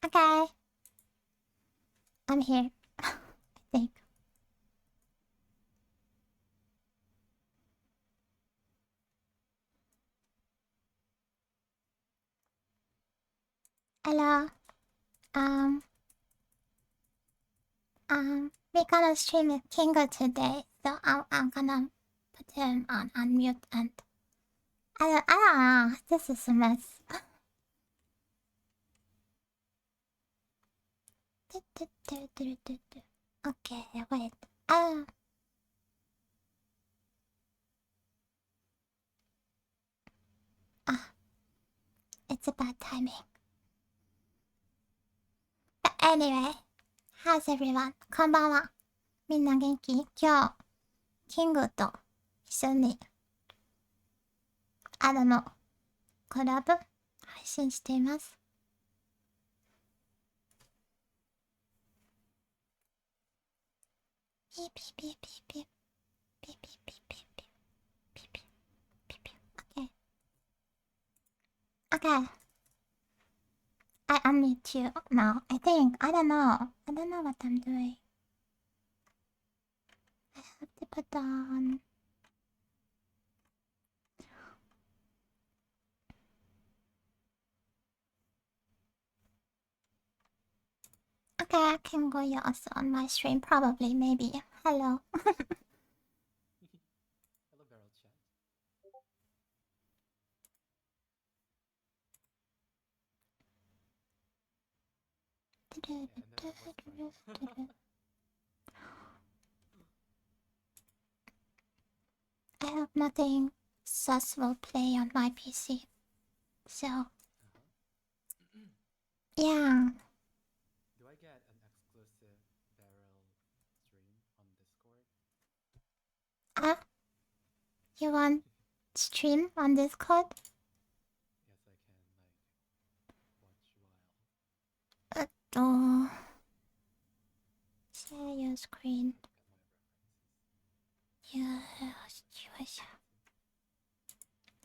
Okay. I'm here. I think. Hello. Um, we're gonna stream with Kingo today, so I'm gonna put him on mute and I don't know. This is a mess. Okay, wait. Ah, it's a bad timing. But anyway, how's everyone? こんばんは。みんな元気？今日、キングと一緒にアドのコラボ配信しています。ピーピーピーピーピーピーピーピーピーピーピーピーピーピー。Okay. I unmute you now. I think. I don't know. I don't know what I'm doing. I have to put on. Okay, I can go you also on my stream, probably, maybe. Hello. Hello, Barrel Chat. I have nothing sus will play on my PC. So, yeah. Do I get an exclusive Barrel stream on Discord? Ah, you want stream on Discord? Yes, I can, like, watch while Oh. Share your screen. look at my Yeah,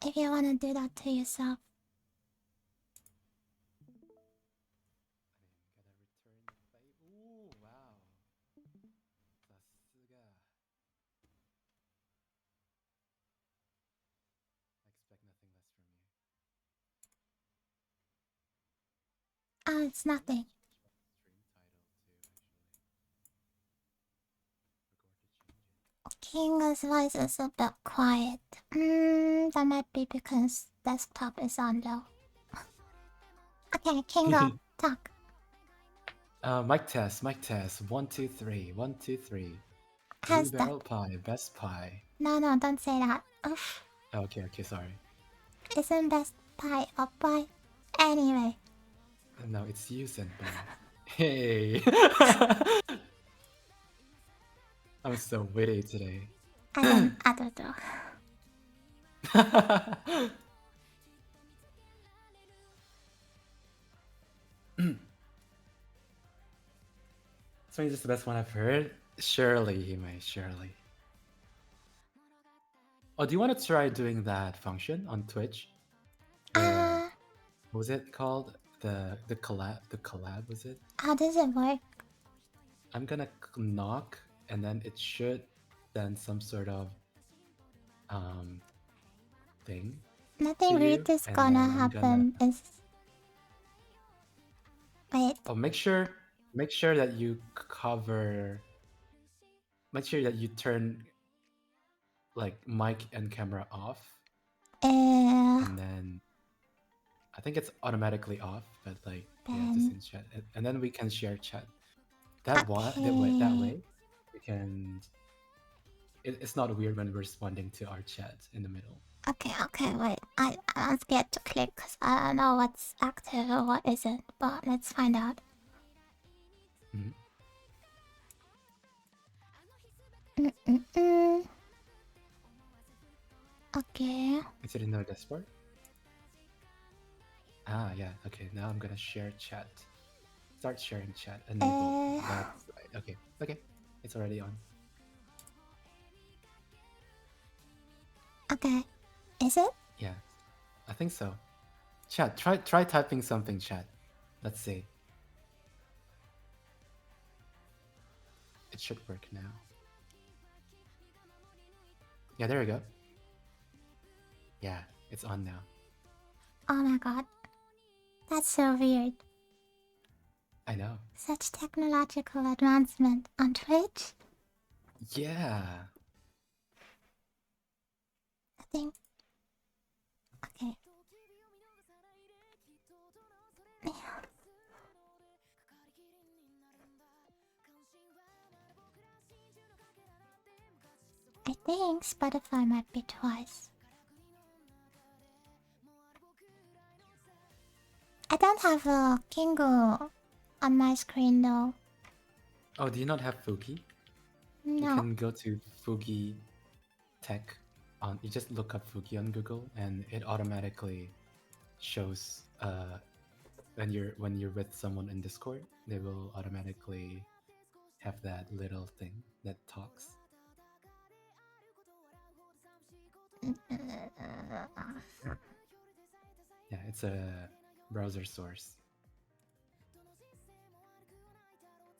if you wanna do that to yourself. references. I'm gonna return the favor. Ooh, wow. Sasuga. I expect nothing less from you. Oh, it's nothing. Stream title too, actually. Forgot to change it. Kingo's voice is a bit quiet. That might be because desktop is on low. Okay, Kingo, talk. Mic test, mic test. 1, 2, 3, 1, 2, 3. Blue How's that? Barrel Pie, best pie. No, don't say that. Oof. Okay, sorry. Isn't best pie a pie? Anyway. No, it's you, Senpai. Hey! I'm so witty today. I don't know. So is this the best one I've heard? Surely, Hime, surely. Oh, do you want to try doing that function on Twitch? Where what was it called? The collab was it? How does it work? I'm gonna knock and then it should send some sort of thing. Nothing weird is gonna happen. Is wait. Oh, make sure that you cover. Make sure that you turn like mic and camera off. And then I think it's automatically off, but like yeah, just in chat, and then we can share chat. That way, we can. It's not weird when we're responding to our chat in the middle. Okay, wait. I'm scared to click because I don't know what's active or what isn't, but let's find out. Okay. Is it in the dashboard? Ah, yeah. Okay, now I'm gonna share chat. Start sharing chat. Enable. That's right. Okay. It's already on. Okay. Is it? Yeah, I think so. Chat, try typing something, chat. Let's see. It should work now. Yeah, there we go. Yeah, it's on now. Oh my god. That's so weird. I know. Such technological advancement on Twitch. Yeah. I think. Okay. I think Spotify might be twice. I don't have a Kingo on my screen though. Oh, do you not have Fugi? No. You can go to Fugi Tech. You just look up Fugi on Google, and it automatically shows when you're with someone in Discord, they will automatically have that little thing that talks. Yeah, it's a browser source.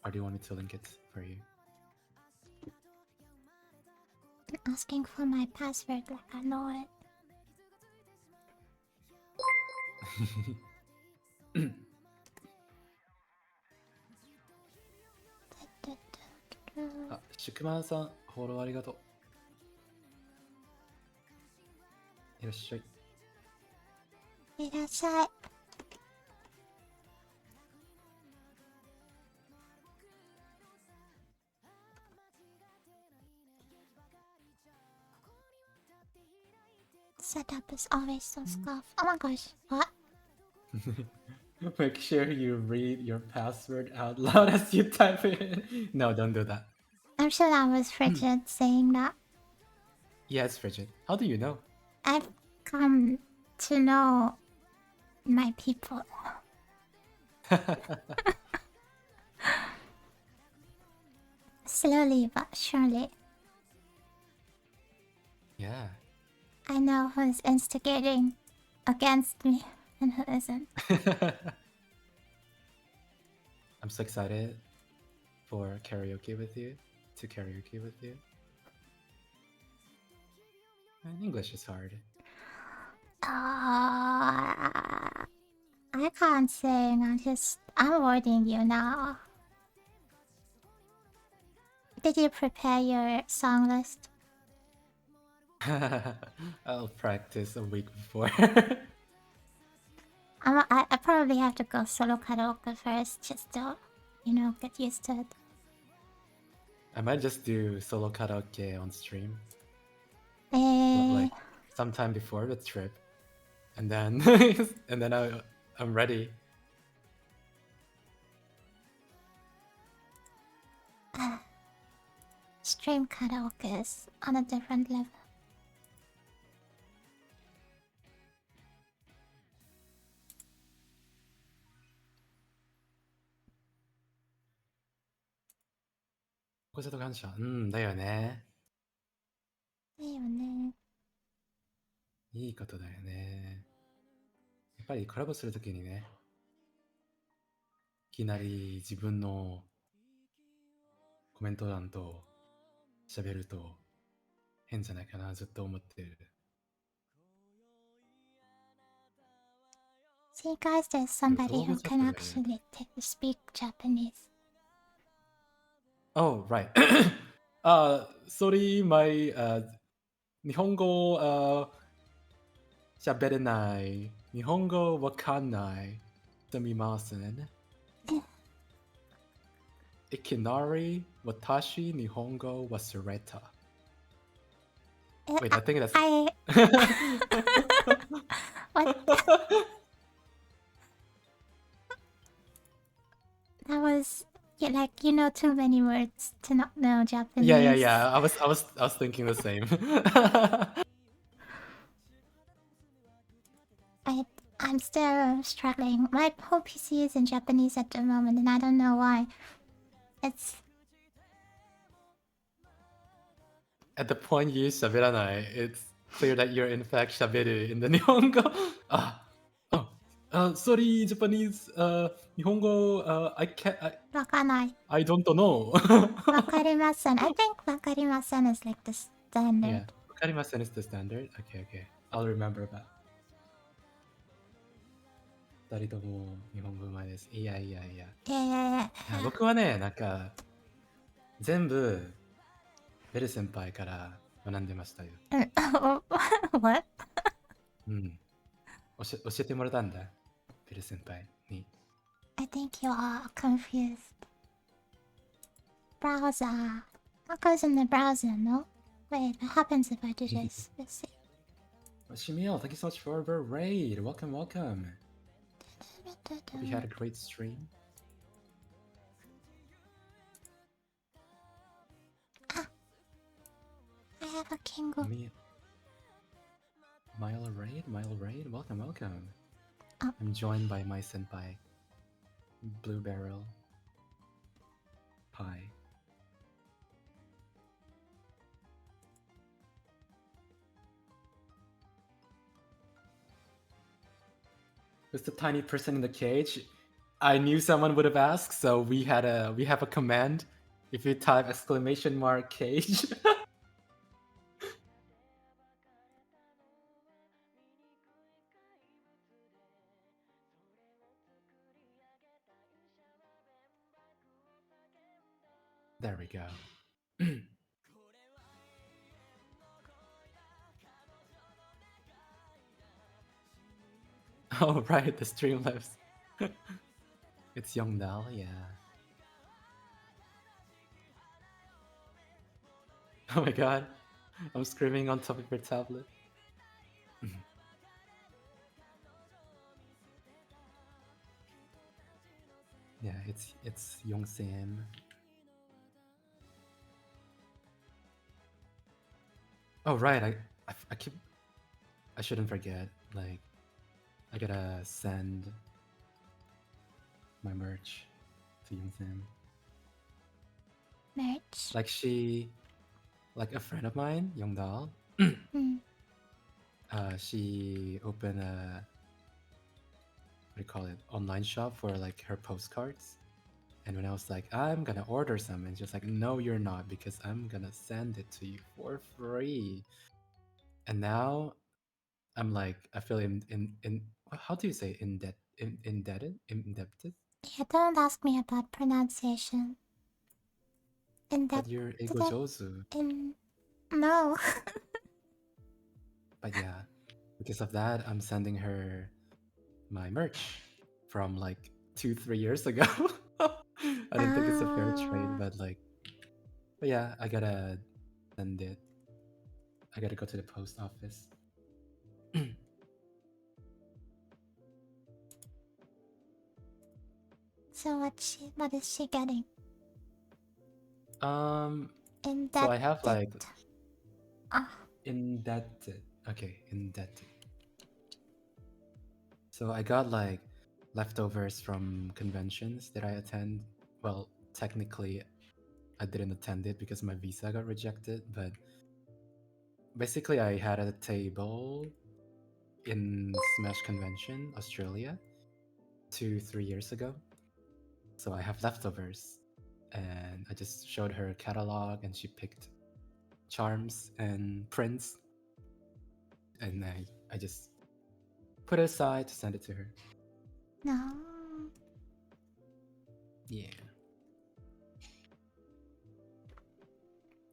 Or do you want me to link it for you? Asking for my password like I know it. Shikuman san, follow ありがとう。いらっしゃい。いらっしゃい。Setup is always so scuff. Oh my gosh, what? Make sure you read your password out loud as you type it. No, don't do that. I'm sure that was Frigid saying that. Yeah, it's Frigid. How do you know? I've come to know my people. Slowly but surely. Yeah. I know who's instigating against me and who isn't. I'm so excited for karaoke with you. To karaoke with you. And English is hard. I can't sing. I'm avoiding you now. Did you prepare your song list? I'll practice a week before. I probably have to go solo karaoke first, just to, get used to it. I might just do solo karaoke on stream. Like sometime before the trip. And then I'm ready. Stream karaoke is on a different level.だよね。だよね。いいことだよね。やっぱりコラボするときにね、いきなり自分のコメント欄と喋ると変じゃないかな、ずっと思ってる。See, guys, there's somebody who can actually speak Japanese. Oh, right. Sorry, my 日本語喋れない。日本語わかんない。すみません。いきなり私日本語忘れた。Wait, I think that's... What? That was... too many words to not know Japanese. Yeah. I was thinking the same. I'm still struggling. My whole PC is in Japanese at the moment, and I don't know why. It's... At the point you 喋らない, it's clear that you're in fact 喋る in the 日本語. Oh. Sorry, Japanese. 日本語 I can't. わかんない。 I don't know. わかりません。I think わかりません is like the standard. Yeah, わかりません is the standard. Okay, okay. I'll remember that. 二人とも日本語うまいです。いやいやいや。いやいやいや。僕はね、なんか、全部、ベル先輩から学んでましたよ。What? うん。教えてもらったんだ。ベル先輩に。I think you are confused. Browser. What goes in the browser, no? Wait, what happens if I do this? Let's see. Shimiel, thank you so much for the raid. Welcome, welcome. Hope you had a great stream. Ah, I have a Kingo. Mile raid, welcome, welcome. Oh. I'm joined by my senpai, Blue Barrel Pie. Who's the tiny person in the cage? I knew someone would have asked, so we have a command. If you type !cage. There we go. Oh right, the Streamlabs. It's Youngdal, yeah. Oh my god, I'm screaming on top of your tablet. Yeah, it's Yongsam. Oh right, I shouldn't forget. Like, I gotta send my merch to Yongsam. Merch? Like a friend of mine, Youngdal. She opened a, what do you call it, online shop for like her postcards. And when I was like, I'm gonna order some, and she's like, no, you're not, because I'm gonna send it to you for free. And now I'm like, I feel in how do you say indebted? Yeah, don't ask me about pronunciation. But you're Egojozu. No. But yeah, because of that, I'm sending her my merch from like 2-3 years ago. I don't think it's a fair trade, but yeah, I gotta send it. I gotta go to the post office. So what is she getting? So I have like indebted. Okay, indebted. So I got like leftovers from conventions that I attend. Well, technically, I didn't attend it because my visa got rejected, but basically, I had a table in Smash Convention, Australia, 2-3 years ago. So I have leftovers, and I just showed her a catalog, and she picked charms and prints, and I just put it aside to send it to her. No. Yeah.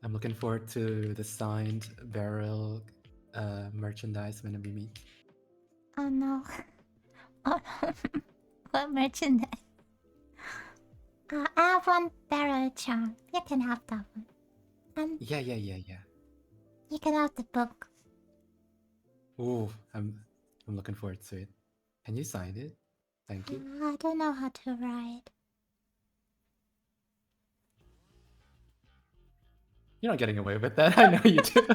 I'm looking forward to the signed barrel merchandise when we meet. Oh no. Oh no. What merchandise? I have one barrel charm. You can have that one. And Yeah. you can have the book. Ooh, I'm looking forward to it. Can you sign it? Thank you. I don't know how to write. You're not getting away with that. I know you do.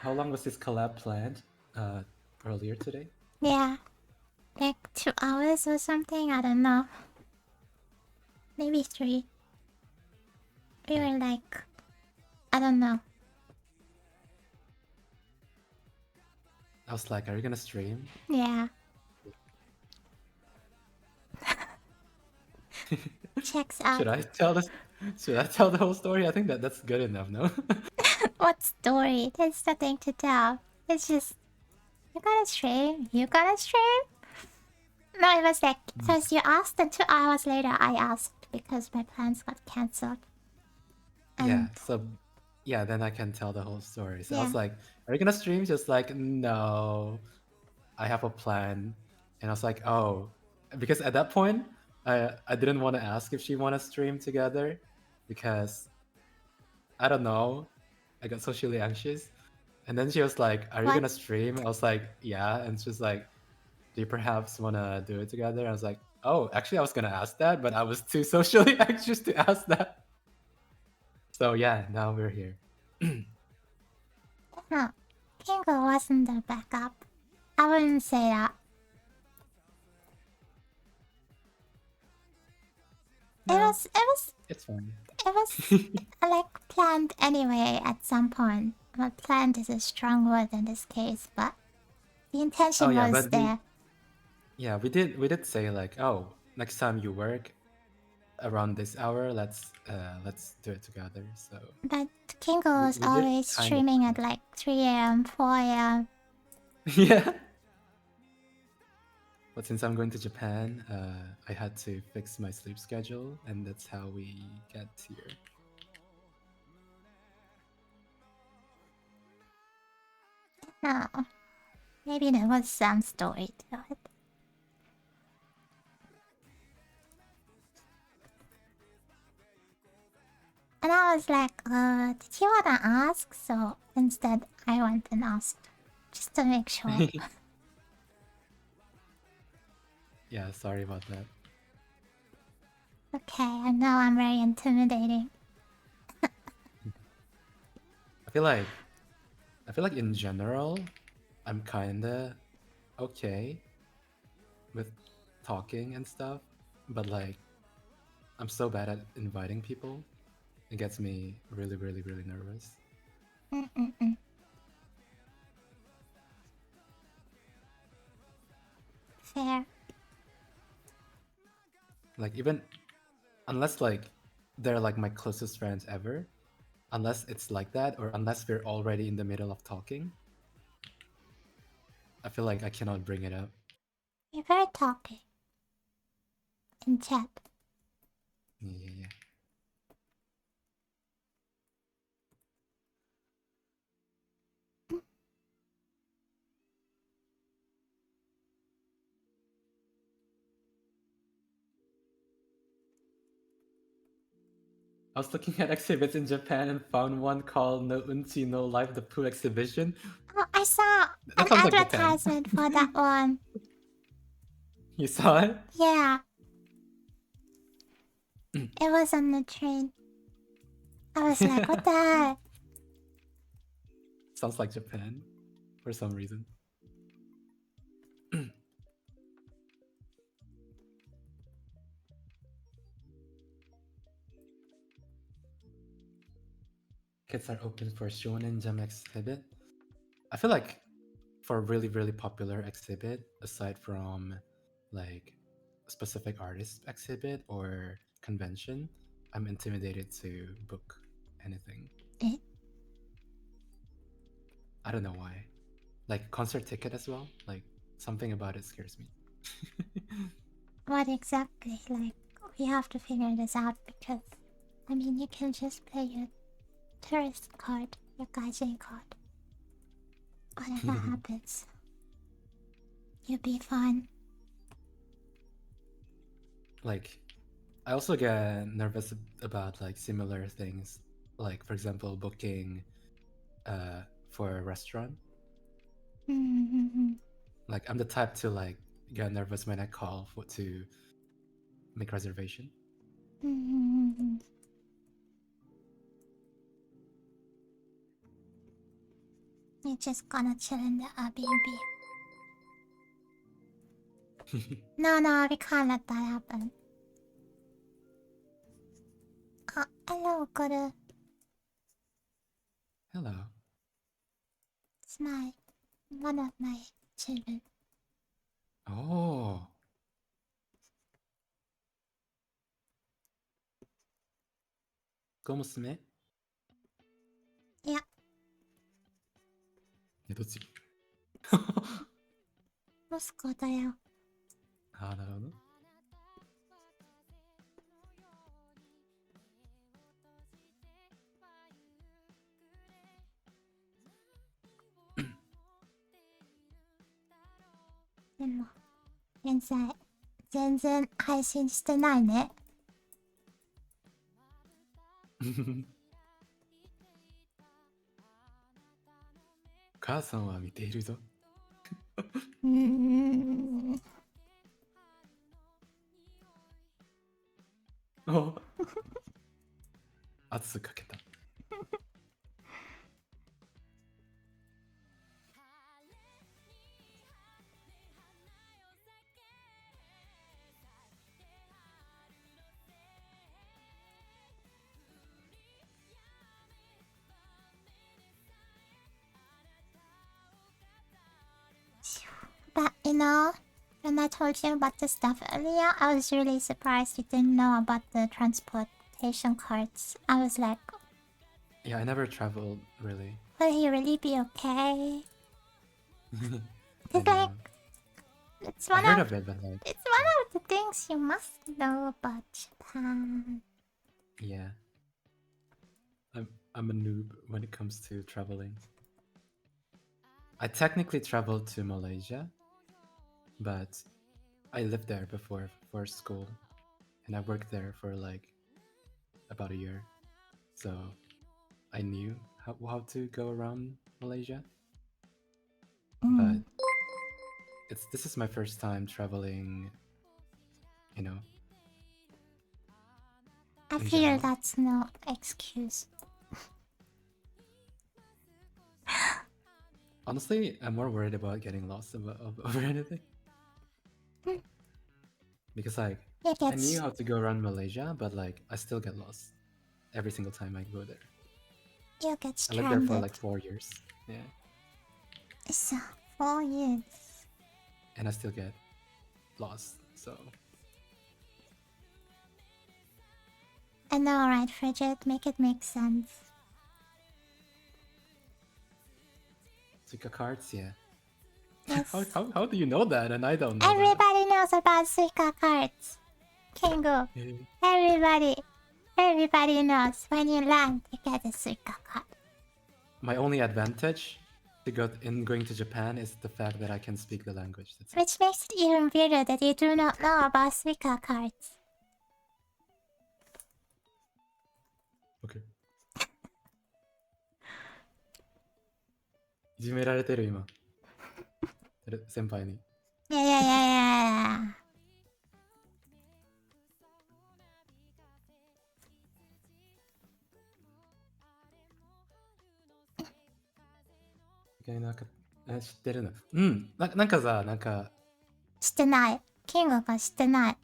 How long was this collab planned? Earlier today? Yeah. Like 2 hours or something? I don't know. Maybe 3. We were like... I don't know. I was like, "Are you gonna stream?" Yeah. Checks out. Should I tell this? Should I tell the whole story? I think that's good enough, no? What story? There's nothing to tell. It's just you gotta stream. You gotta stream. No, it was like because you asked, and 2 hours later I asked because my plans got cancelled. Yeah. And So, yeah, then I can tell the whole story. So I yeah, was like, "Are you gonna stream?" Just like, "No, I have a plan." And I was like, "Oh," because at that point, I didn't want to ask if she want to stream together, because I don't know, I got socially anxious. And then she was like, "Are you what? gonna stream?" I was like, "Yeah." And she's like, "Do you perhaps want to do it together?" I was like, "Oh, actually, I was gonna ask that, but I was too socially anxious to ask that." So yeah, now we're here. Huh. Kingo wasn't the backup. I wouldn't say that. It No, was. It was. it's fine. It was like planned anyway. At some point, well, planned is a strong word in this case, but the Oh intention yeah, was but we there. yeah we did say like, "Oh, next time you work around this hour, let's do it together." So But Kingo we, was we did always kind of streaming plan at like 3 a.m., 4 a.m. it. Yeah. But since I'm going to Japan, I had to fix my sleep schedule, and that's how we get here. No, maybe there was some story to it. And I was like, did you wanna ask? So instead, I went and asked, just to make sure. Yeah, sorry about that. Okay, I know I'm very intimidating. I feel like I feel like in general, I'm kinda okay with talking and stuff, but like I'm so bad at inviting people. It gets me really, really, really nervous. Mm-mm-mm. Fair. Like even unless like they're like my closest friends ever, unless it's like that, or unless we're already in the middle of talking, I feel like I cannot bring it up. You're very talky in chat. Yeah, yeah, yeah. I was looking at exhibits in Japan and found one called No Unchi no Life the Pooh exhibition. Oh, I saw That an sounds like Japan. advertisement for that one. You saw it? Yeah, it was on the train. I was like, what the heck? Sounds like Japan for some reason. Kits are open for Shonen Jump exhibit. I feel like for a really, really popular exhibit, aside from like a specific artist exhibit or convention, I'm intimidated to book anything. Eh? I don't know why. Like concert ticket as well. Like something about it scares me. What exactly? Like, we have to figure this out because, I mean, you can just play your tourist card, your gaijin card. Whatever happens, you'll be fine. Like I also get nervous about like similar things. Like for example, booking for a restaurant. Mm-hmm. Like I'm the type to like get nervous when I call for to make reservation. Mm-hmm. You're just gonna chill in the Airbnb. No, no, we can't let that happen. Hello, Guru. Hello. It's my one of my children. Oh. 子娘？ Yeah. どっち？息子だよ。ああ、なるほど。でも、現在、全然配信してないね。母さんは見ているぞ。お圧かけた。But you know, when I told you about the stuff earlier, I was really surprised you didn't know about the transportation cards. I was like, Yeah, I never traveled really. will he really be okay? I It's know. like, it's I one heard of of it, but like, it's one of the things you must know about Japan. yeah. I'm a noob when it comes to traveling. I technically traveled to Malaysia, but I lived there before for school, and I worked there for like about a year, so I knew how to go around Malaysia. But this is my first time traveling, you know. I in feel general. that's no excuse. Honestly, I'm more worried about getting lost over anything. Because like I knew how to go around Malaysia, but like I still get lost every single time I go there. You get I lived there for stranded. like 4 years. Yeah. It's 4 years. And I still get lost, so I know, right, Frigid? Make it make sense. Suica cards, yeah. Yes. how do you know that and I don't know Everybody knows about Suica cards. Kingo. that? Everybody knows when you land, you get a Suica card. My only advantage in going to Japan is the fact that I can speak the language. That's it. Which makes it even weirder that you do not know about Suica cards. Okay. いじめられてる今。先輩に。Yeah. なんか知ってるの。うん。なんかさ、なんか。知ってない。キングが知ってない。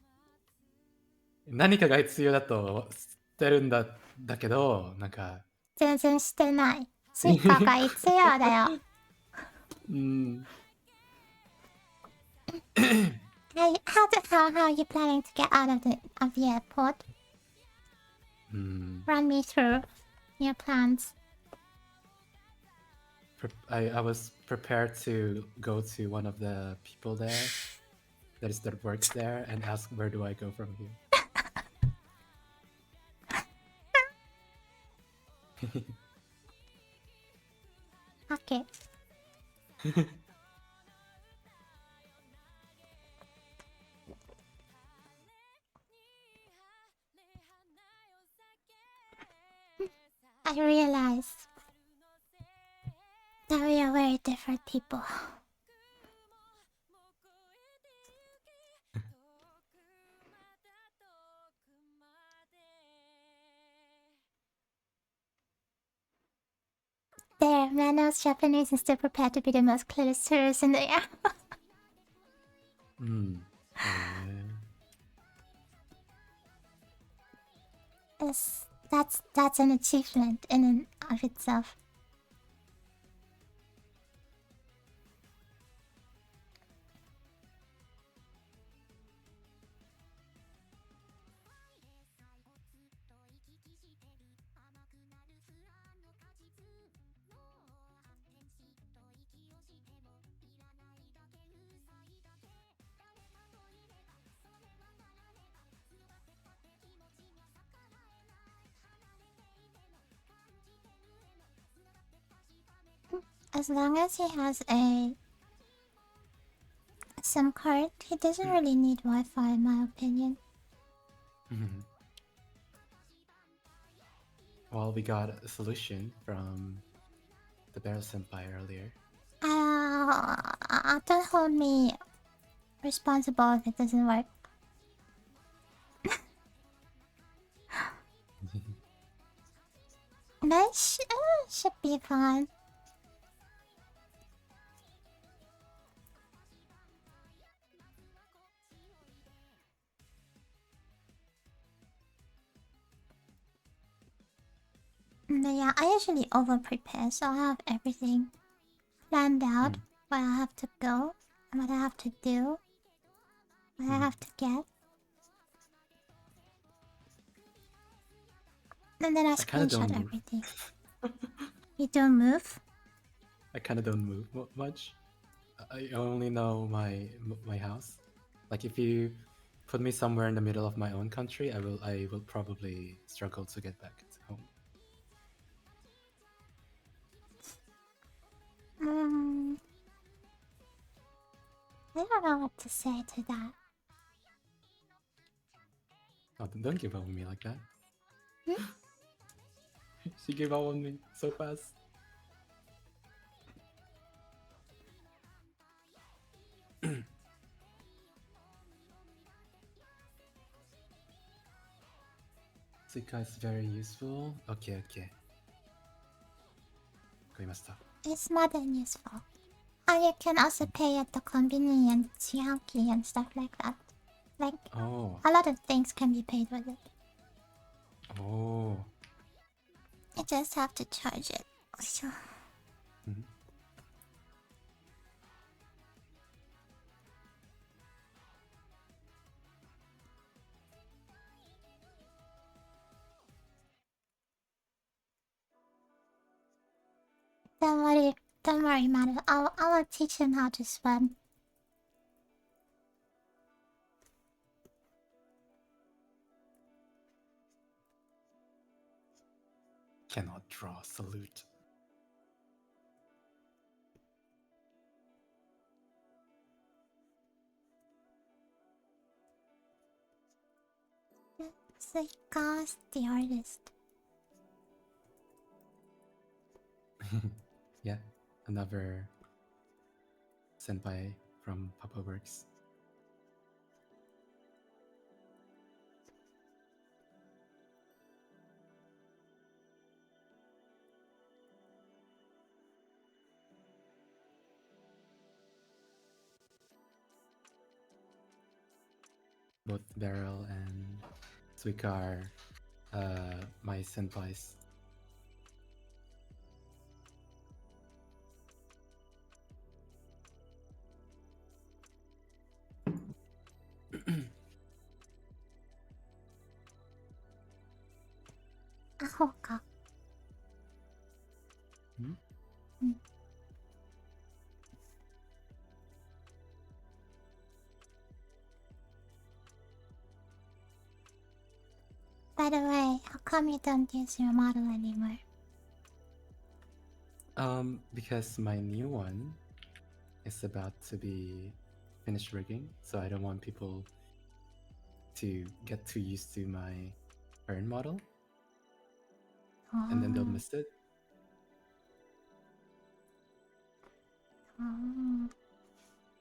何かが必要だと知ってるんだけど、なんか。全然知ってない。スイカが必要だよ。うん。How are you planning to get out of the airport? Run me through your plans. I was prepared to go to one of the people there that works there and ask where do I go from here. Okay. I realize that we are very different people. There, man knows Japanese and still prepared to be the most clueless tourist in the air. Yes, that's an achievement in and of itself. As long as he has a SIM card, he doesn't really need Wi-Fi, in my opinion. Well, we got a solution from the Barrel Senpai earlier. Don't hold me responsible if it doesn't work. That should be fun. But yeah, I usually over prepare, so I have everything planned out. Where I have to go, what I have to do, what I have to get. And then I kinda don't screenshot move. everything. You don't move? I kind of don't move much. I only know my house. Like if you put me somewhere in the middle of my own country, I will probably struggle to get back to home. I don't know what to say to that. Oh, don't give up on me like that. She gave up on me so fast. Suika is very useful. Okay. わかりました. It's more than useful. And you can also pay at the convenience Yankee and stuff like that. Like, a lot of things can be paid with it. Oh. You just have to charge it. Don't worry, man. I'll teach him how to swim. Cannot draw. Salute. Suika's the artist. Yeah, another senpai from Papa Works. Both Beryl and Suika are my senpais. Ahoka. By the way, how come you don't use your model anymore? Because my new one is about to be finished rigging, so I don't want people to get too used to my current model. And then they'll miss it.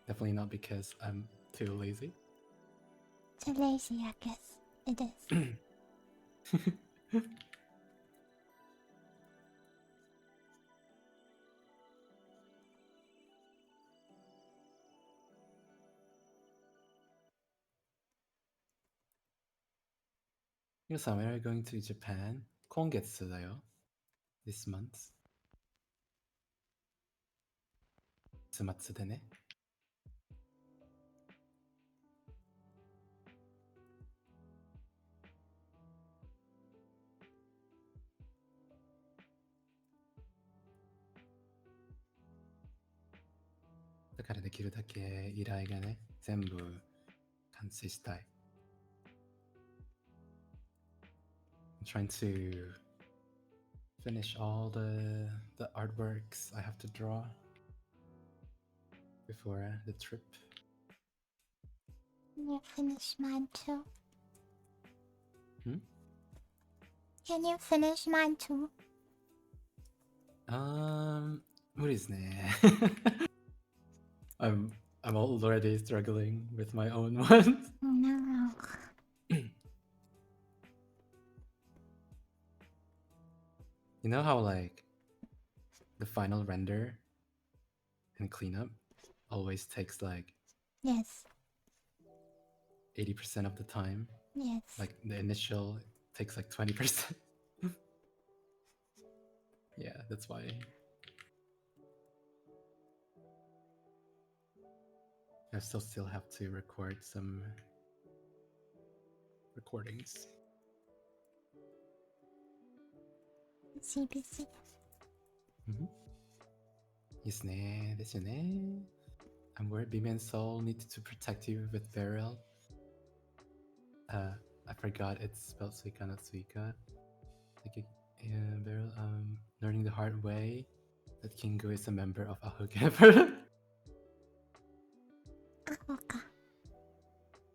Definitely not because I'm too lazy. Too lazy, I guess. It is. 皆さん where are you going to Japan? 今月だよ This month. 末でね。だからできるだけ依頼がね、全部完成したい。I'm trying to finish all the artworks I have to draw before the trip. Can you finish mine too? Hmm? Can you finish mine too? 無理ですね。I'm already struggling with my own ones. No. You know how like the final render and cleanup always takes like Yes. 80% of the time? Yes. Like the initial takes like 20%. Yeah, that's why. I still have to record some recordings. Busy, busy. Mm-hmm. いいですね。ですよね。I'm worried BB and Soul need to protect you with Beryl. I forgot it's spelled Suika, not Suika. Like Beryl, learning the hard way that Kingo is a member of Ahogever. あ、そうか。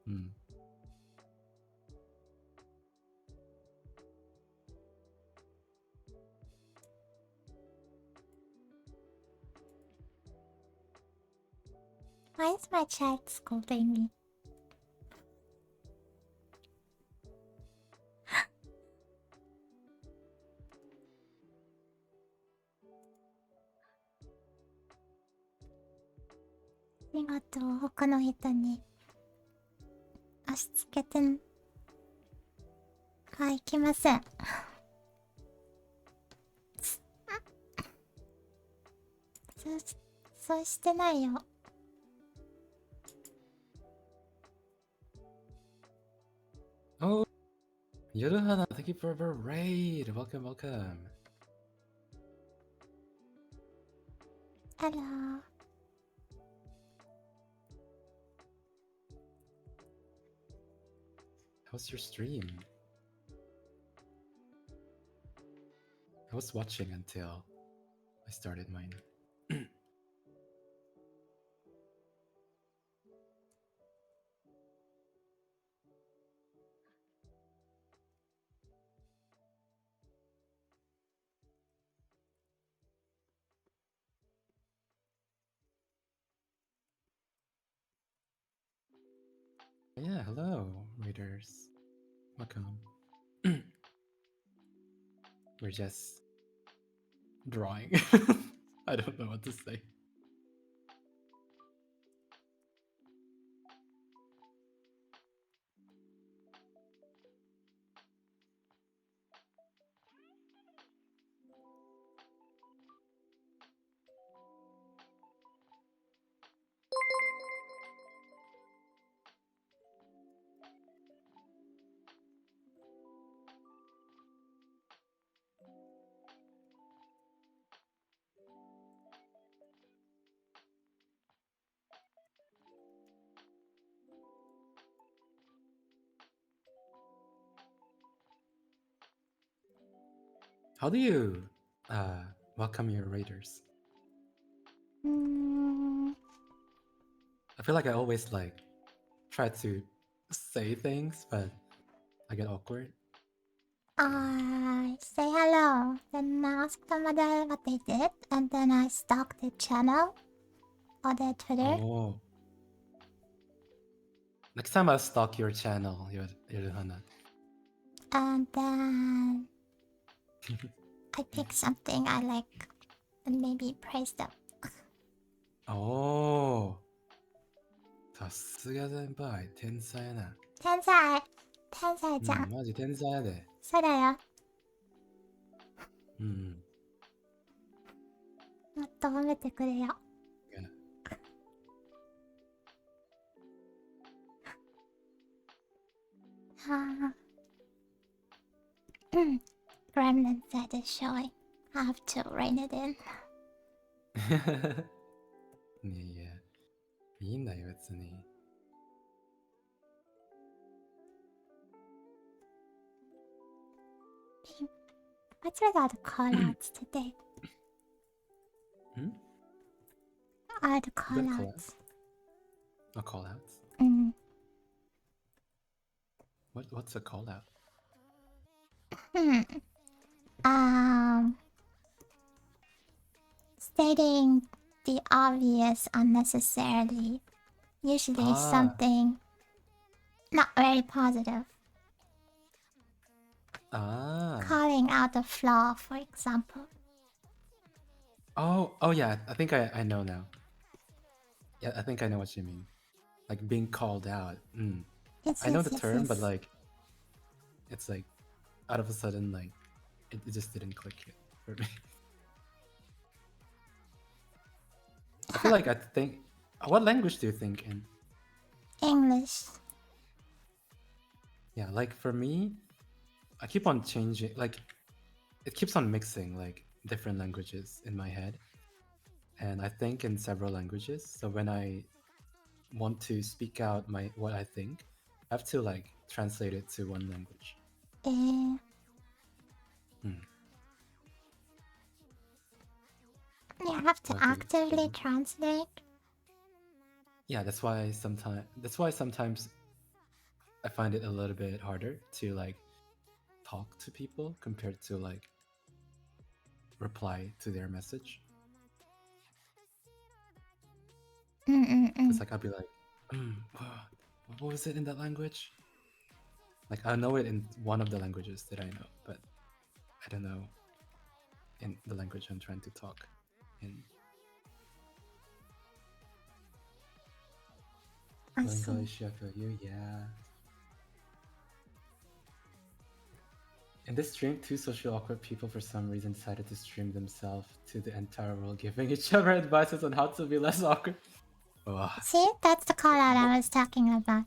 Hmm. Why is my chat scolding me? I thank you. 他の人に押し付けてはいけません。そうしてないよ。Oh, Yoruhana, thank you for the raid. Welcome, welcome. Hello. How's your stream? I was watching until I started mine. Yeah, hello, readers. Welcome. We're just drawing. I don't know what to say. How do you welcome your raiders? I feel like I always like try to say things, but I get awkward. I say hello, then ask the mother what they did, and then I stalk the channel or their Twitter. Oh. Next time I'll stalk your channel, Yoruhana. And then I pick something I like and maybe praise them. Oh. さすが先輩、天才やな。天才天才ちゃん。マジ天才やで。そうだよ。もっと褒めてくれよ。Gremlin set is showing. I have to rein it in. いや、いいんだよ、別に。What's with all the callouts today? Hmm? All the Good call out. callouts. No call outs. Mm. What's a call out? Hmm. Um. Stating the obvious unnecessarily. Usually Ah. something not very positive. Ah. Calling out a flaw, for example. Oh yeah, I think I know now. Yeah, I think I know what you mean. Like being called out. Mm. Yes, I know yes, the yes, term, but yes. like it's like out of a sudden like it just didn't click yet for me. I feel like I think what language do you think in? English. Yeah, like for me, I keep on changing like it keeps on mixing like different languages in my head. And I think in several languages. So when I want to speak out my what I think, I have to like translate it to one language. Eh, Hmm. you have to What do you actively think? translate. Yeah, that's why sometimes I find it a little bit harder to like talk to people compared to like reply to their message. Because Mm-mm-mm. like I'll be like, what was it in that language? Like I know it in one of the languages that I know, but I don't know in the language I'm trying to talk in. I see. English, I feel you, yeah. In this stream, two socially awkward people for some reason decided to stream themselves to the entire world, giving each other advices on how to be less awkward. Oh, See, that's the call out I was talking about.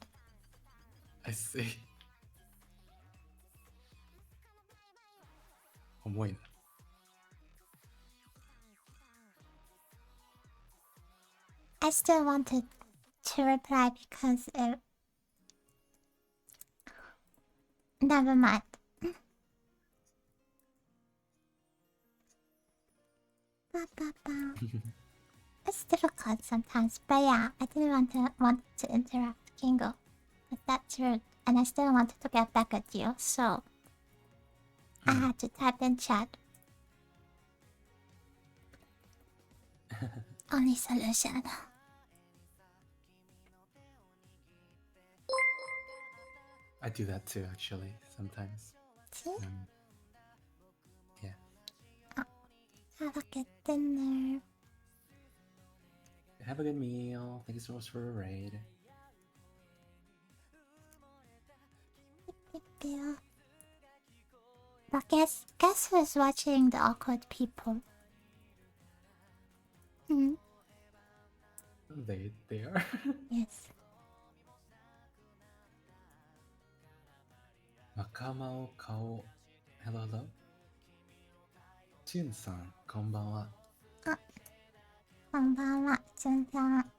I see. 어머인. I still wanted to reply because it. Never mind. Ba, ba, ba. It's difficult sometimes, but yeah, I didn't want to interrupt Kingo. But that's rude, and I still wanted to get back at you, so I had to type in chat. Only solution. I do that too, actually, sometimes. See? Yeah. Have a good dinner. Have a good meal. Thank you so much for the raid. Big deal. But guess who's watching the awkward people? Hmm? They are. Yes. Makamao Kao. Hello, hello. Jun-san, konbanwa. あ、こんばんは、じゅんさん。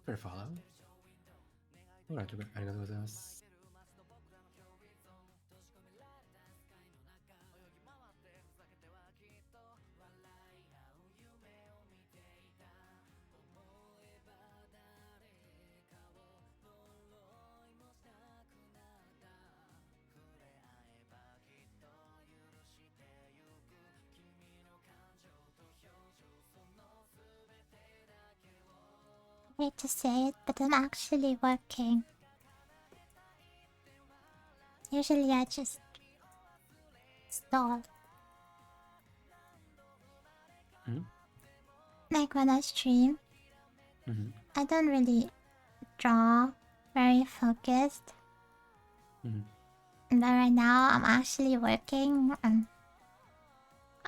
For a follow. Alright, arigatou gozaimasu. I hate to say it, but I'm actually working. Usually I just stall. Hmm? Like when I stream, Hmm. I don't really draw very focused. Hmm. But right now I'm actually working and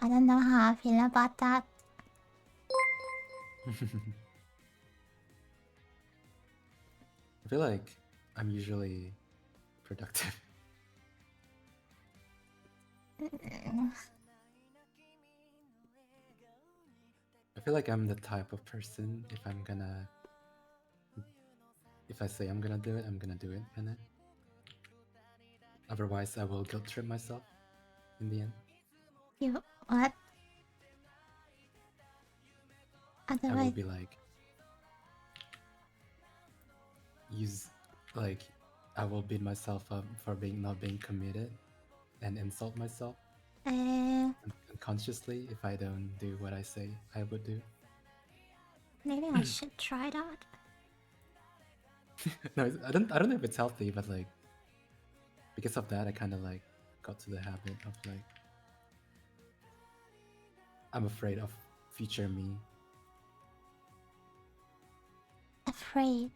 I don't know how I feel about that. I feel like I'm usually productive. I feel like I'm the type of person if I say I'm gonna do it, I'm gonna do it, and otherwise I will guilt trip myself in the end. You what? I will Otherwise, be like, use like I will beat myself up for being not being committed and insult myself uh, unconsciously if I don't do what I say I would do. maybe I should try that. No, I don't know if it's healthy, but like because of that I kind of like got to the habit of like I'm afraid of future me. Afraid.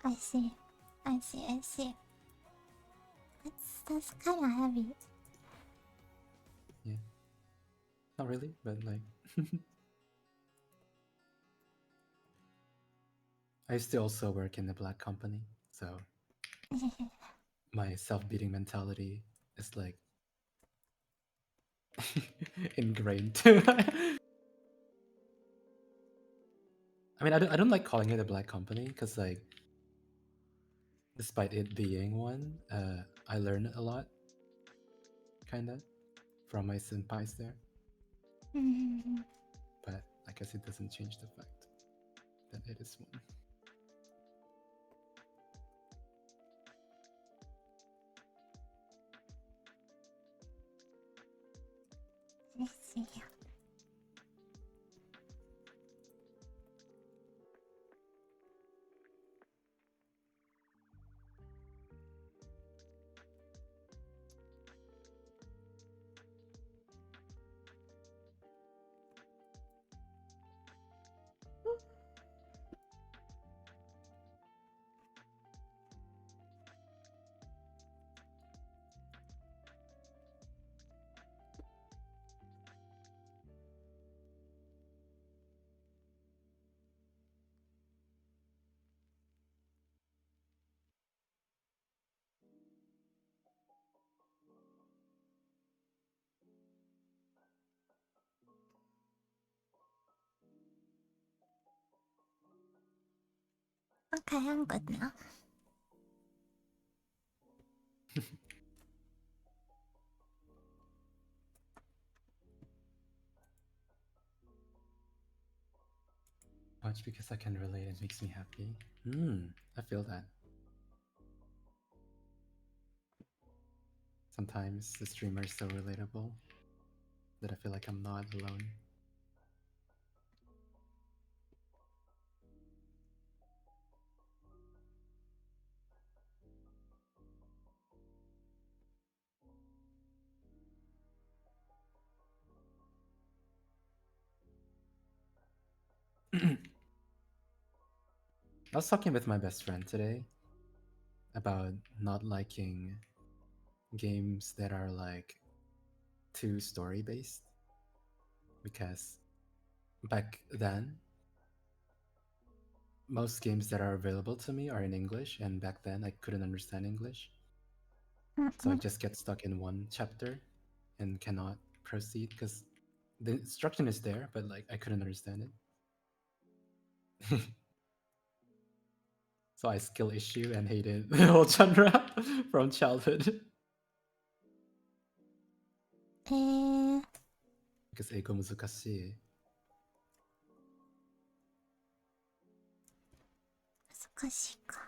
I see. I see. I see. That's kind of heavy. Yeah, not really, but like I used to also work in a black company, so my self-beating mentality is like ingrained. I mean, I don't like calling it a black company because, like, despite it being one, I learned a lot, kind of, from my senpais there. Mm, But I guess it doesn't change the fact that it is one. I see. Okay, I'm good now. Much because I can relate, it makes me happy. I feel that. Sometimes the streamer is so relatable that I feel like I'm not alone. I was talking with my best friend today about not liking games that are like too story based because back then most games that are available to me are in English, and back then I couldn't understand English, so I Mm-mm. just get stuck in one chapter and cannot proceed because the instruction is there, but like I couldn't understand it. So I skill issue and hated the whole genre from childhood Eh, because Eiko Muzukashi. 難しいか。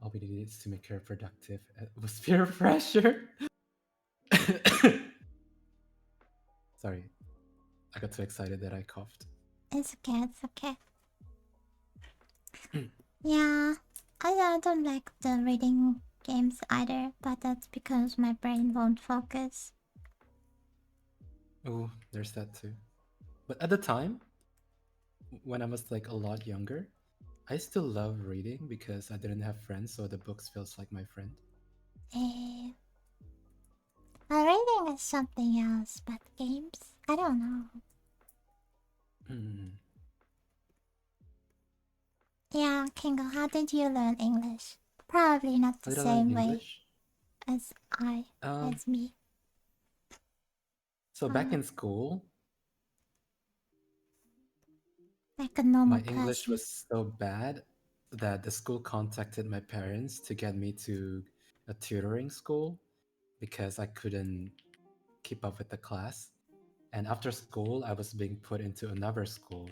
All we needed is to make her productive. It was peer pressure. Sorry, I got too excited that I coughed. It's okay, it's okay. Yeah, I don't like the reading games either, but that's because my brain won't focus. Oh, there's that too. But at the time, when I was like a lot younger, I still love reading because I didn't have friends, so the books feels like my friend. Eh, reading is something else, but games? I don't know. Hmm. Yeah, Kingo, how did you learn English? Probably not How the did I learn same way English? as Um, as me. so back Uh, in school, like a normal my English person. was so bad that the school contacted my parents to get me to a tutoring school because I couldn't keep up with the class. And after school, I was being put into another school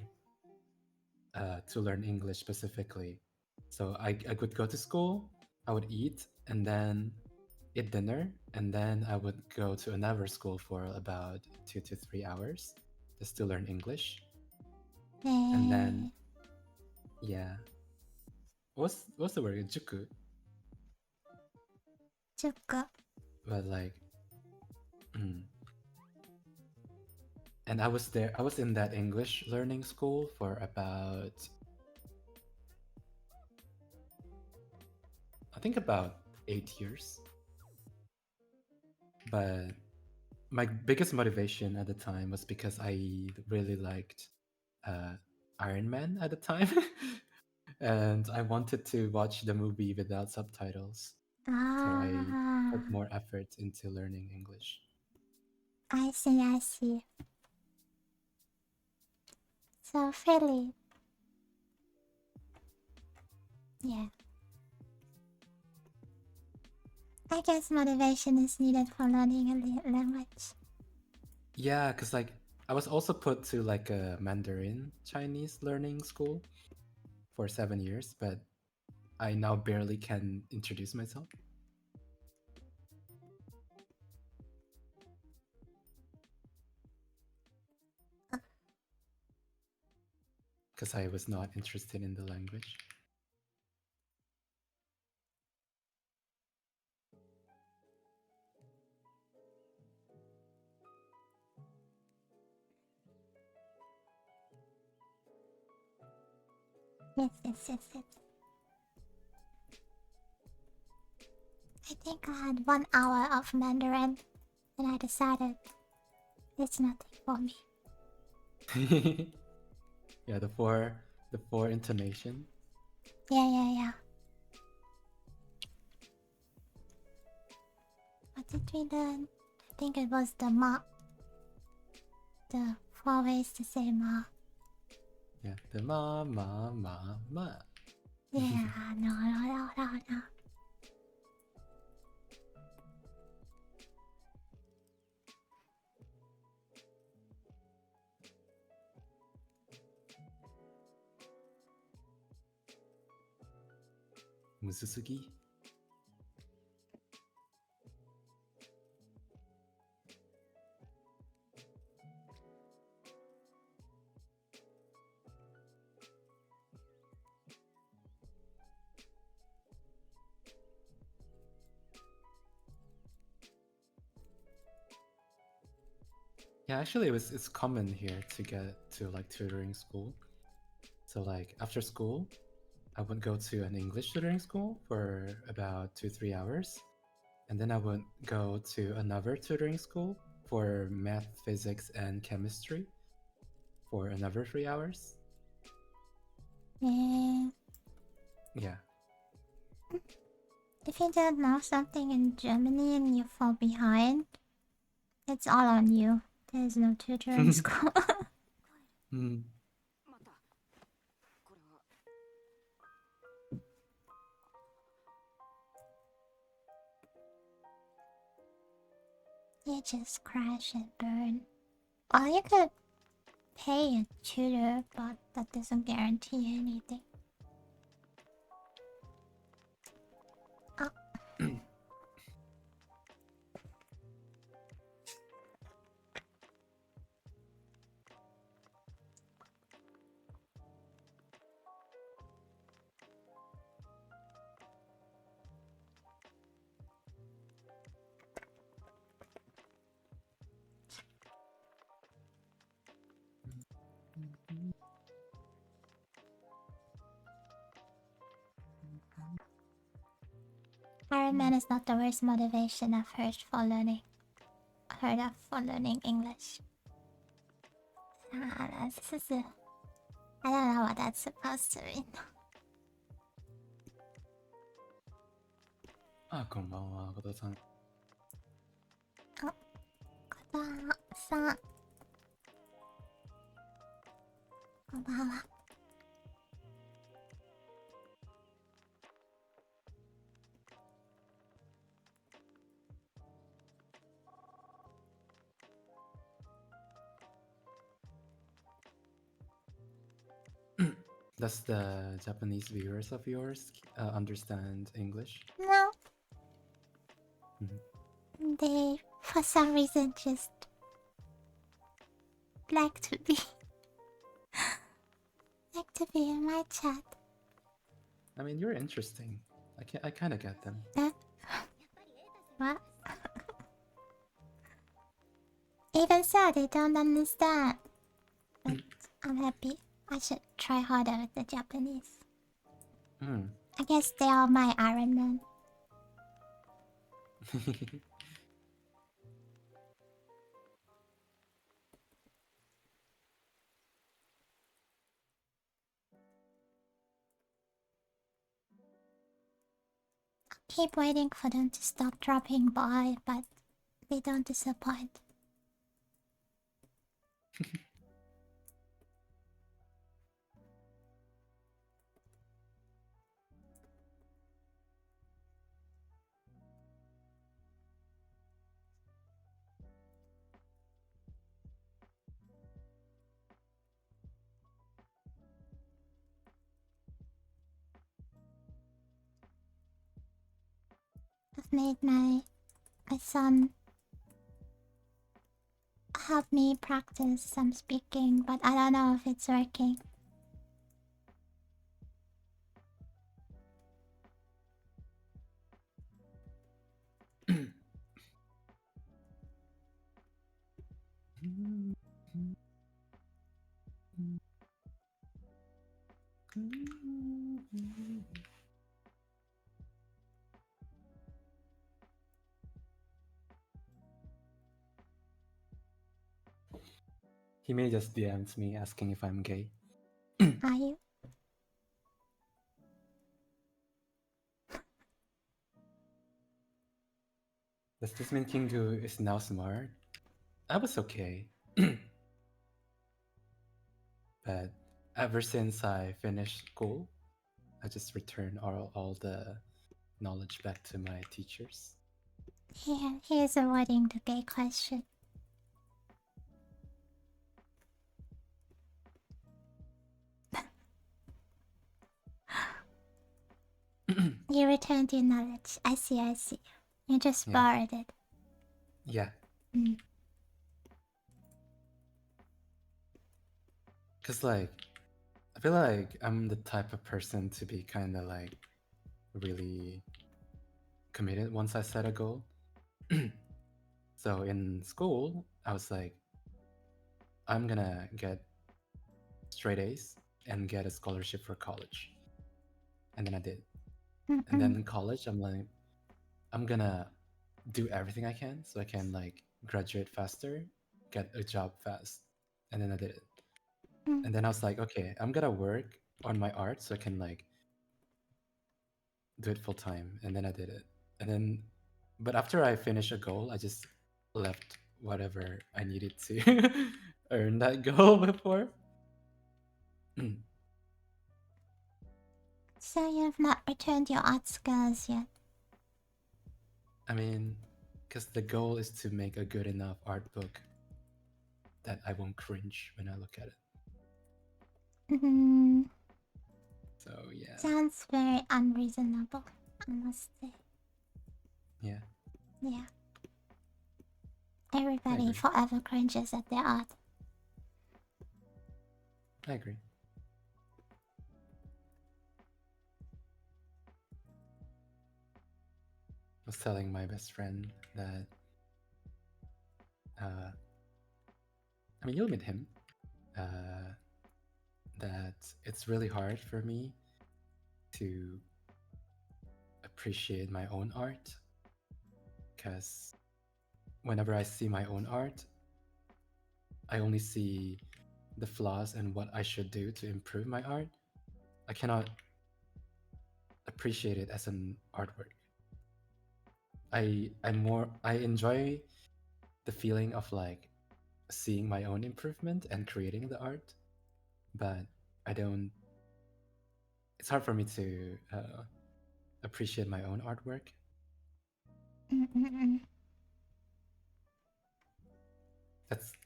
to learn English specifically. So I would go to school, I would eat, and then eat dinner, and then I would go to another school for about 2 to 3 hours just to learn English. And then, Eh, yeah, what's the word? Juku, Zuko. but like, mm. And I was there. I was in that English learning school for about, I think about 8 years. But my biggest motivation at the time was because I really liked uh, Iron Man at the time, and I wanted to watch the movie without subtitles. So I put Ah, more effort into learning English. I see, I see. So, Philly, yeah. I guess motivation is needed for learning a language. Yeah, because like I was also put to like a Mandarin Chinese learning school for 7 years, but I now barely can introduce myself because I was not interested in the language. Yes, yes, yes, yes. I think I had 1 hour of Mandarin, and I decided it's nothing for me. Yeah, the four intonation. Yeah, yeah, yeah. What did we learn? I think it was the 4 ways to say ma. Yeah, the ma. Yeah, no, no, no, no, no. Mususugi. Yeah, actually, it's common here to get to like tutoring school. So like after school, I would go to an English tutoring school for about 2 3 hours, and then I would go to another tutoring school for math, physics, and chemistry for another 3 hours. Yeah. Yeah. If you don't know something in Germany and you fall behind, it's all on you. There's no tutoring school. Mm. You just crash and burn. Or you could pay a tutor, but that doesn't guarantee anything. Oh, Iron Man is not the worst motivation I've heard of for learning English. This is I don't know what that's supposed to mean. あ、こんばんは、後藤さん。あ、こんばんさん。こんばんは。Does the Japanese viewers of yours understand English? No, Mhm. they for some reason just like to be in my chat. I mean, you're interesting. I kind of get them. What? Even so, they don't understand. But I'm happy. I should try harder with the Japanese. Mm. I guess they are my Iron Man. Keep waiting for them to stop dropping by, but they don't disappoint. I've made my son help me practice some speaking, but I don't know if it's working. He may just DM'd me asking if I'm gay. Are you? Does this mean Kingu is now smart? I was okay. But ever since I finished school, I just return all the knowledge back to my teachers. Yeah, he is avoiding the gay question. You returned your knowledge. I see, I see. You just Yeah. borrowed it. Yeah. Mm. Cause like I feel like I'm the type of person to be kind of like really committed once I set a goal. So in school, I was like, I'm gonna get straight A's and get a scholarship for college. And then I did. And then in college, I'm like, I'm gonna do everything I can so I can like graduate faster, get a job fast. And then I did it. And then I was like, okay, I'm gonna work on my art so I can like do it full time. And then I did it. And then, but after I finished a goal, I just left whatever I needed to earn that goal before. So you have not returned your art skills yet. I mean, because the goal is to make a good enough art book that I won't cringe when I look at it. So yeah. Sounds very unreasonable, I must say. Yeah. Yeah. Everybody forever cringes at their art. I agree. I was telling my best friend that I mean, you'll meet him. That it's really hard for me to appreciate my own art, because whenever I see my own art, I only see the flaws and what I should do to improve my art. I cannot appreciate it as an artwork. I enjoy the feeling of like seeing my own improvement and creating the art, but I don't. It's hard for me to appreciate my own artwork.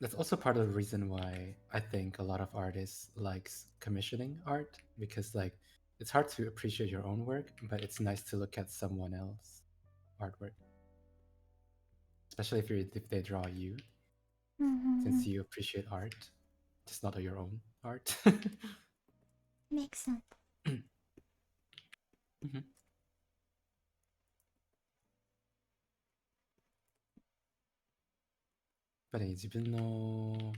That's also part of the reason why I think a lot of artists likes commissioning art, because like it's hard to appreciate your own work, but it's nice to look at someone else's artwork, especially if they draw you, since you appreciate art, just not your own art. Makes sense. やっぱり自分の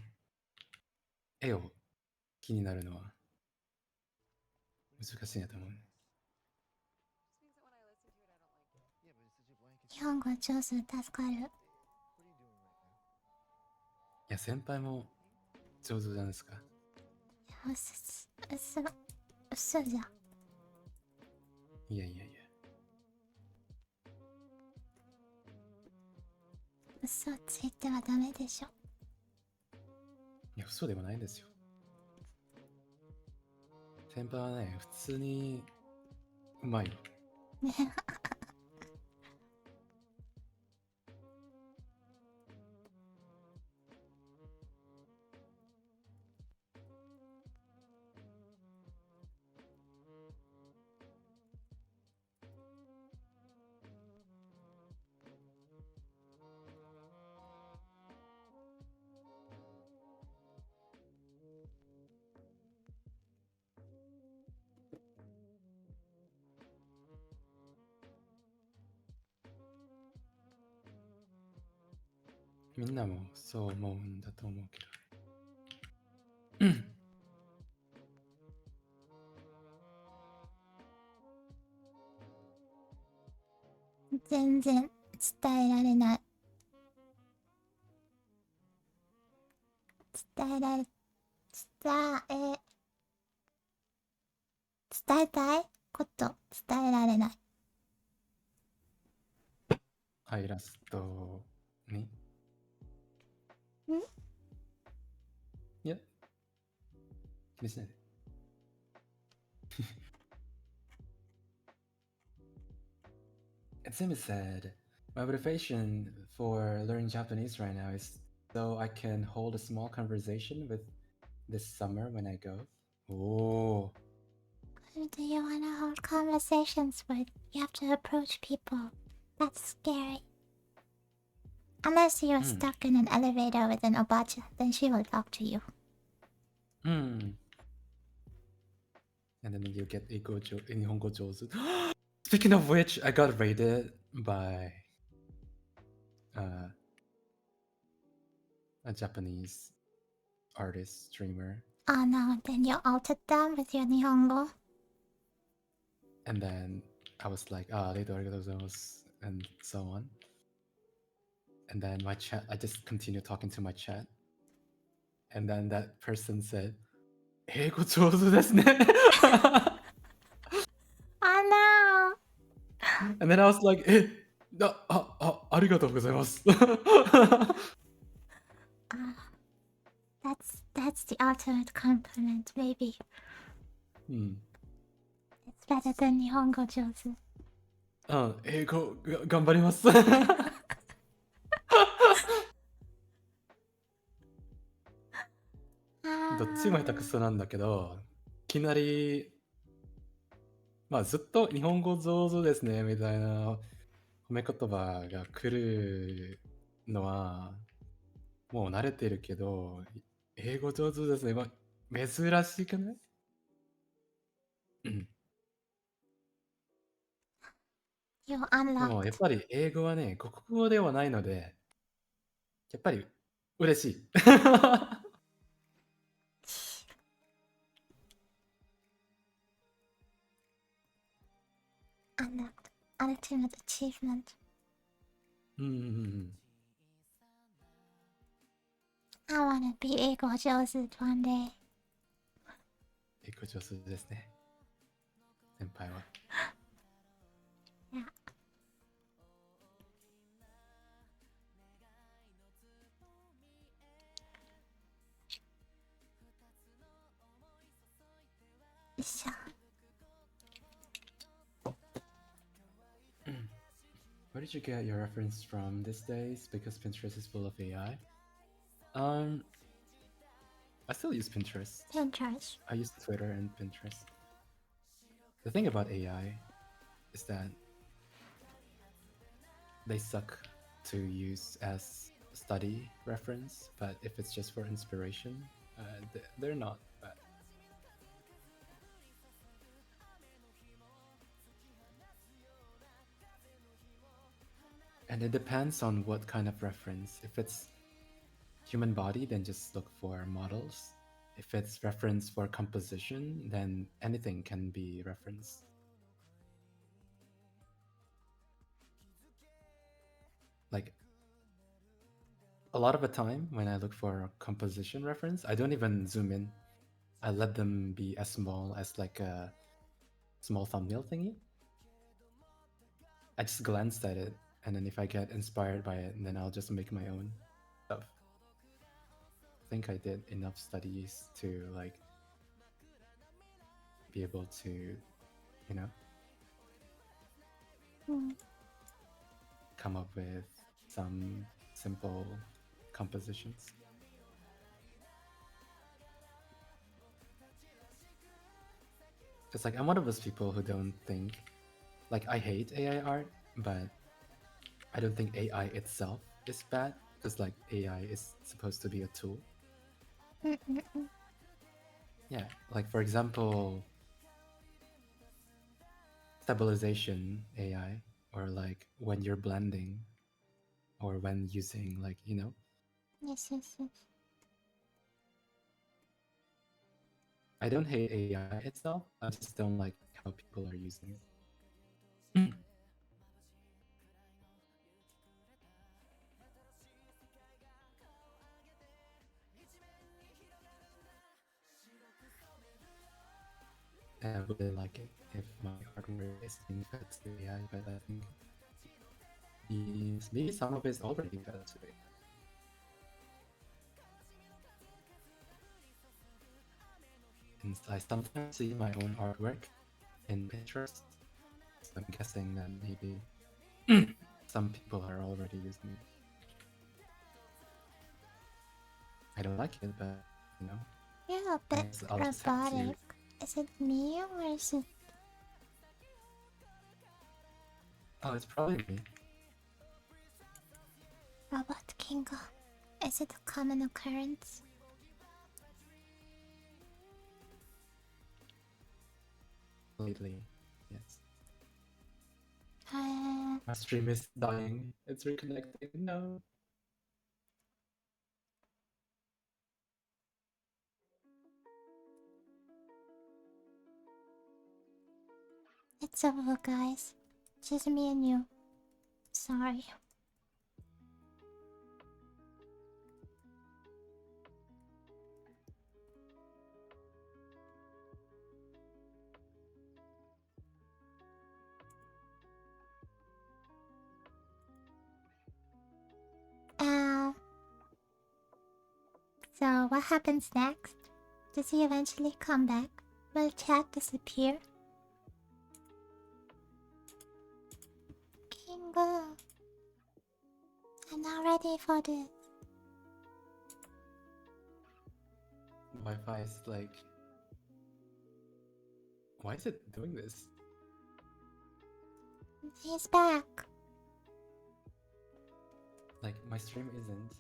絵を気になるのは難しいなと思う。日本語上手、助かる。いや、先輩も上手じゃないですか。嘘じゃん。いやいやいや。嘘ついてはダメでしょ。いや、嘘でもないんですよ。先輩はね、普通にうまいよ。ね。みんなもそう思うんだと思うけど。全然伝えられない。伝えたいこと伝えられない。イラストにいや、気にしないで。Itsumi said, my motivation for learning Japanese right now is so I can hold a small conversation with this summer when I go. Oh. Who do you want to hold conversations with? You have to approach people. That's scary. Unless you're stuck in an elevator with an obacha, then she will talk to you. And then you get Nihongo Jozu. Speaking of which, I got rated by a Japanese artist, streamer. Oh no, then you altered them with your Nihongo? And then I was like, and so on. And then my chat, I just continued talking to my chat. And then that person said, 英語上手ですね Oh no! And then I was like, ありがとうございます That's the ultimate compliment, maybe. It's better than Nihongo 上手。英語頑張りますどっちも下手くそなんだけど、いきなり、まあずっと日本語上手ですねみたいな褒め言葉が来るのはもう慣れてるけど、英語上手ですね。まあ、珍しくない？でもやっぱり英語はね、国語ではないので、やっぱり嬉しい。Unlocked ultimate achievement. Mm. I wanna be Eiko Joseph one day. 英語上手ですね。先輩は。Yeah. So. Where did you get your reference from these days? Because Pinterest is full of AI. I still use Pinterest. Pinterest. I use Twitter and Pinterest. The thing about AI is that they suck to use as study reference, but if it's just for inspiration, they're not bad. And it depends on what kind of reference. If it's human body, then just look for models. If it's reference for composition, then anything can be reference. Like a lot of the time when I look for a composition reference, I don't even zoom in. I let them be as small as like a small thumbnail thingy. I just glanced at it, and then if I get inspired by it, then I'll just make my own stuff. I think I did enough studies to like be able to, you know, come up with some simple compositions. Because like I'm one of those people who don't think, like I hate AI art, but I don't think AI itself is bad, because like AI is supposed to be a tool. Yeah, like for example, stabilization AI, or like when you're blending, or when using like, you know. Yes. I don't hate AI itself, I just don't like how people are using it. And I wouldn't like it if my artwork is being fed to AI, but I think maybe some of it is already fed to AI. And I sometimes see my own artwork in Pinterest, so I'm guessing that maybe some people are already using it. I don't like it, but you know. You're a bit I'll just have to. robotic. Is it me or is it... Oh, it's probably me. Robot Kingo? Is it a common occurrence? Lately, yes. My stream is dying. It's reconnecting. No. It's over, guys. Just me and you. Sorry. So what happens next? Does he eventually come back? Will chat disappear? Kingo, I'm not ready for this. Wi-Fi is like. Why is it doing this? He's back. Like, my stream isn't.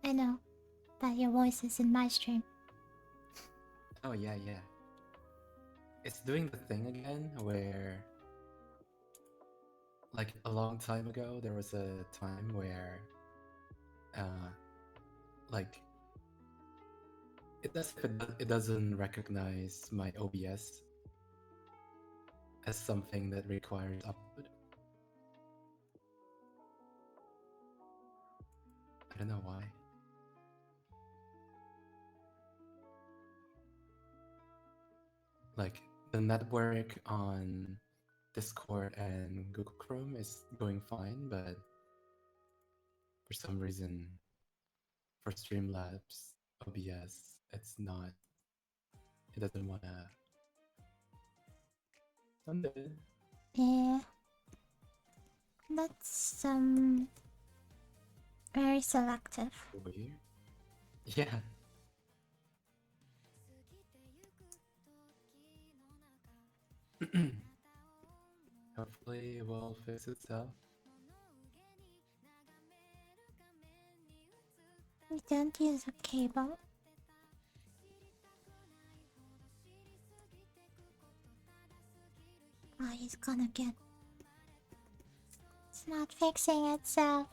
I know, but your voice is in my stream. Oh, yeah. It's doing the thing again where. Like, a long time ago, there was a time where. Like. It doesn't recognize my OBS as something that requires upload. like the network on Discord and Google Chrome is going fine, but for some reason for Streamlabs OBS it's not. It doesn't wanna. Sunday. Yeah. That's very selective. Weird. Yeah. Hopefully it will fix itself. We don't use a cable. Oh, he's gonna get. It's not fixing itself.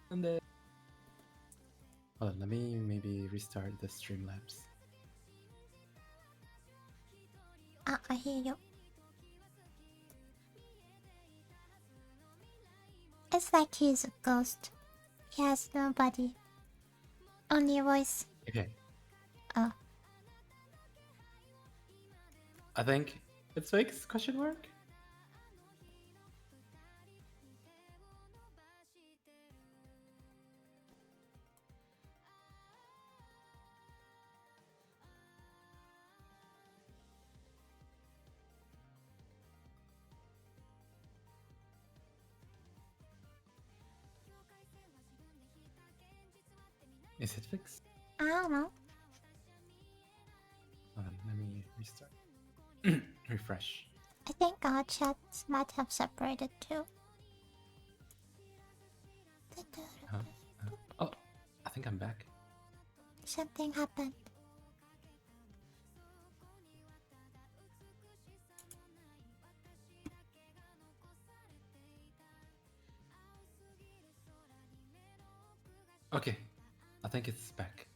Sunday. Hold on, let me maybe restart the Streamlabs. Ah, I hear you. It's like he's a ghost. He has nobody. Only a voice. Okay. Oh. I think it's fixed? Question mark? Is it fixed? I don't know. Hold on, let me restart. Refresh. I think our chats might have separated too. Huh? Oh, I think I'm back. Something happened. Okay, I think it's back.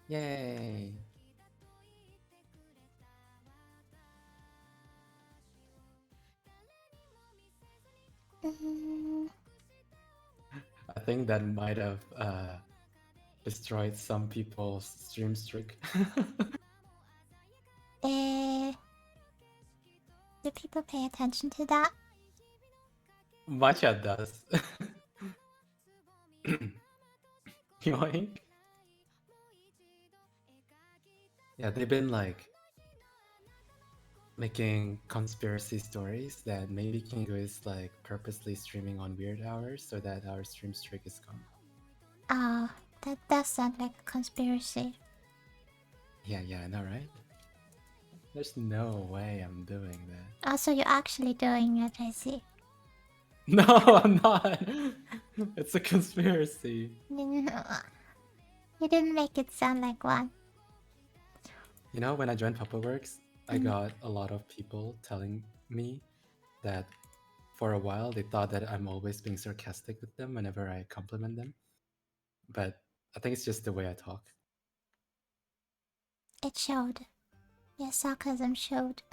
Yay! I think that might have destroyed some people's stream streak. Do people pay attention to that? Matcha does. Yoink. Yeah, they've been like making conspiracy stories that maybe Kingo is like purposely streaming on weird hours so that our stream streak is gone. Ah, that does sound like a conspiracy. Yeah, I know, right? There's no way I'm doing that. Also, you're actually doing it, I see. No, I'm not. It's a conspiracy. You didn't make it sound like one. You know, when I joined PapaWorks, I got a lot of people telling me that for a while they thought that I'm always being sarcastic with them whenever I compliment them. But I think it's just the way I talk. It showed. Your sarcasm showed.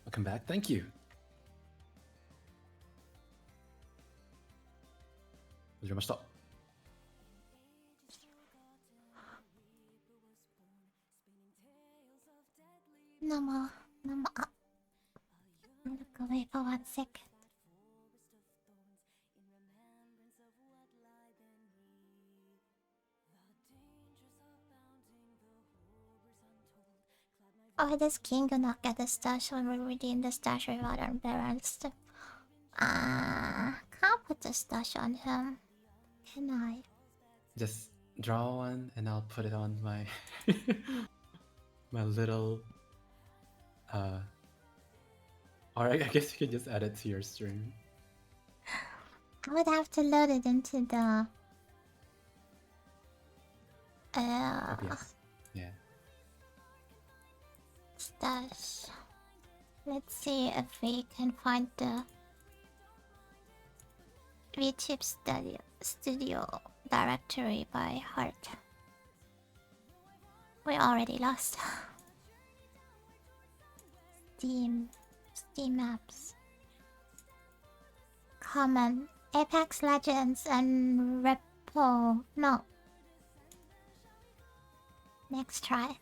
Welcome back. Thank you. お邪魔した。No more. No more. Look away for 1 second. Why does King not get the stash when we redeem the stash reward on Baron's? Can't put the stash on him. Can I? Just draw one and I'll put it on my my little or I guess you could just add it to your stream. I would have to load it into the OBS. Yeah. Stash. Let's see if we can find the VTube studio directory by heart. We already lost. Steam apps. common. Apex Legends and Repo. No. Next try.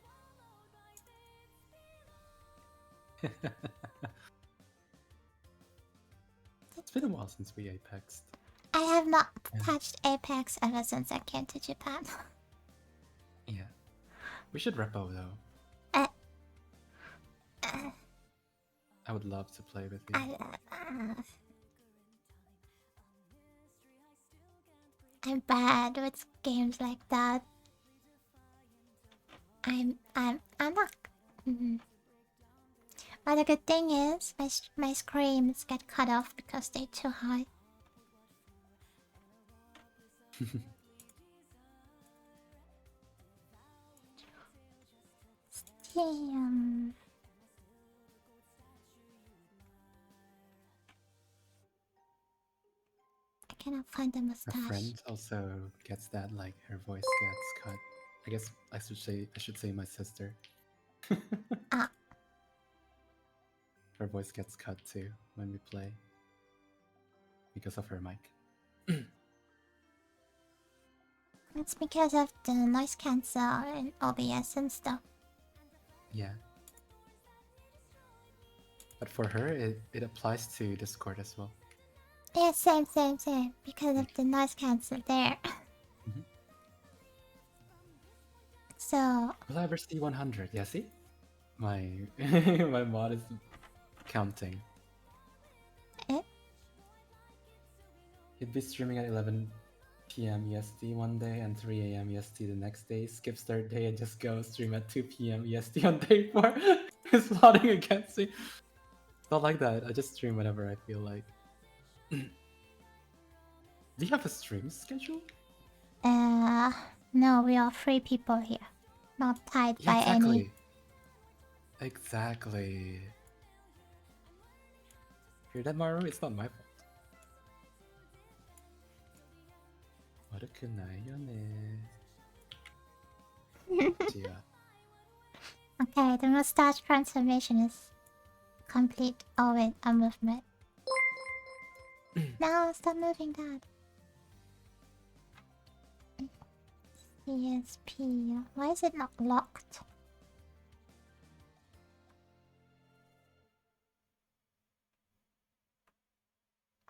It's been a while since we apexed. I have not touched Apex ever since I came to Japan. Yeah. We should repo though. I would love to play with you. I'm bad with games like that. I'm not. But the good thing is, my screams get cut off because they're too high. Damn. I cannot find the mustache. Her friend also gets that, like her voice gets cut. I guess I should say my sister. Ah. Her voice gets cut too when we play because of her mic. It's because of the noise cancel and OBS and stuff. Yeah. But for her, it applies to Discord as well. Yeah, same. Because of the noise cancel there. So. Will I ever see 100? Yeah, see? My my mod is counting. He'd be streaming at 11 p.m. EST one day and 3 a.m. EST the next day. Skips third day and just go stream at 2 p.m. EST on day 4. He's plotting against me. It's not like that. I just stream whenever I feel like. Do you have a stream schedule? No, we are free people here. Not tied by any. Exactly. Hear that, Maru? It's not my fault. Okay, the mustache transformation is complete. Oh wait, a movement. No, stop moving that. CSP. Why is it not locked?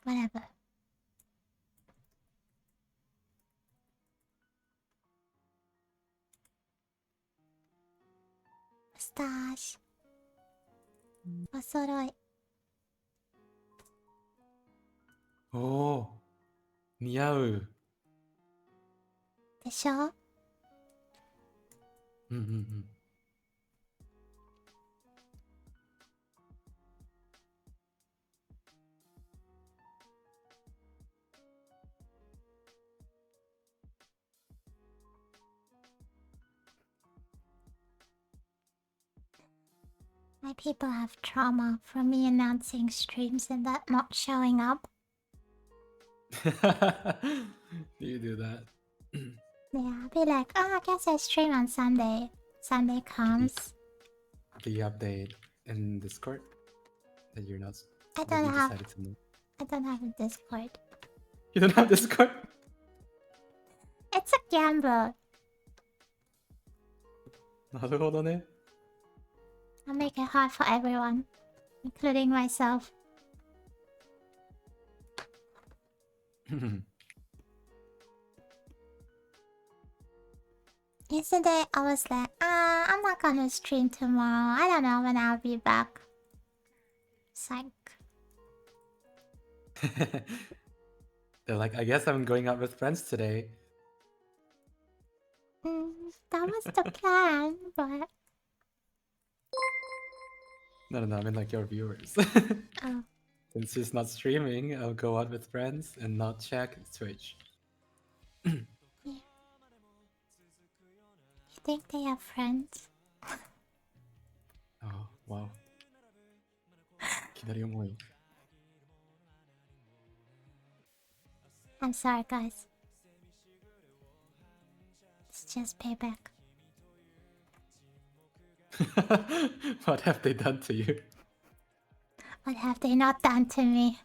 Whatever. Mustache. お揃い。おお、似合う。でしょ? My people have trauma from me announcing streams and that not showing up. Do you do that? Yeah, I'll be like, oh, I guess I stream on Sunday. Sunday comes. Do you update in Discord that you're not? I don't have a Discord. You don't have Discord? It's a gamble. なるほどね。I'll make it hard for everyone, including myself. Yesterday, I was like, I'm not gonna stream tomorrow. I don't know when I'll be back. Psych. They're like, I guess I'm going out with friends today. That was the plan, but... No, I mean like your viewers. Oh. Since she's not streaming, I'll go out with friends and not check Twitch. Yeah. You think they have friends? Oh, wow. いきなり重い. I'm sorry, guys. It's just payback. What have they done to you? What have they not done to me?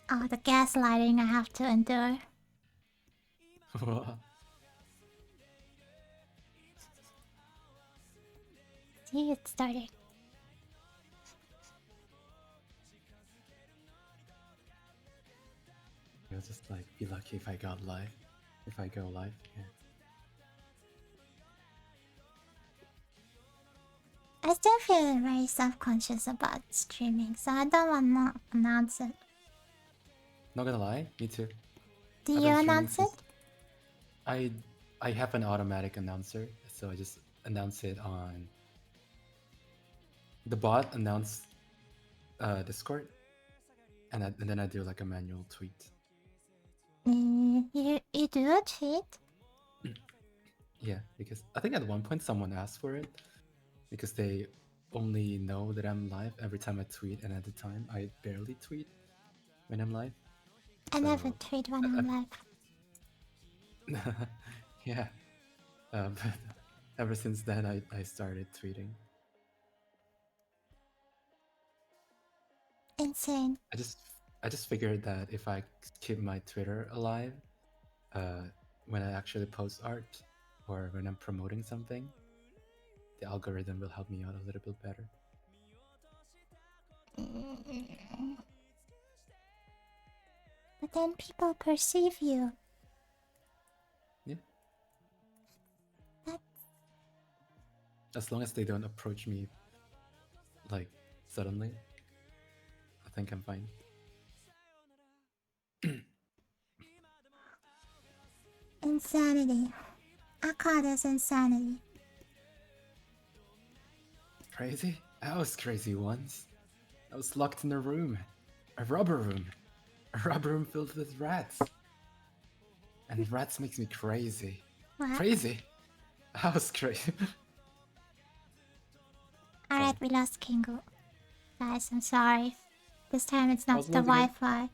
Oh, the gaslighting I have to endure. See, it started. You'll just like be lucky if I got live. If I go live, yeah. I still feel very self-conscious about streaming, so I don't want to announce it. Not gonna lie, me too. Do I've you been streaming announce it? since I I have an automatic announcer, so I just announce it on the bot announce Discord, and then I do like a manual tweet. You do a tweet? Yeah, because I think at one point someone asked for it because they only know that I'm live every time I tweet, and at the time I barely tweet when I'm live. I So never tweet when I'm live. yeah, but ever since then I started tweeting. Insane. I just figured that if I keep my Twitter alive, uh, when I actually post art or when I'm promoting something, the algorithm will help me out a little bit better. But then people perceive you. Yeah. That's... As long as they don't approach me like suddenly, I think I'm fine. Insanity. I call this insanity. Crazy? I was crazy once. I was locked in a room. A rubber room. A rubber room filled with rats. And rats makes me crazy. What? Crazy? I was crazy. Alright, we lost Kingo. Guys, I'm sorry. This time it's not How's the losing it? Wi-Fi.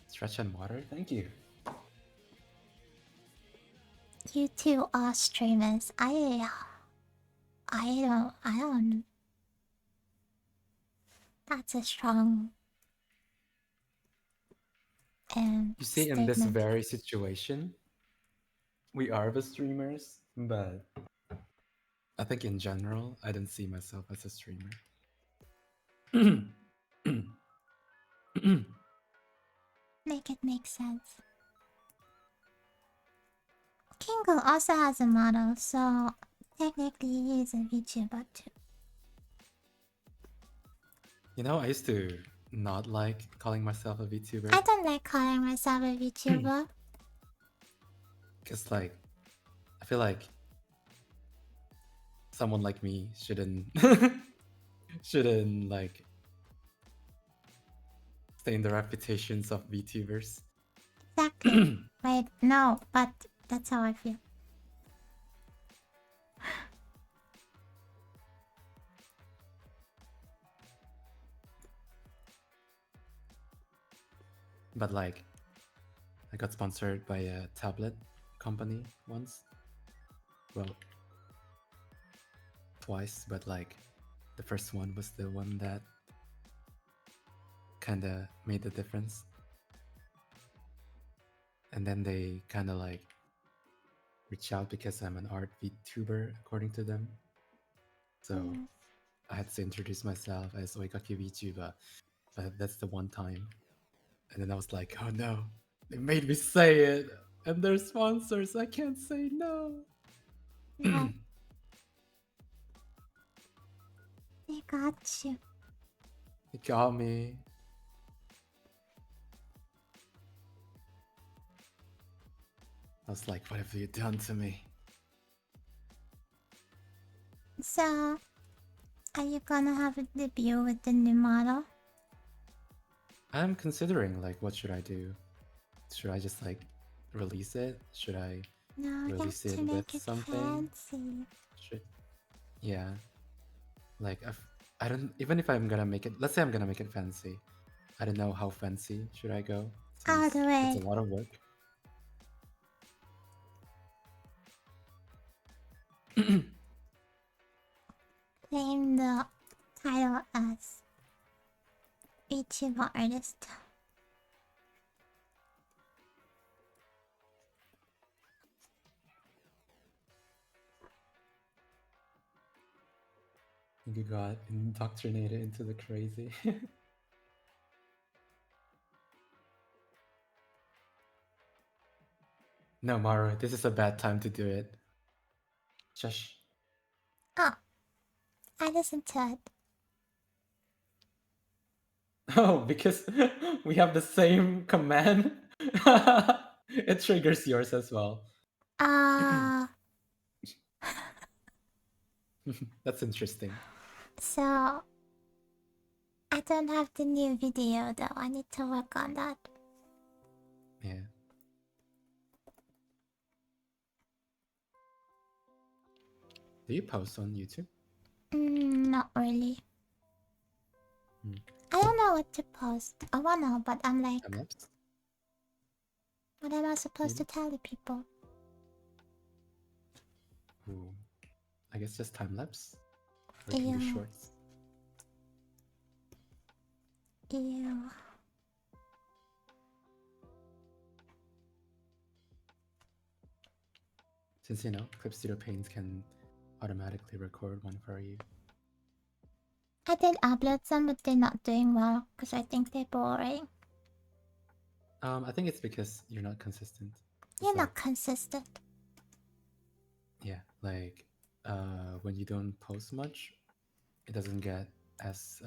Stretch and water? Thank you. You two are streamers. I don't. That's a strong You see, in this statement. very situation, we are the streamers, but I think in general, I don't see myself as a streamer. Make it make sense. Kingo also has a model, so technically he is a VTuber too. You know, I used to not like calling myself a VTuber. I don't like calling myself a VTuber. Because, like, I feel like someone like me shouldn't shouldn't like stain the reputations of VTubers. Exactly. Wait, no, but that's how I feel. But like, I got sponsored by a tablet company once. Well, twice, but like, the first one was the one that kind of made the difference. And then they kind of like reach out because I'm an art VTuber, according to them. So I had to introduce myself as Oikaki VTuber, but that's the one time. And then I was like, oh no, they made me say it, and they're sponsors. I can't say no. Yeah. They got you. They got me. I was like, what have you done to me? So, are you gonna have a debut with the new model? I'm considering, like, what should I do? Should I just like release it? Should I release it with something? Fancy. Should... Yeah. Like, I don't... Even if I'm gonna make it... Let's say I'm gonna make it fancy. I don't know how fancy should I go. Out of since the it's a way. lot of work. Name the title as VTuber artist. You got indoctrinated into the crazy. No, Maru, this is a bad time to do it. Shush. Oh, I listened to it. Oh, because we have the same command. It triggers yours as well. That's interesting. So I don't have the new video though. I need to work on that. Yeah. Do you post on YouTube? Not really. Hmm. I don't know what to post. I wanna, but I'm like, Time-lapse? what am I supposed Maybe? to tell the people? Ooh. I guess just time-lapse? Or can do Ew. shorts? Ew. Since, you know, Clip Studio Paint can automatically record one for you. I did upload some, but they're not doing well because I think they're boring. I think it's because you're not consistent. You're It's not like, consistent. yeah, like when you don't post much, it doesn't get as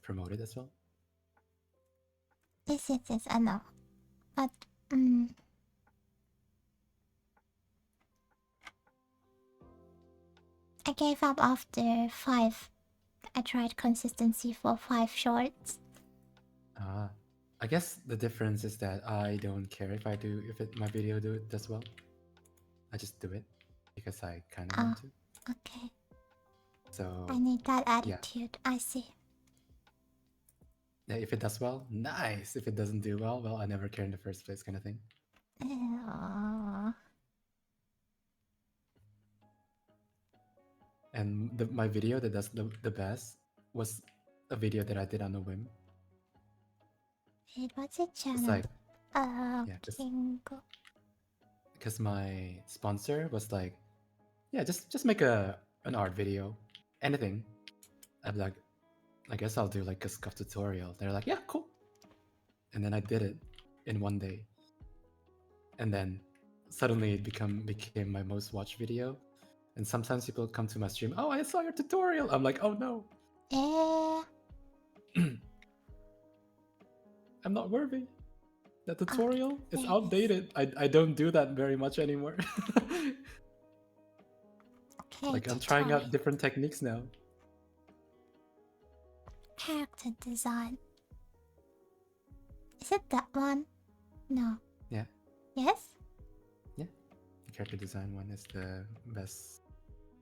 promoted as well. Yes, I know. But, I gave up after 5. I tried consistency for 5 shorts. I guess the difference is that I don't care if I do my video does well. I just do it because I kind of want to. Okay. So I need that yeah. attitude. I see. Yeah, if it does well, nice. If it doesn't do well, well, I never care in the first place, kind of thing. And my video that does the best was a video that I did on a whim. Wait, what's your channel? It's like, yeah, Kingo. because my sponsor was like, yeah, just make an art video, anything. I'm like, I guess I'll do like a scuff tutorial. They're like, yeah, cool. And then I did it in one day, and then suddenly it became my most watched video. And sometimes people come to my stream, oh, I saw your tutorial. I'm like, oh no. I'm not worthy. The tutorial is outdated. I don't do that very much anymore. Okay, like I'm trying out different techniques now. Character design. Is it that one? No. Yeah. Yes? Yeah. The character design one is the best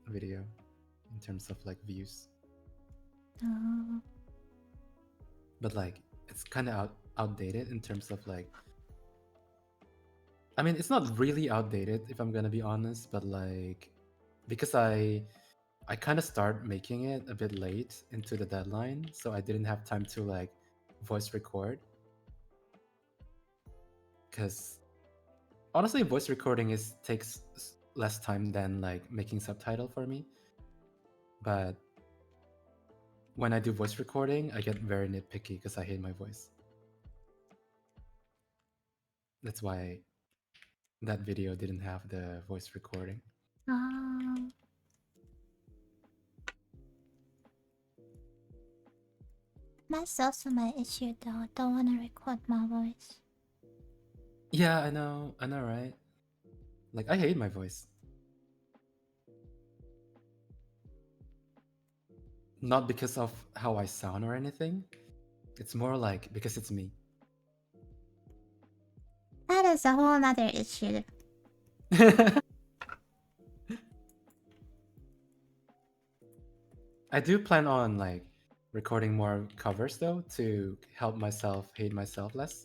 video in terms of like views. But like it's kind of outdated in terms of like, I mean, it's not really outdated if I'm gonna be honest, but like because I kind of start making it a bit late into the deadline, so I didn't have time to like voice record. Because honestly, voice recording takes less time than like making subtitle for me. But when I do voice recording, I get very nitpicky because I hate my voice. That's why that video didn't have the voice recording. That's also my issue though. I don't want to record my voice. Yeah, I know, right? Like, I hate my voice. Not because of how I sound or anything. It's more like because it's me. That is a whole nother issue. I do plan on like recording more covers though to help myself hate myself less.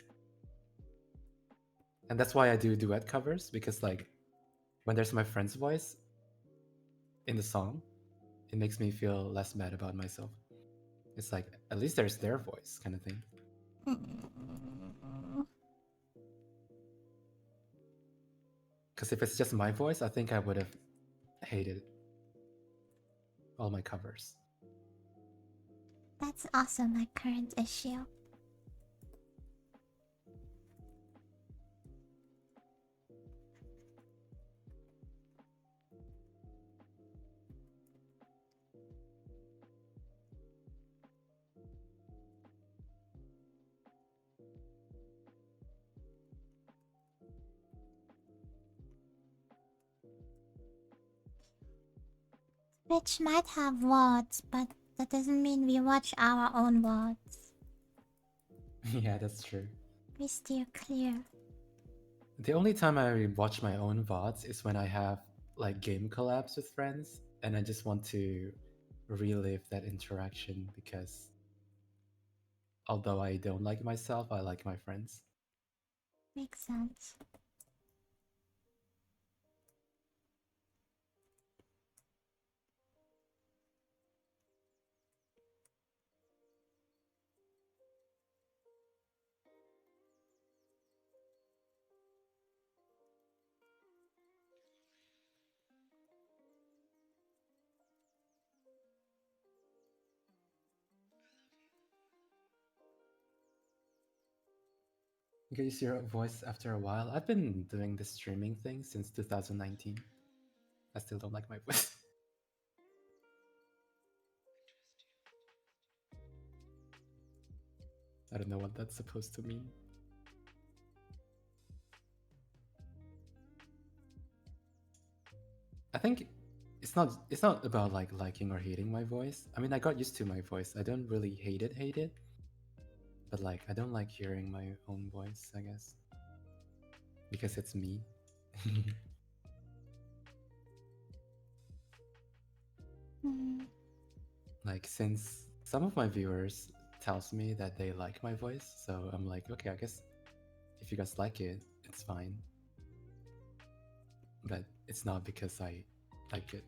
And that's why I do duet covers, because like when there's my friend's voice in the song, it makes me feel less bad about myself. It's like at least there's their voice kind of thing. Because if it's just my voice, I think I would have hated all my covers. That's also my current issue. Which might have VODs, but that doesn't mean we watch our own VODs. Yeah, that's true. We steer clear. The only time I watch my own VODs is when I have like game collabs with friends and I just want to relive that interaction, because although I don't like myself, I like my friends. Makes sense. You can use your voice after a while. I've been doing this streaming thing since 2019. I still don't like my voice. I don't know what that's supposed to mean. I think it's not about like liking or hating my voice. I mean, I got used to my voice. I don't really hate it, but like I don't like hearing my own voice, I guess. Because it's me. Like since some of my viewers tells me that they like my voice, so I'm like, okay, I guess if you guys like it, it's fine. But it's not because I like it.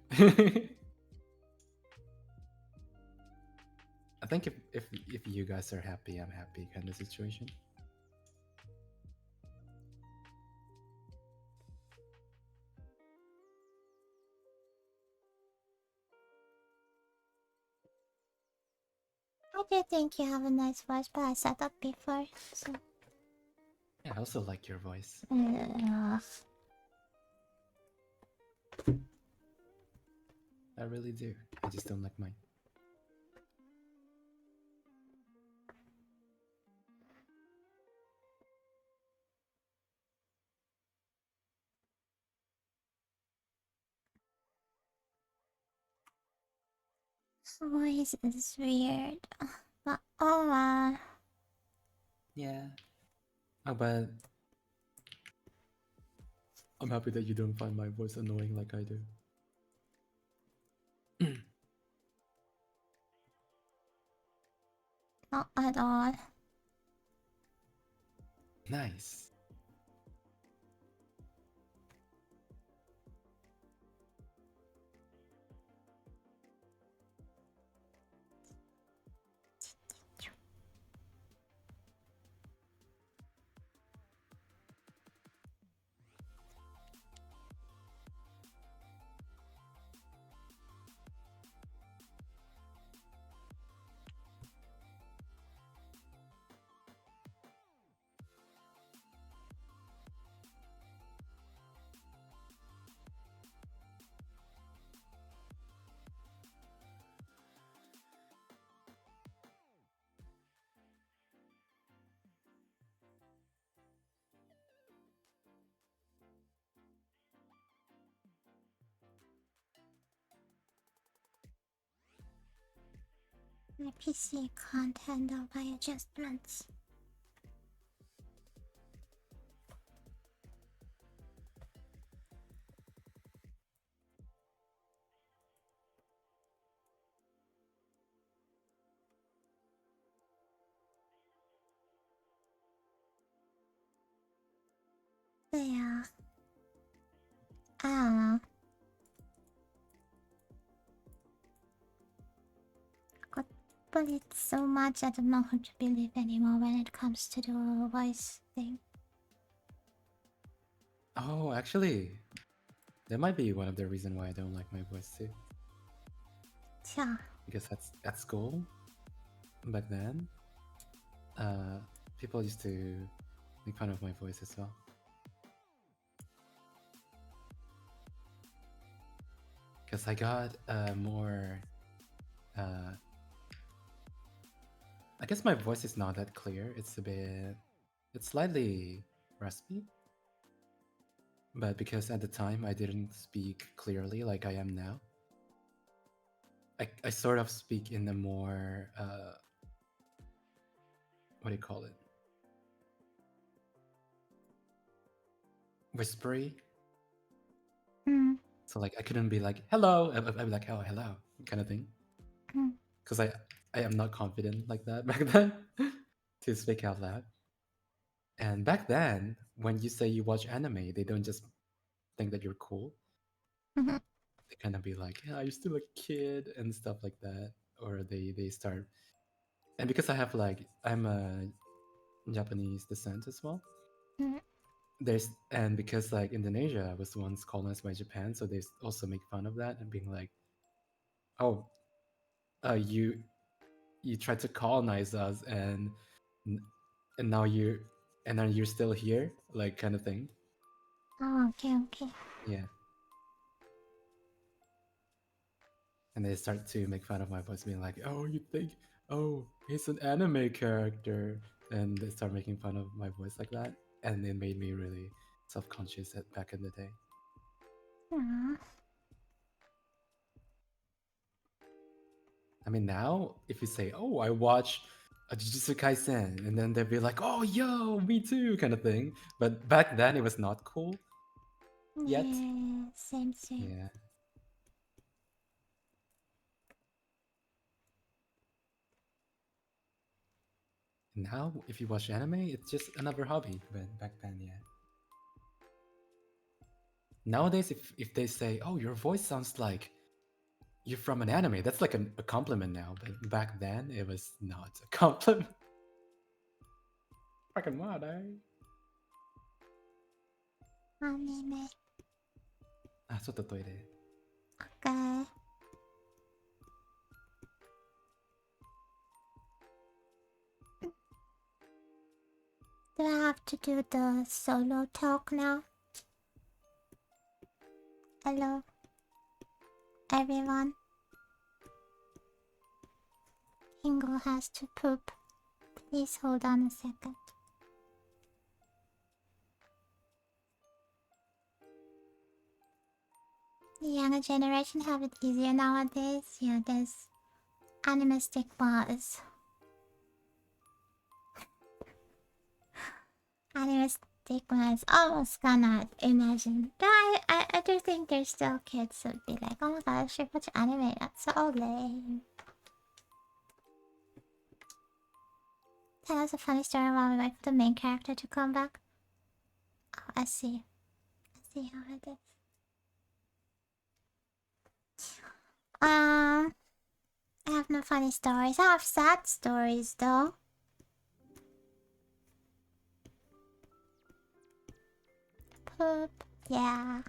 I think if you guys are happy, I'm happy kind of situation. I do think you have a nice voice, but I said that before, so. Yeah, I also like your voice. I really do. I just don't like mine. Voice is weird. But Yeah. Oh, but I'm happy that you don't find my voice annoying like I do. not at all. Nice. My PC can't handle my adjustments. Yeah. I don't know. But it's so much I don't know who to believe anymore when it comes to the voice thing. Oh, actually, that might be one of the reasons why I don't like my voice too. Yeah. Because at school back then, people used to make fun of my voice as well. Because I got more. I guess my voice is not that clear. It's a bit. It's slightly raspy. But because at the time I didn't speak clearly like I am now, I sort of speak in a more. What do you call it? Whispery. Mm. So like I couldn't be like hello. I'd be like, oh, hello, kind of thing. Mm. Because I am not confident like that back then to speak out loud. And back then, when you say you watch anime, they don't just think that you're cool. Mm-hmm. They kind of be like, yeah, you're still a kid and stuff like that. Or they start. And because I'm a Japanese descent as well. Mm. And because like Indonesia was once colonized by Japan, so they also make fun of that and being like, oh, you tried to colonize us and now you're still here, like kind of thing. Oh, okay, okay. Yeah. And they start to make fun of my voice, being like, oh, you think, oh, he's an anime character, and they start making fun of my voice like that, and it made me really self-conscious back in the day. Aww. I mean, now if you say, "Oh, I watch a Jujutsu Kaisen," and then they'll be like, "Oh, yo, me too," kind of thing. But back then, it was not cool yet. Yeah, same, same. Yeah. Now, if you watch anime, it's just another hobby. But back then, yeah. Nowadays, if they say, "Oh, your voice sounds like you're from an anime," that's like a compliment now. But back then, it was not a compliment. Fucking what, eh? Anime. Ah, ちょっとトイレ. Okay. Do I have to do the solo talk now? Hello, everyone. Hingo has to poop. Please hold on a second. The younger generation have it easier nowadays. Yeah, there's animistic bars. Animistic bars almost cannot imagine. But I do think there's still kids who'd be like, oh my gosh, you watch anime, that's so lame. Tell us a funny story while we wait for the main character to come back. Oh, I see. I see how it is. I have no funny stories. I have sad stories though. Poop. Yeah.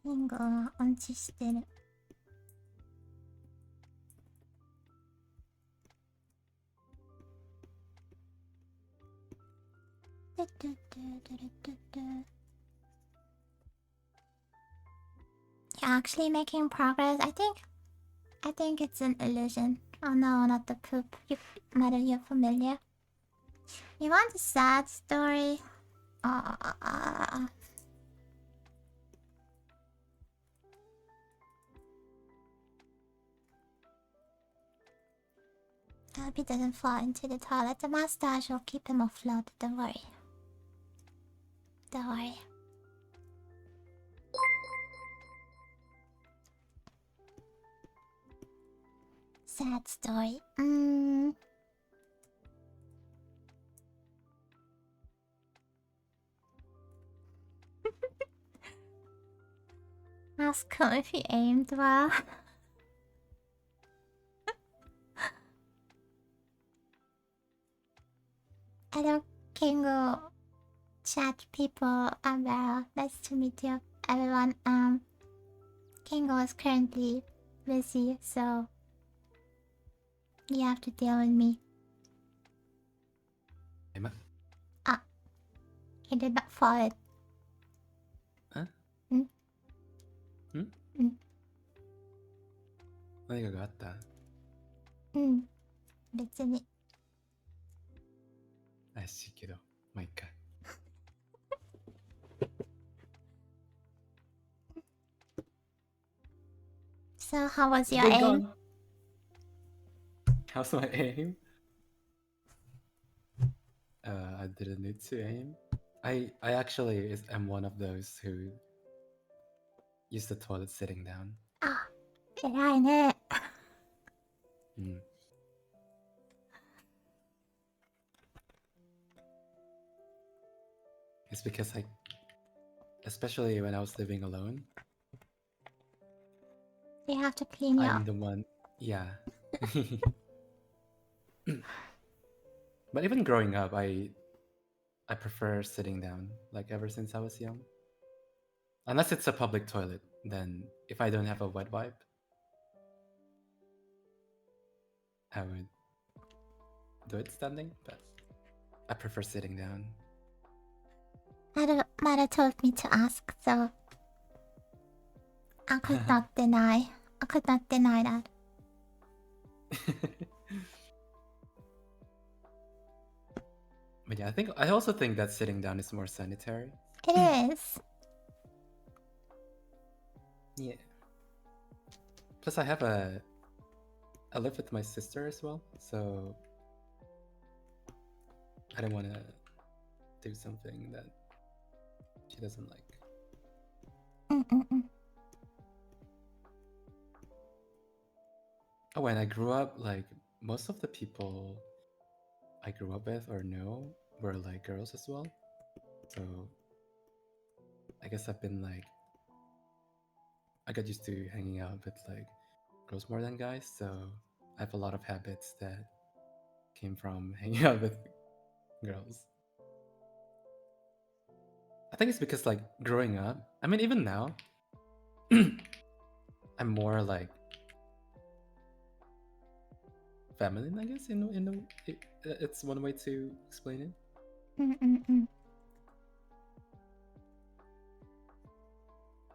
Hingoが音痴してる。You're actually making progress. I think it's an illusion. Oh no, not the poop. Mother, you're familiar. You want a sad story? I hope he doesn't fall into the toilet. The mustache will keep him afloat. Don't worry. Don't worry. Sad story. Ask him if he aimed well. Hello, Kingo. Chat people. Vera. Nice to meet you, everyone. Kingo is currently busy, so you have to deal with me. Ah, he did not fall it. Huh? Hmm? Hmm? 何かがあった？別に。怪しいけど、まあいいか。So, how was your aim? How's my aim? I didn't need to aim. I actually am one of those who use the toilet sitting down. あ、偉いね。It's because especially when I was living alone, You have to clean your... I'm the one, yeah. But even growing up, I prefer sitting down, like ever since I was young. Unless it's a public toilet, then if I don't have a wet wipe, I would do it standing, but I prefer sitting down. Mother told me to ask, so I could not deny. I could not deny that. But yeah, I also think that sitting down is more sanitary. It is. Yeah. Plus, I live with my sister as well, so I don't want to do something that she doesn't like. Oh, when I grew up, like most of the people I grew up with or know were like girls as well. So I guess I've been like, I got used to hanging out with like girls more than guys. So I have a lot of habits that came from hanging out with girls. I think it's because like growing up, I mean, even now, I'm more like feminine, I guess. It's one way to explain it.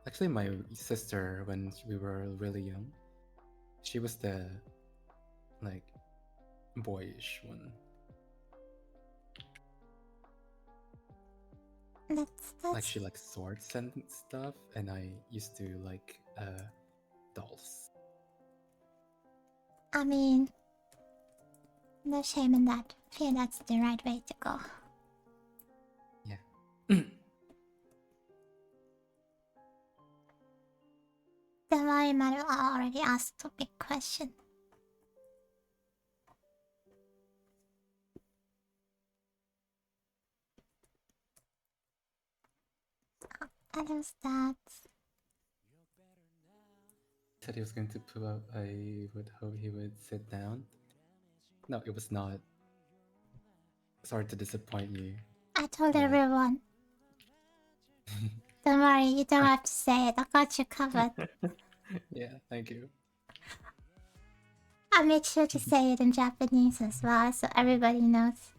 Actually, my sister, when we were really young, she was the like boyish one. That's... Like she likes swords and stuff, and I used to like dolls. I mean, no shame in that. I feel that's the right way to go. Yeah. Don't worry, Maru, I already asked a big question. Other stats. Said he was going to pull up. I would hope he would sit down. No, it was not. Sorry to disappoint you. I told everyone. Don't worry, you don't have to say it. I got you covered. Yeah, thank you. I made sure to say it in Japanese as well, so everybody knows.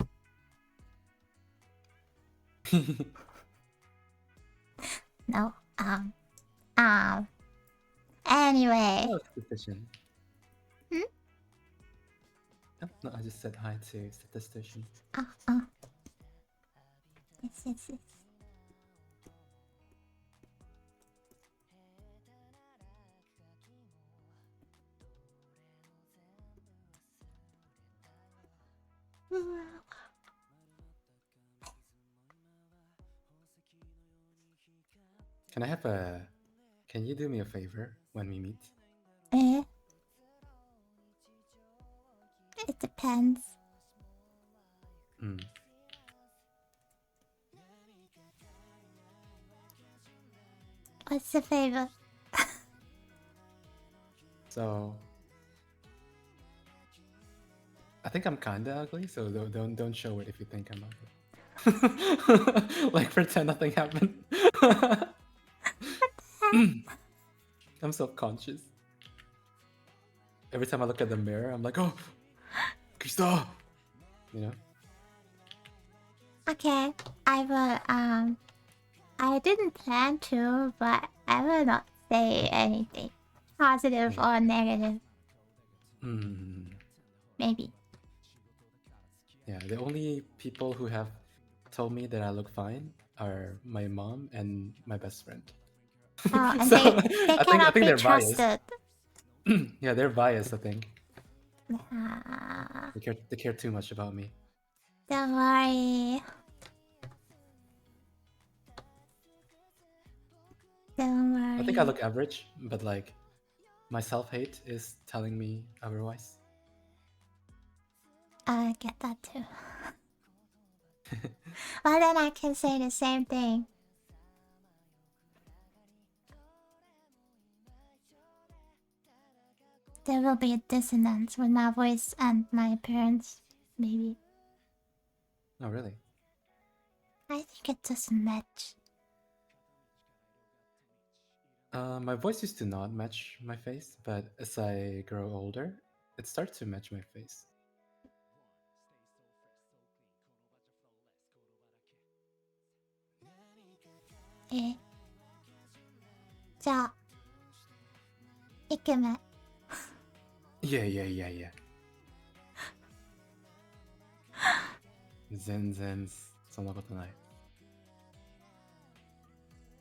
No, anyway. Oh, statistician. Hmm? No, I just said hi to statistician. Yes. Can you do me a favor when we meet? It depends. What's the favor? So I think I'm kinda ugly, so don't show it if you think I'm ugly. Like pretend nothing happened. I'm self-conscious. Every time I look at the mirror, I'm like, oh, Krista, you know. Okay, I will. I didn't plan to, but I will not say anything positive Yeah. or negative. Hmm. Maybe. Yeah. The only people who have told me that I look fine are my mom and my best friend. Oh, and So they I cannot think be they're biased. trusted. Yeah, they're biased. I think Ah, they care too much about me. don't worry. Don't I think I worry. look average, but like my self-hate is telling me otherwise. I get that too. Well, then I can say the same thing. There will be a dissonance with my voice and my appearance. Maybe. Oh, really? I think it doesn't match. My voice used to not match my face, but as I grow older, it starts to match my face. Eh. じゃあ、イケメン。いや。全然そんなことない。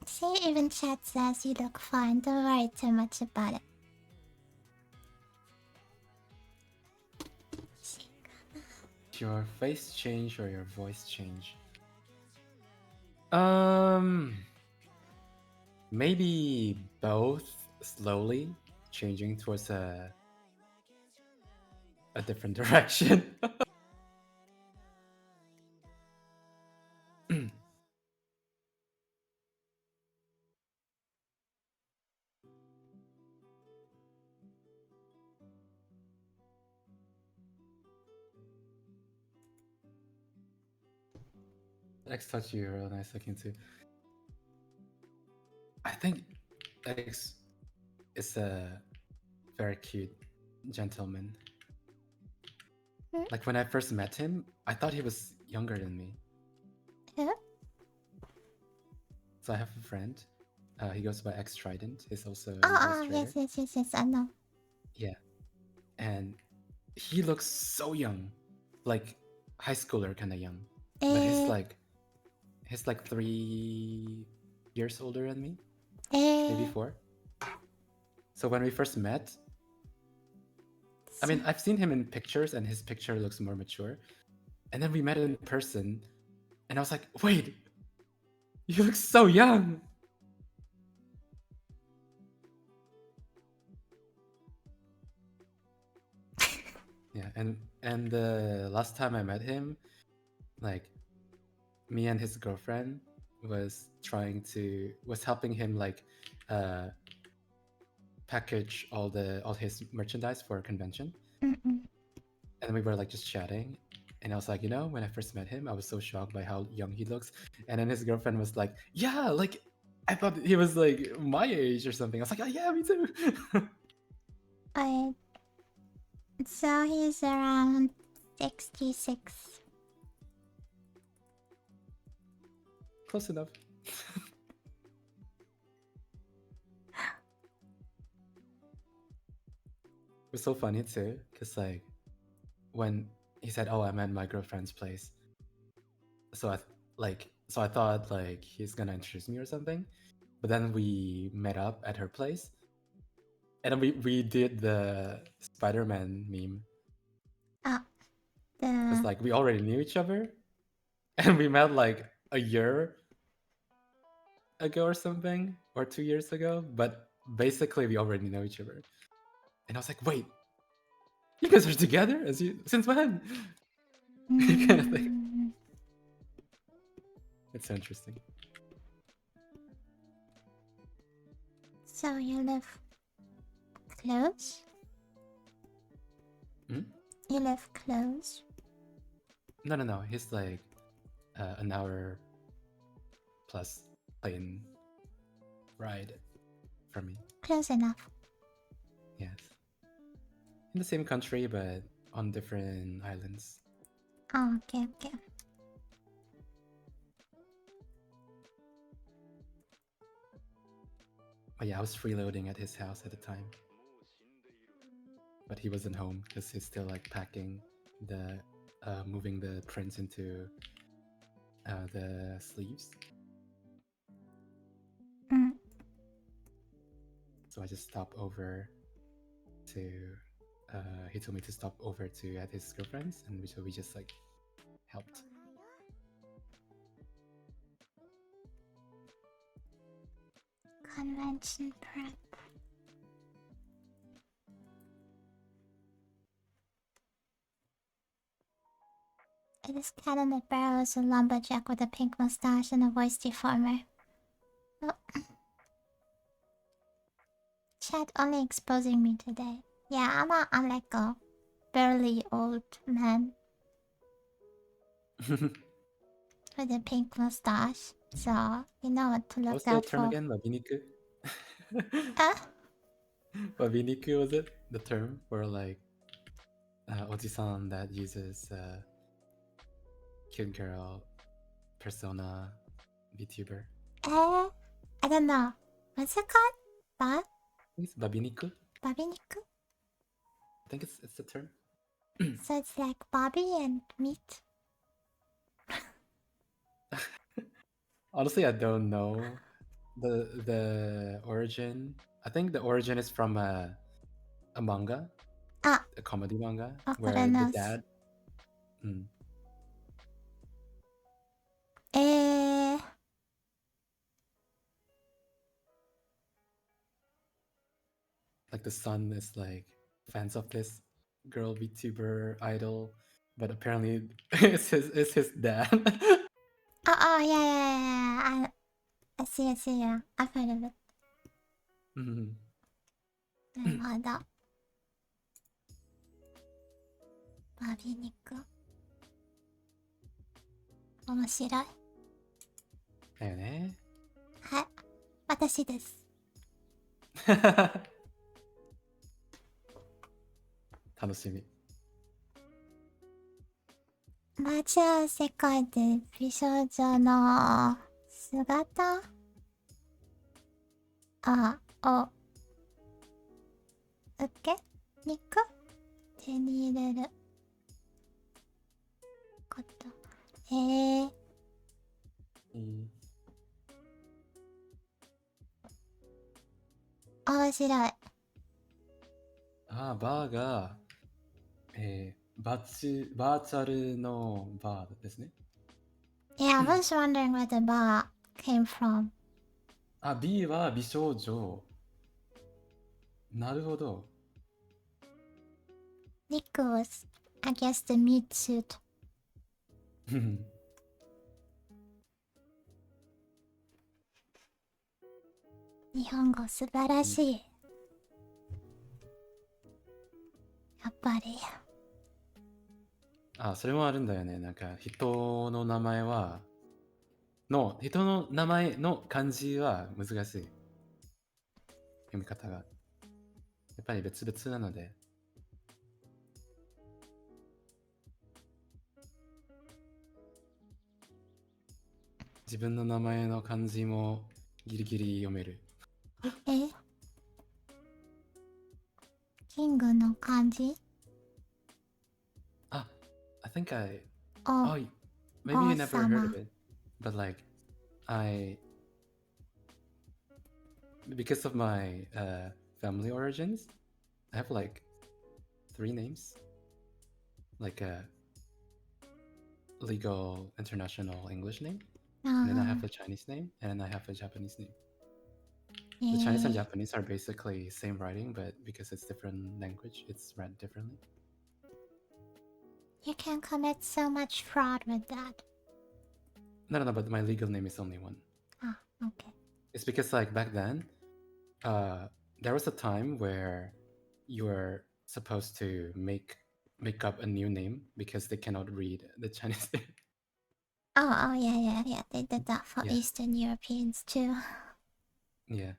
See, even chat says you look fine. Don't worry too much about it. Your face change or your voice change? Maybe both slowly changing towards a different direction. X touch you real nice looking too. I think X is a very cute gentleman. Like when I first met him, I thought he was younger than me. Yeah? So I have a friend. He goes by X Trident. He's also an Oh, illustrator. yes, I know. Yeah, and he looks so young, like high schooler kind of young. But he's like 3 years older than me, maybe 4. So when we first met, I mean, I've seen him in pictures, and his picture looks more mature. And then we met in person, and I was like, wait, you look so young. Yeah, and the last time I met him, like me and his girlfriend was helping him like package all his merchandise for a convention. And we were like just chatting, and I was like, when I first met him, I was so shocked by how young he looks. And then his girlfriend was like, yeah, like I thought he was like my age or something. I was like, oh yeah, me too. So he's around 66. Close enough. It was so funny too, because like when he said, oh, I'm at my girlfriend's place, so I thought like he's gonna introduce me or something. But then we met up at her place, and then we did the Spider-Man meme. Because like we already knew each other, and we met like a year ago or something, or 2 years ago. But basically, we already know each other. And I was like, wait, you guys are together? Since when? Kind of thing. It's so interesting. So you live close? Hmm? You live close? No. He's like an hour plus plane ride from me. Close enough. Yes. In the same country, but on different islands. Oh, okay. But yeah, I was freeloading at his house at the time. But he wasn't home because he's still like packing the, moving the prints into the sleeves. Mm. So I just stopped over to. He told me to stop over to at his girlfriend's, and so we just like helped. Convention prep. It is canon that Barrow is a lumberjack with a pink mustache and a voice deformer. Oh. Chat only exposing me today. Yeah, I'm like a barely old man with a pink mustache. So you know what to look What's the out term for. again? Wabiniku? Uh, Wabiniku, was it? The term for like Oji-san that uses cute girl persona VTuber. I don't know. What's it called? I think it's Babiniku. Babiniku? I think it's the term. So it's like Bobby and meat? Honestly, I don't know the origin. I think the origin is from a manga, Ah, a comedy manga, where the Okuranos. dad. Mm, Eh, like the son is like fans of this girl VTuber idol, but apparently it's his dad. yeah. I see, yeah. I've heard of it. Mhm. なるほど。バビ肉。面白い。だよね。はい。私です。楽しみ。待ち合う世界で美少女の姿を受け肉手に入れること。面白い。バーが、バーチャルのバーですね。Yeah, I was wondering where the bar came from. B は美少女。なるほど。Nick was, I guess, the meat suit. 日本語素晴らしい。やっぱり。それもあるんだよね。なんか人の名前の漢字は難しい。読み方が。やっぱり別々なので。自分の名前の漢字もギリギリ読める。キングの漢字I think Oh, maybe you never heard of it. But like, because of my family origins, I have like 3 names. Like a legal international English name. And then I have a Chinese name, and then I have a Japanese name. The Chinese and Japanese are basically same writing, but because it's different language, it's read differently. You can commit so much fraud with that. No, but my legal name is only one. Okay. It's because like back then, there was a time where you are supposed to make up a new name because they cannot read the Chinese name. Oh, yeah. They did that for Yeah. Eastern Europeans too. Yeah.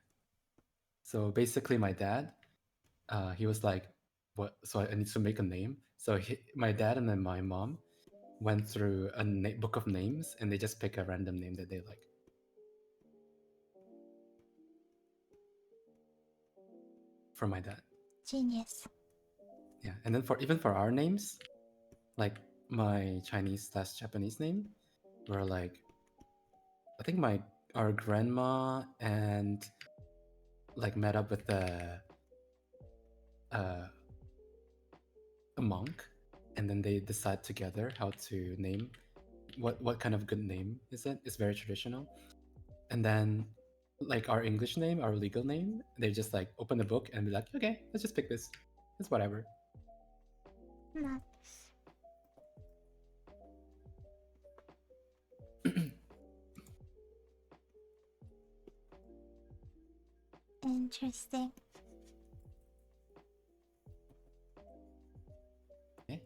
So basically, my dad, he was like, "What? So I need to make a name." So my dad and then my mom went through a book of names, and they just pick a random name that they like. For my dad. Genius. Yeah, and then for our names, like my Chinese/Japanese name, were like, I think our grandma and like met up with uh, a monk, and then they decide together how to name what kind of good name is it. It's very traditional, and then like our English name, our legal name, they just like open the book and be like, okay, let's just pick this. It's whatever. Nice. Interesting. Okay.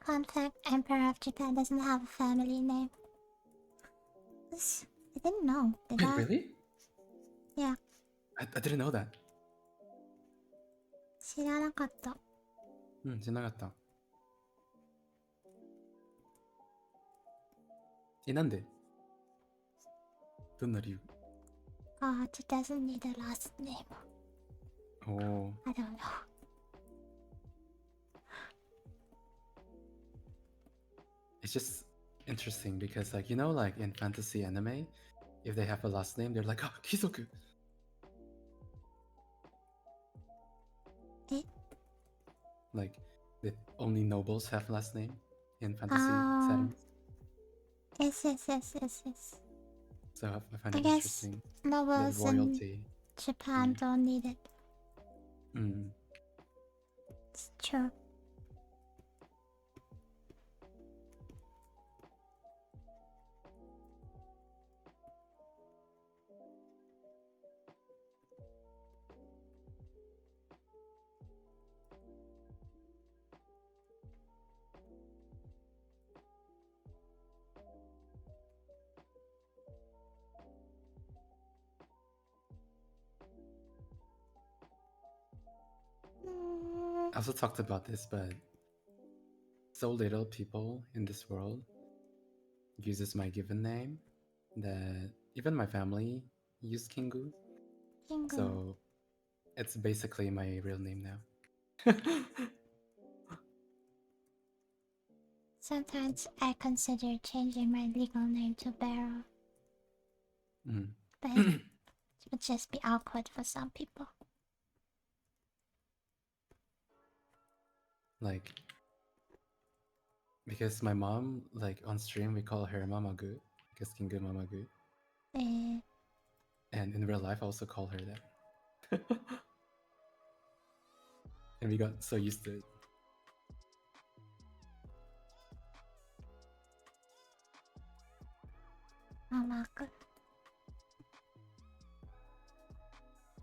Fun fact, Emperor of Japan doesn't have a family name. I didn't know, did Wait, I? really? Yeah. I didn't know that. 知らなかった。知らなかった。なんで？どんな理由？ God, it doesn't need a last name. Oh. I don't know. It's just interesting because, like, like in fantasy anime, if they have a last name, they're like, oh, Kizoku. Like, the only nobles have last name in fantasy settings. Yes. So I find I it guess interesting. nobles That royalty. in Japan don't need it. It's true. I also talked about this, but so little people in this world uses my given name that even my family use Kingu. So it's basically my real name now. Sometimes I consider changing my legal name to Barrow. But it would just be awkward for some people. Like, because my mom, like on stream, we call her Mama Gu, because Kingu Mama Gu. And in real life, I also call her that. And we got so used to it.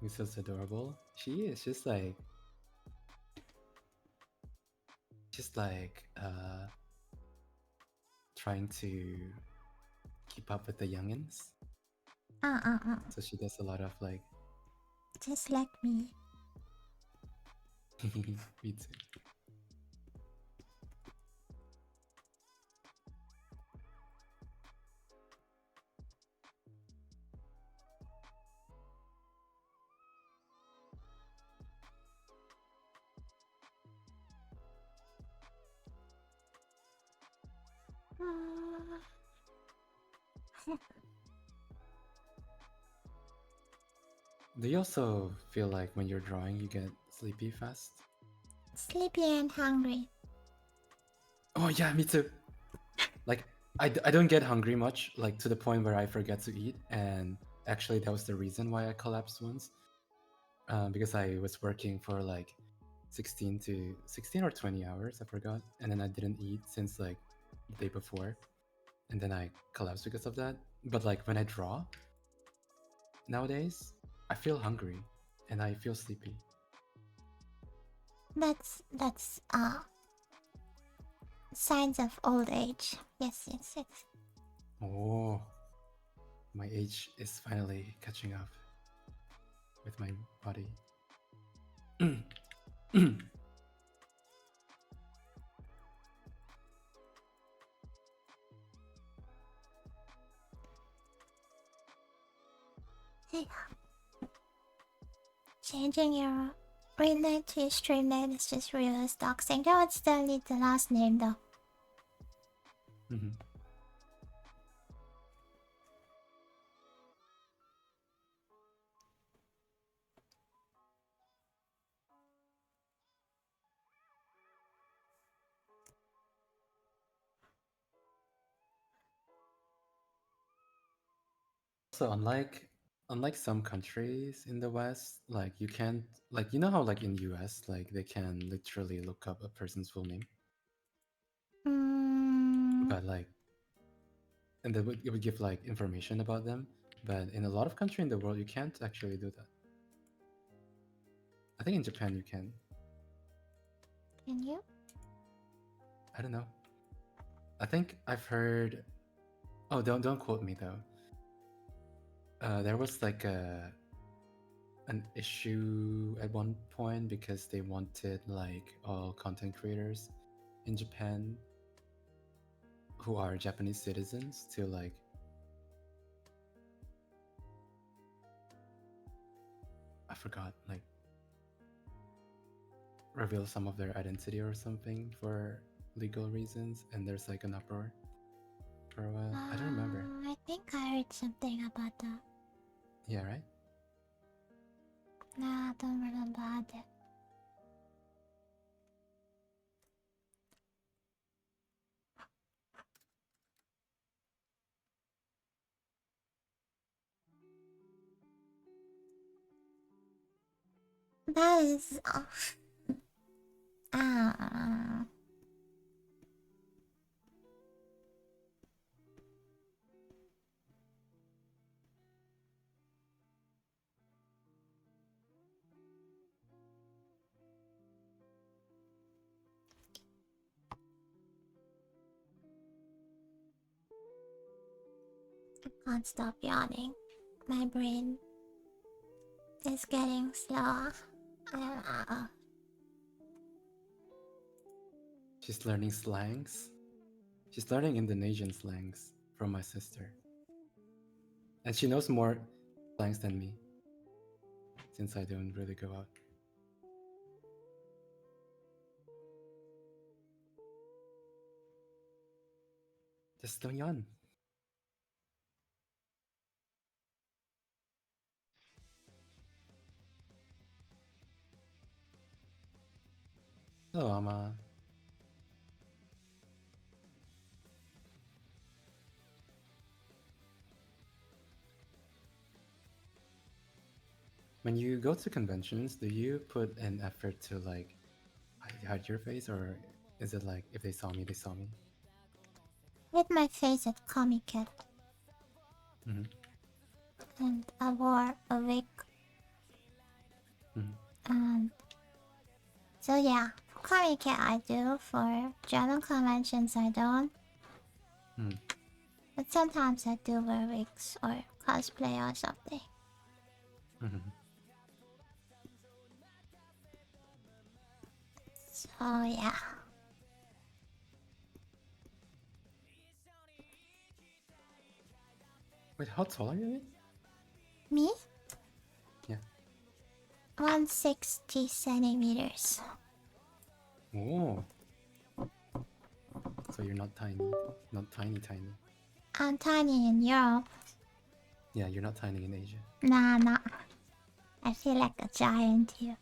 She's so adorable. She is just like trying to keep up with the youngins. So she does a lot of like just like me. Me too. Do you also feel like when you're drawing you get sleepy fast? Sleepy and hungry. Oh yeah, me too. Like I don't get hungry much, like to the point where I forget to eat. And actually that was the reason why I collapsed once. Because I was working for like 16 or 20 hours, I forgot. And then I didn't eat since like the day before, and then I collapse because of that. But like when I draw nowadays, I feel hungry and I feel sleepy. That's signs of old age. Yes, yes, yes. Oh, my age is finally catching up with my body. Hey, changing your real name to your stream name is just real as doxing. That would still need the last name though. So unlike some countries in the West, like you can't, like, you know how like in US, like they can literally look up a person's full name, but like, and it would give like information about them. But in a lot of countries in the world, you can't actually do that. I think in Japan you can. Can you? I don't know. I think I've heard. Oh, don't quote me though. There was like an issue at one point because they wanted like all content creators in Japan who are Japanese citizens to like I forgot, like reveal some of their identity or something for legal reasons, and there's like an uproar for a while. I don't remember. I think I heard something about that. Yeah, right? Nah, I don't remember either. That is. Ah. I can't stop yawning. My brain is getting slow. She's learning slangs. She's learning Indonesian slangs from my sister. And she knows more slangs than me since I don't really go out. Just don't yawn. Hello, Ama. When you go to conventions, do you put an effort to like hide your face, or is it like if they saw me, they saw me? With my face at Comic Cat. And I wore a wig. So yeah, for Comic Cat I do, for German conventions I don't. But sometimes I do wear wigs or cosplay or something. So yeah. Wait, how tall are you? Me? Yeah. 160 centimeters. Oh. So you're not tiny. Not tiny. I'm tiny in Europe. Yeah, you're not tiny in Asia. Nah, I'm not. I feel like a giant here.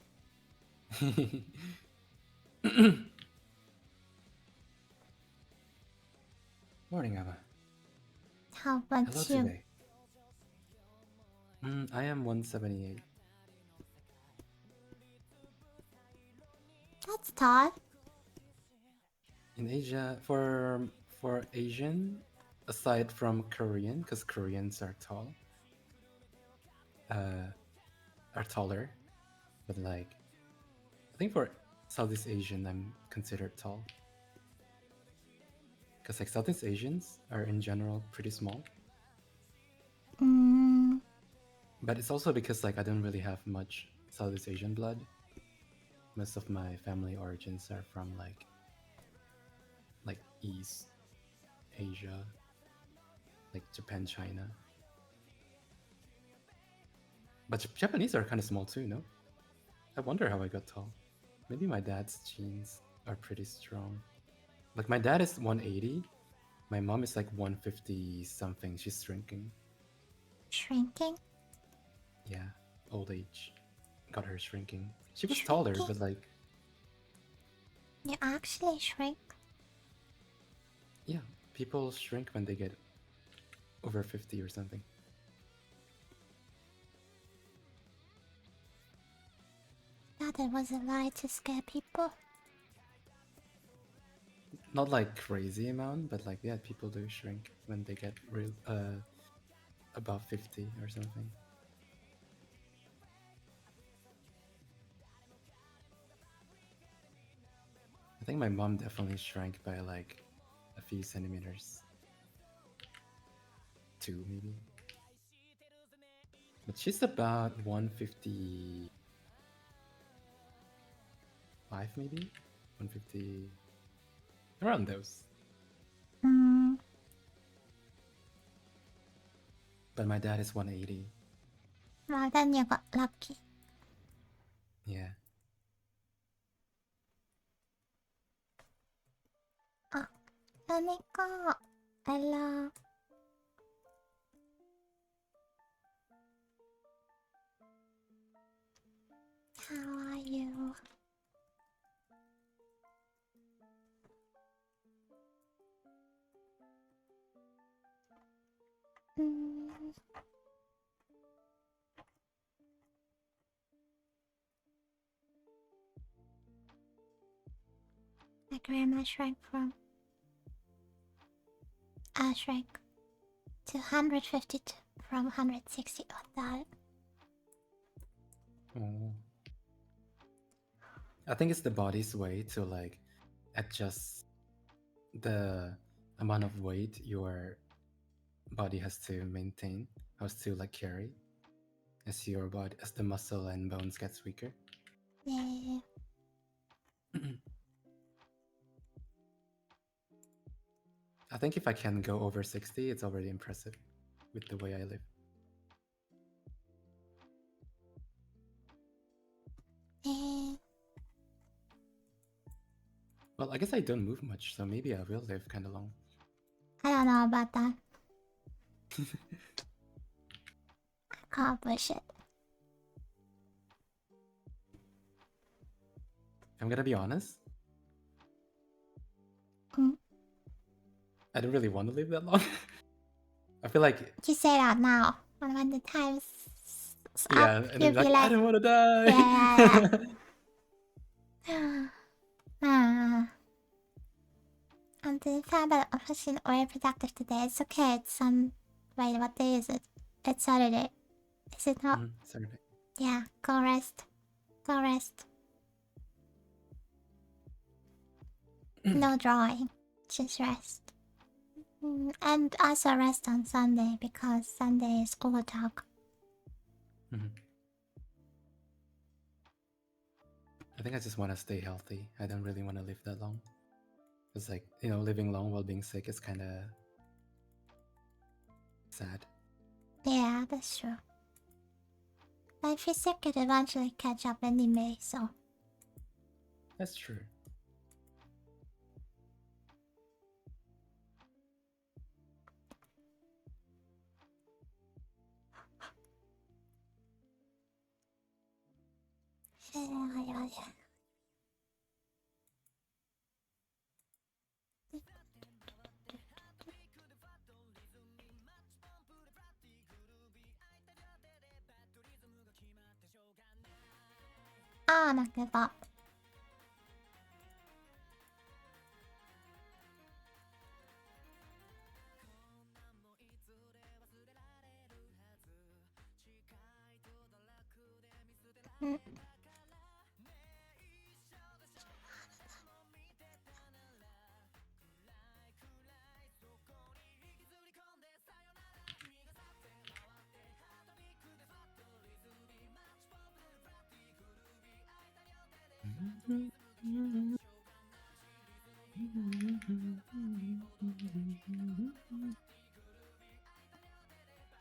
Morning, Ava. How about Hello you? today. I am 178. That's tall. In Asia, for For Asian, aside from Korean, because Koreans are tall, are taller, but like I think for Southeast Asian, I'm considered tall. Because like Southeast Asians are in general pretty small. But it's also because like I don't really have much Southeast Asian blood. Most of my family origins are from like East Asia, like Japan, China. But Japanese are kind of small too, no? I wonder how I got tall. Maybe my dad's genes are pretty strong. Like my dad is 180. My mom is like 150 something. She's shrinking. Shrinking? Yeah, old age got her shrinking. She was taller, but like you actually shrink? Yeah, people shrink when they get over 50 or something. Thought it was a lie to scare people. Not like crazy amount, but like yeah, people do shrink when they get real above 50 or something. I think my mom definitely shrank by like a few centimeters. 2 maybe. But she's about 155 maybe? 150 around those. But my dad is 180. Well, then you got lucky. Yeah. Oh, Aniko. Hello. How are you? My grandma shrank shrank to 152 from 160 on that. Oh. I think it's the body's way to like adjust the amount of weight your body has to maintain, has to like carry as your body, as the muscle and bones gets weaker. Yeah. I think if I can go over 60, it's already impressive with the way I live. Yeah. Well, I guess I don't move much, so maybe I will live kind of long. I don't know about that. I can't push it. I'm gonna be honest. Hmm? I don't really want to live that long. I feel like You say that now, and when the time's up, yeah, and you'll then be like I like, don't want to die. yeah. I'm doing fine, but I'm feeling very productive today. It's okay. It's wait, what day is it? It's Saturday. Is it not? Saturday. Yeah. Go rest. Go rest. No drawing. Just rest. And also rest on Sunday because Sunday is school talk. I think I just want to stay healthy. I don't really want to live that long. It's like, living long while being sick is kind of sad. Yeah, that's true. But if you're sick, you'd eventually catch up anyway, so. That's true. Yeah. Ah, not give up.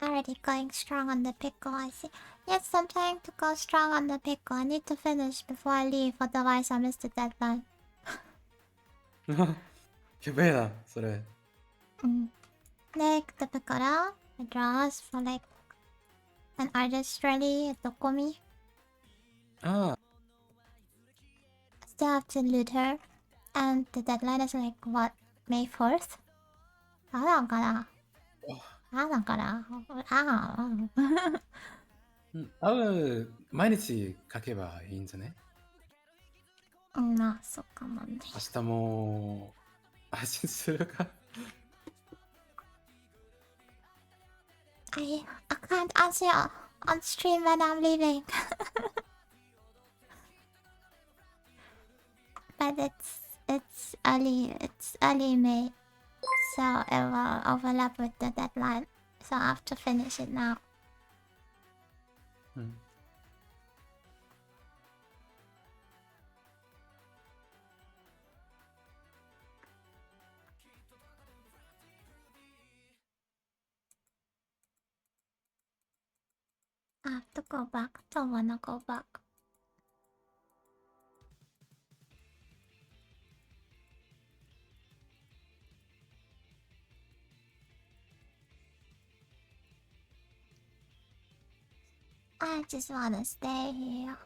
Already going strong on the pickle, I see. Yes, I'm trying to go strong on the pickle. I need to finish before I leave, otherwise I miss the deadline. やべえな、それ。Like the pickle, it draws for like an artist rally at Dokomi. ああ。Still have to loot her. And the deadline is like, what, May 4th? あだから。あだから。毎日書けばいいんじゃね？まあ、そっかもね。明日も配信するかI can't answer on stream when I'm leaving. But it's early May, so it will overlap with the deadline. So I have to finish it now. I have to go back. Don't wanna go back. I just wanna stay here.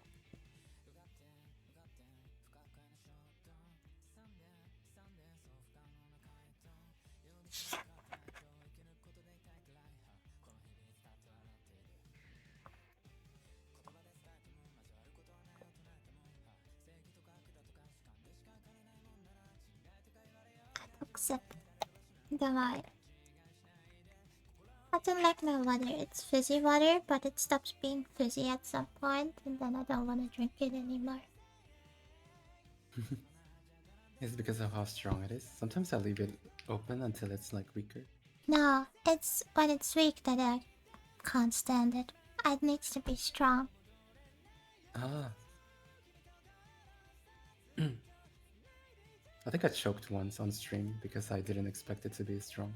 Accept the light. I don't like my water. It's fizzy water, but it stops being fizzy at some point, and then I don't want to drink it anymore. It's because of how strong it is. Sometimes I leave it open until it's like weaker. No, it's when it's weak that I can't stand it. It needs to be strong. Ah. I think I choked once on stream because I didn't expect it to be strong.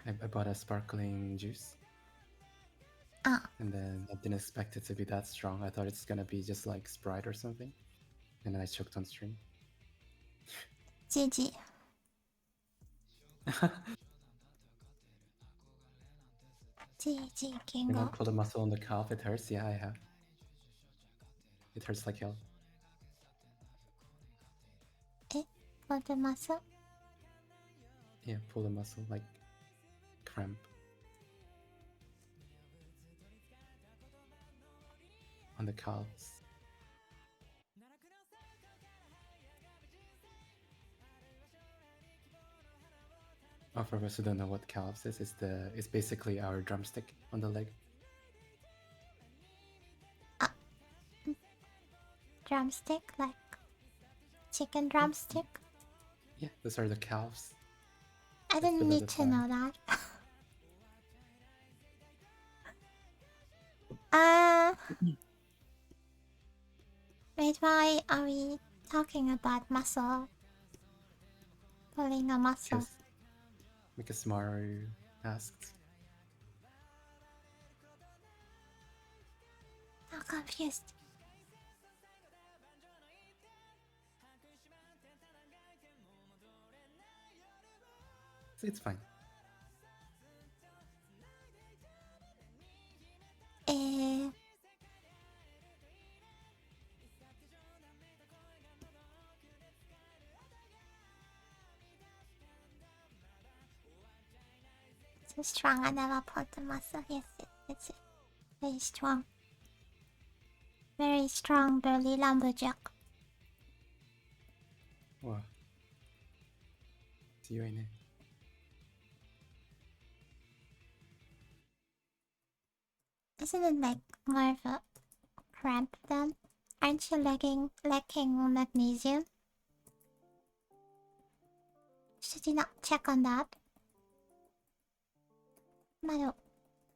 I bought a sparkling juice. And then I didn't expect it to be that strong. I thought it's gonna be just like Sprite or something. And then I choked on stream. GG. GG, Kingo. You pull a muscle on the calf, it hurts? Yeah, I have. It hurts like hell. Pull the muscle? Yeah, pull the muscle, like cramp. On the calves. Oh, for those who don't know what calves is, it's basically our drumstick on the leg. Drumstick? Like chicken drumstick? Yeah, those are the calves. I didn't need to know that. Wait, why are we talking about muscle? Pulling a muscle. Because Maru asked. I'm confused. It's fine. So strong, I never pulled the muscle. Yes, it's very strong. Very strong, burly lumberjack. Wow. See you in it. Isn't it like more of a cramp then? Aren't you lacking magnesium? Should you not check on that? Maru.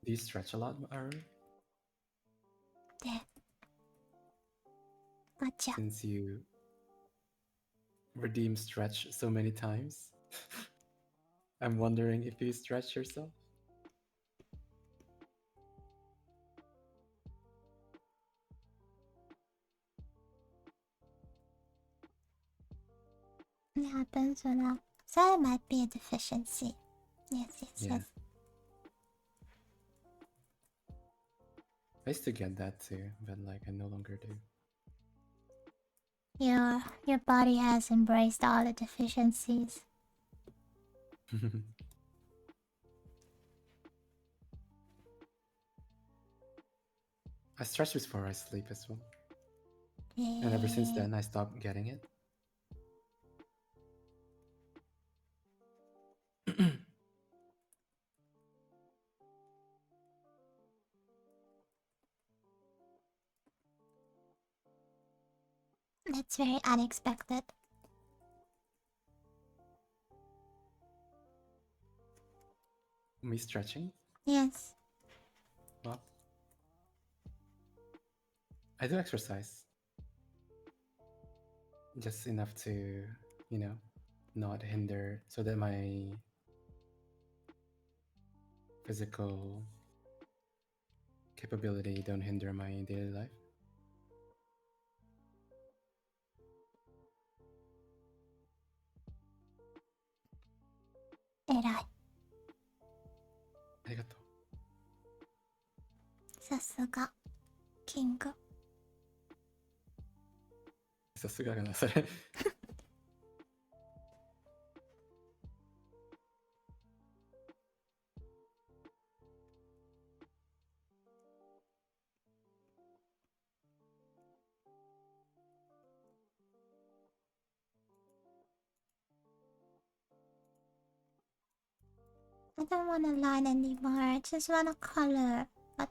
Do you stretch a lot, Maru? There. Gotcha. Since you redeem stretch so many times, I'm wondering if you stretch yourself. It happens when so it might be a deficiency. Yes, Yeah. yes. I used to get that too, but like I no longer do. Your body has embraced all the deficiencies. I stretch before I sleep as well. Yeah. And ever since then, I stopped getting it. That's very unexpected. Me stretching? Yes. Well, I do exercise. Just enough to, you know, not hinder so that my physical capability don't hinder my daily life. Erai. ありがとう。さすが。キング。さすがだな、それ。I don't want to line anymore. I just want to color. But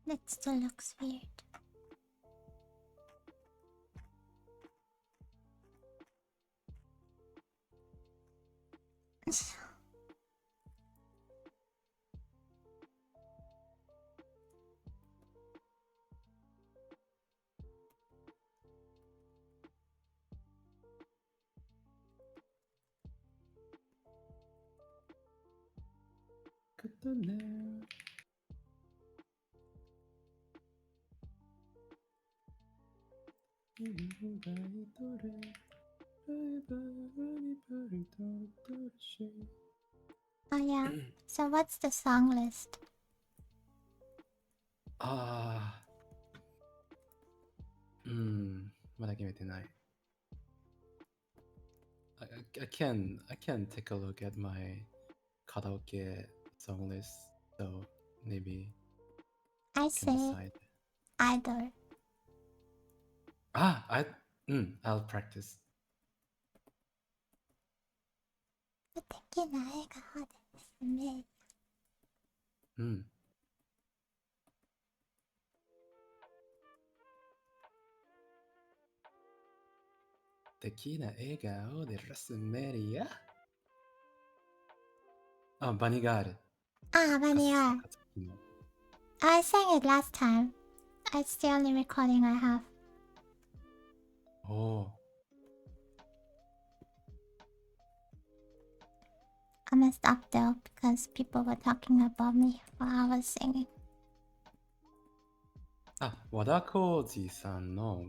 that still looks weird. Oh yeah. So what's the song list? I can take a look at my karaoke song list, so maybe I can say decide. idol. I'll practice. 素敵な笑顔ですね。Tequila egao de Rosemeria. Oh, Banigare. Ah, Vanilla. I sang it last time. It's the only recording I have. Oh. I messed up though because people were talking about me while I was singing. あ、和田浩二さんの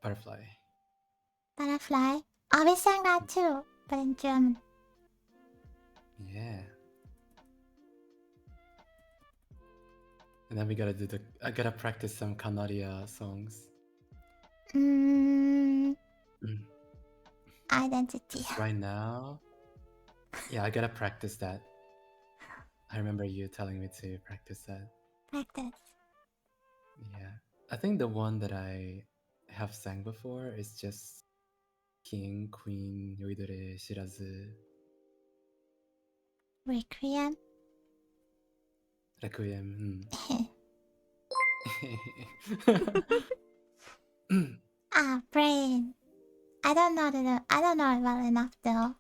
Butterfly. Butterfly. Oh, we sang that too, but in German. Yeah. And then I gotta practice some Kanaria songs. Identity. Just right now. Yeah, I gotta practice that. I remember you telling me to practice that. Practice. Yeah. I think the one that I have sang before is just King, Queen, 요이들의 시라즈. Requiem. Requiem. Brain. I don't know it well enough though.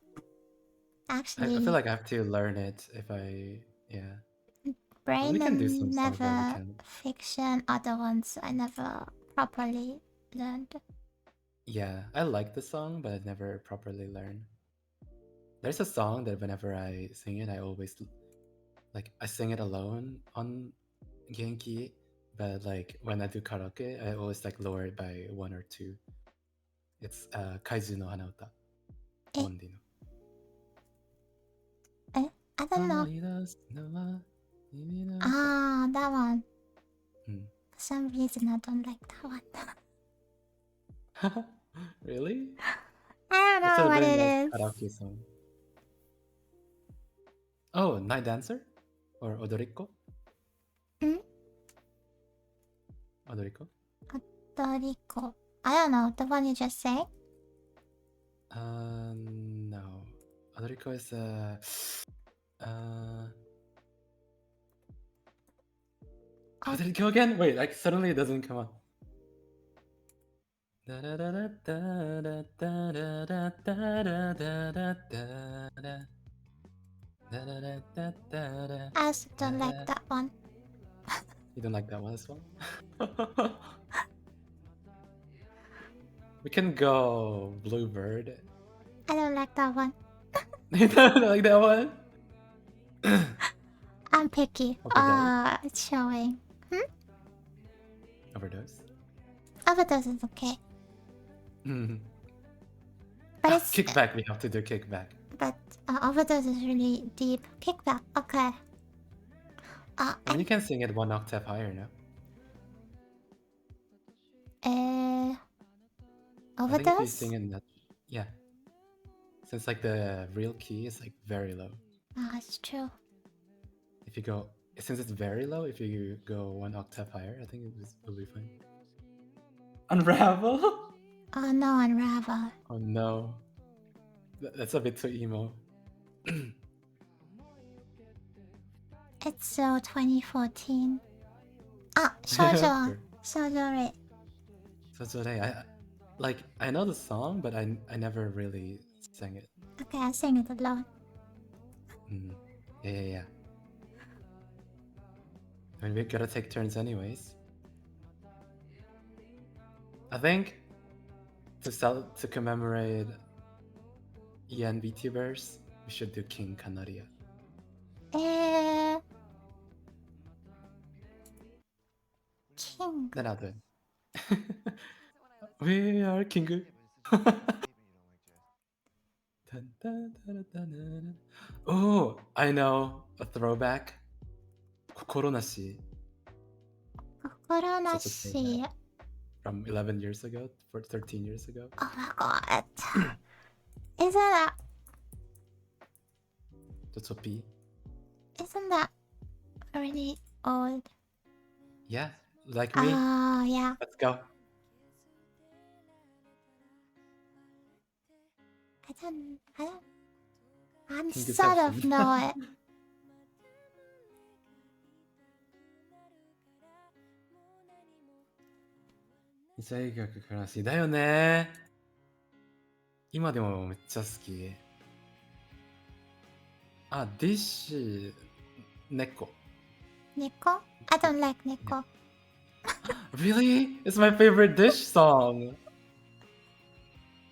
I Actually, feel like I have to learn it if I yeah. But we Brain can do some and songs that we Never can. Fiction are the ones I never properly learned. Yeah, I like the song, but I never properly learned. There's a song that whenever I sing it, I always like I sing it alone on Genki, but like when I do karaoke, I always like lower it by one or two. It's Kaiju no Hanauta, Eh, Mondi no. I don't know. 思い出すのは君のそ That one. Hmm. For some reason, I don't like that one. Really? I don't It's know a what very it nice is. karaoke song. Oh, Night Dancer? Or Odoriko? Hmm? Odoriko? Toriko. I don't know. The one you just sang? No. Odoriko is how did it go again? Wait, like suddenly it doesn't come on. I also don't like that one. You don't like that one as well? We can go Bluebird. I don't like that one. You don't like that one? I'm picky. Overdose? It's showing. Overdose? Overdose is okay. But it's Kickback, we have to do kickback. but Overdose is really deep. Kickback, okay. I mean, you can sing it one octave higher now. I think if you Overdose? sing in that, yeah. Since like the real key is like very low. It's true. If you go, since it's very low, if you go one octave higher, I think it'll be fine. Unravel? Oh no, Unravel. Oh no. That's a bit too emo. It's so 2014. Shoujo. Sure. Shoujo Re. So I know the song, but I never really sang it. Okay, I sing it alone. Yeah. I mean, we gotta take turns anyways. I think to commemorate Ian VTubers, we should do King Kanaria. King. Then I'll do it. We are king. Oh, I know a throwback. Kokoronashi. Kokoronashi. From 11 years ago, 13 years ago. Oh my god. Isn't that really old? Yeah, like me. Yeah. Let's go. I'm sort of know it. Isai gaku kurashi da yo ne. 今でもめっちゃ好き。dish neko. Neko? I don't like Neko. Really? It's my favorite dish song.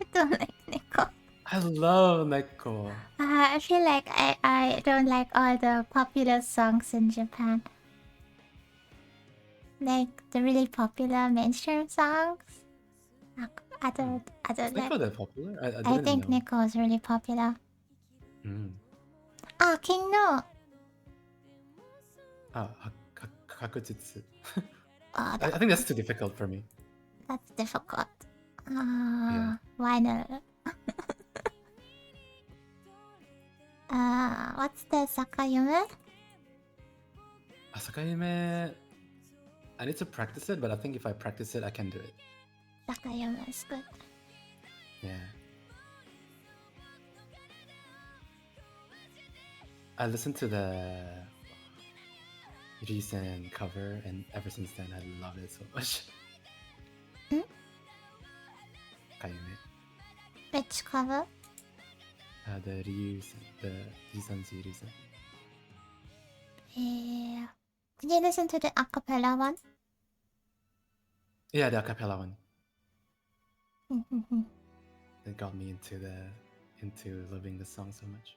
I don't like Neko. I love neko. I feel like I don't like all the popular songs in Japan. Like the really popular mainstream songs. I don't Is like. Neko that popular? I didn't think know. Neko is really popular. King No. Kakujitsu. Oh, I think that's too difficult for me. That's difficult. Yeah. Why not? What's the Sakayume? Sakayume. I need to practice it, but I think if I practice it, I can do it. Sakayume is good. Yeah. I listened to the recent cover, and ever since then, I love it so much. Which cover? The Ryusanji Ryusan. Yeah. Did you listen to the acapella one? Yeah, the acapella one. That got me into loving the song so much.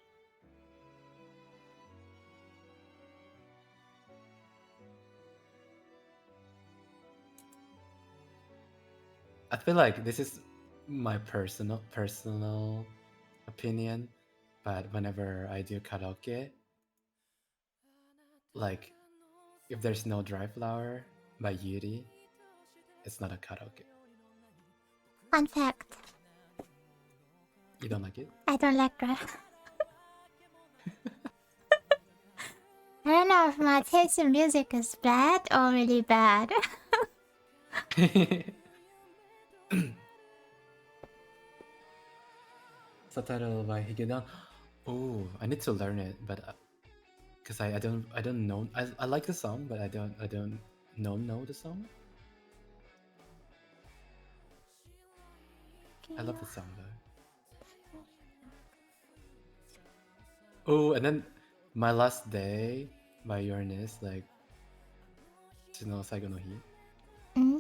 I feel like this is my personal opinion, but whenever I do karaoke, like if there's no Dry Flower by Yuri, it's not a karaoke. Fun fact. You don't like it? I don't like rap. I don't know if my taste in music is bad or really bad. Subtitle by Higedan. Oh, I need to learn it, but because I don't know. I like the song, but I don't know the song. I love the song though. Oh, and then My Last Day by Uranus, like Tsuno Saigo no Hi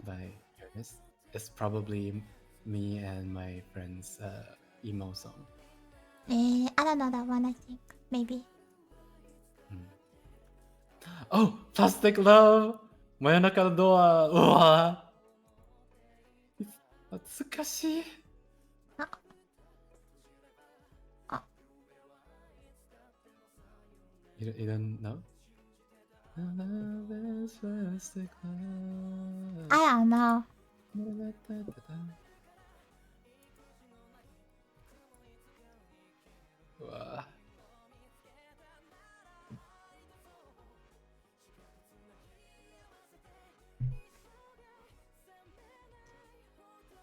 by Uranus. It's probably me and my friend's emo song. I don't know that one, I think. Maybe. Oh, Plastic Love! 真夜中のドア。うわ懐かしい。You don't know? I don't know.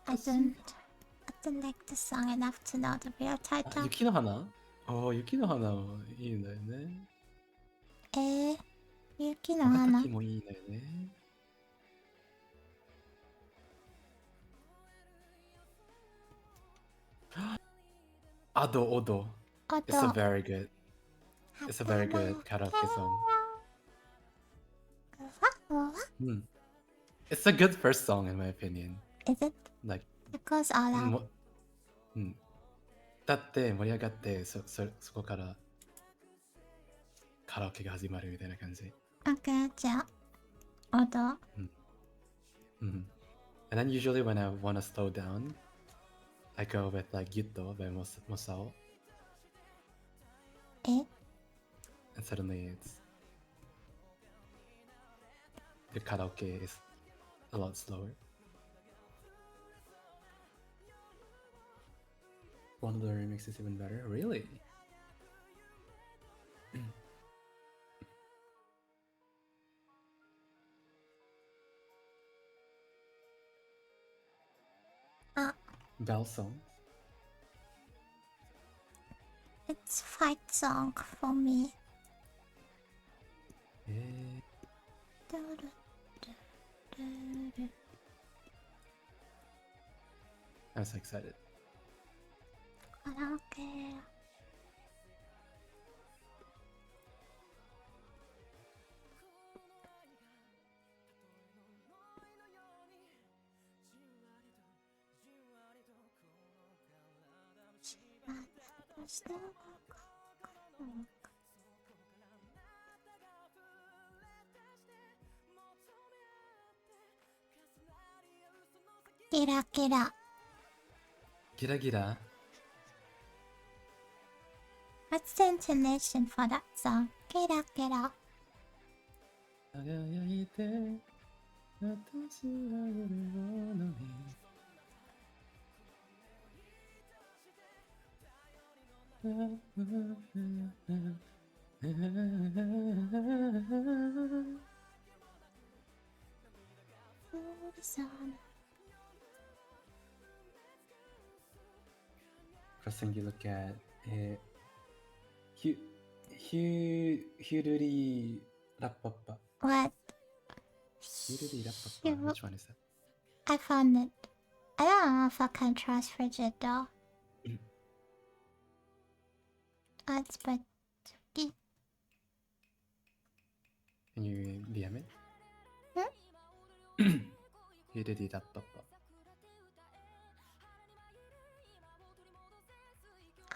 I don't like the song enough to know the real title. 雪の花？雪の花もいいんだよね。雪の花。瞬きもいいんだよね。Odo. It's a very good karaoke song. It's a good first song in my opinion. Is it? Like it goes all out. だって盛り上がってそこからカラオケが始まるみたいな感じ。Okay, じゃあ、音。And then usually when I want to slow down, I go with like Gyutto by Mosao. And suddenly the karaoke is a lot slower. One of the remixes is even better. Really? Bell song. It's fight song for me. I'm so excited. Karaoke. Gira gira. Gira gira. What's the intonation for that song? Gira gira. First thing you look at Hiruri Rappappa. What? Hiruri Rappappa. Which one is that? I found it. I don't know if I can trust Frigid though. Let's put Tsuki. Can you DM it? Hmm?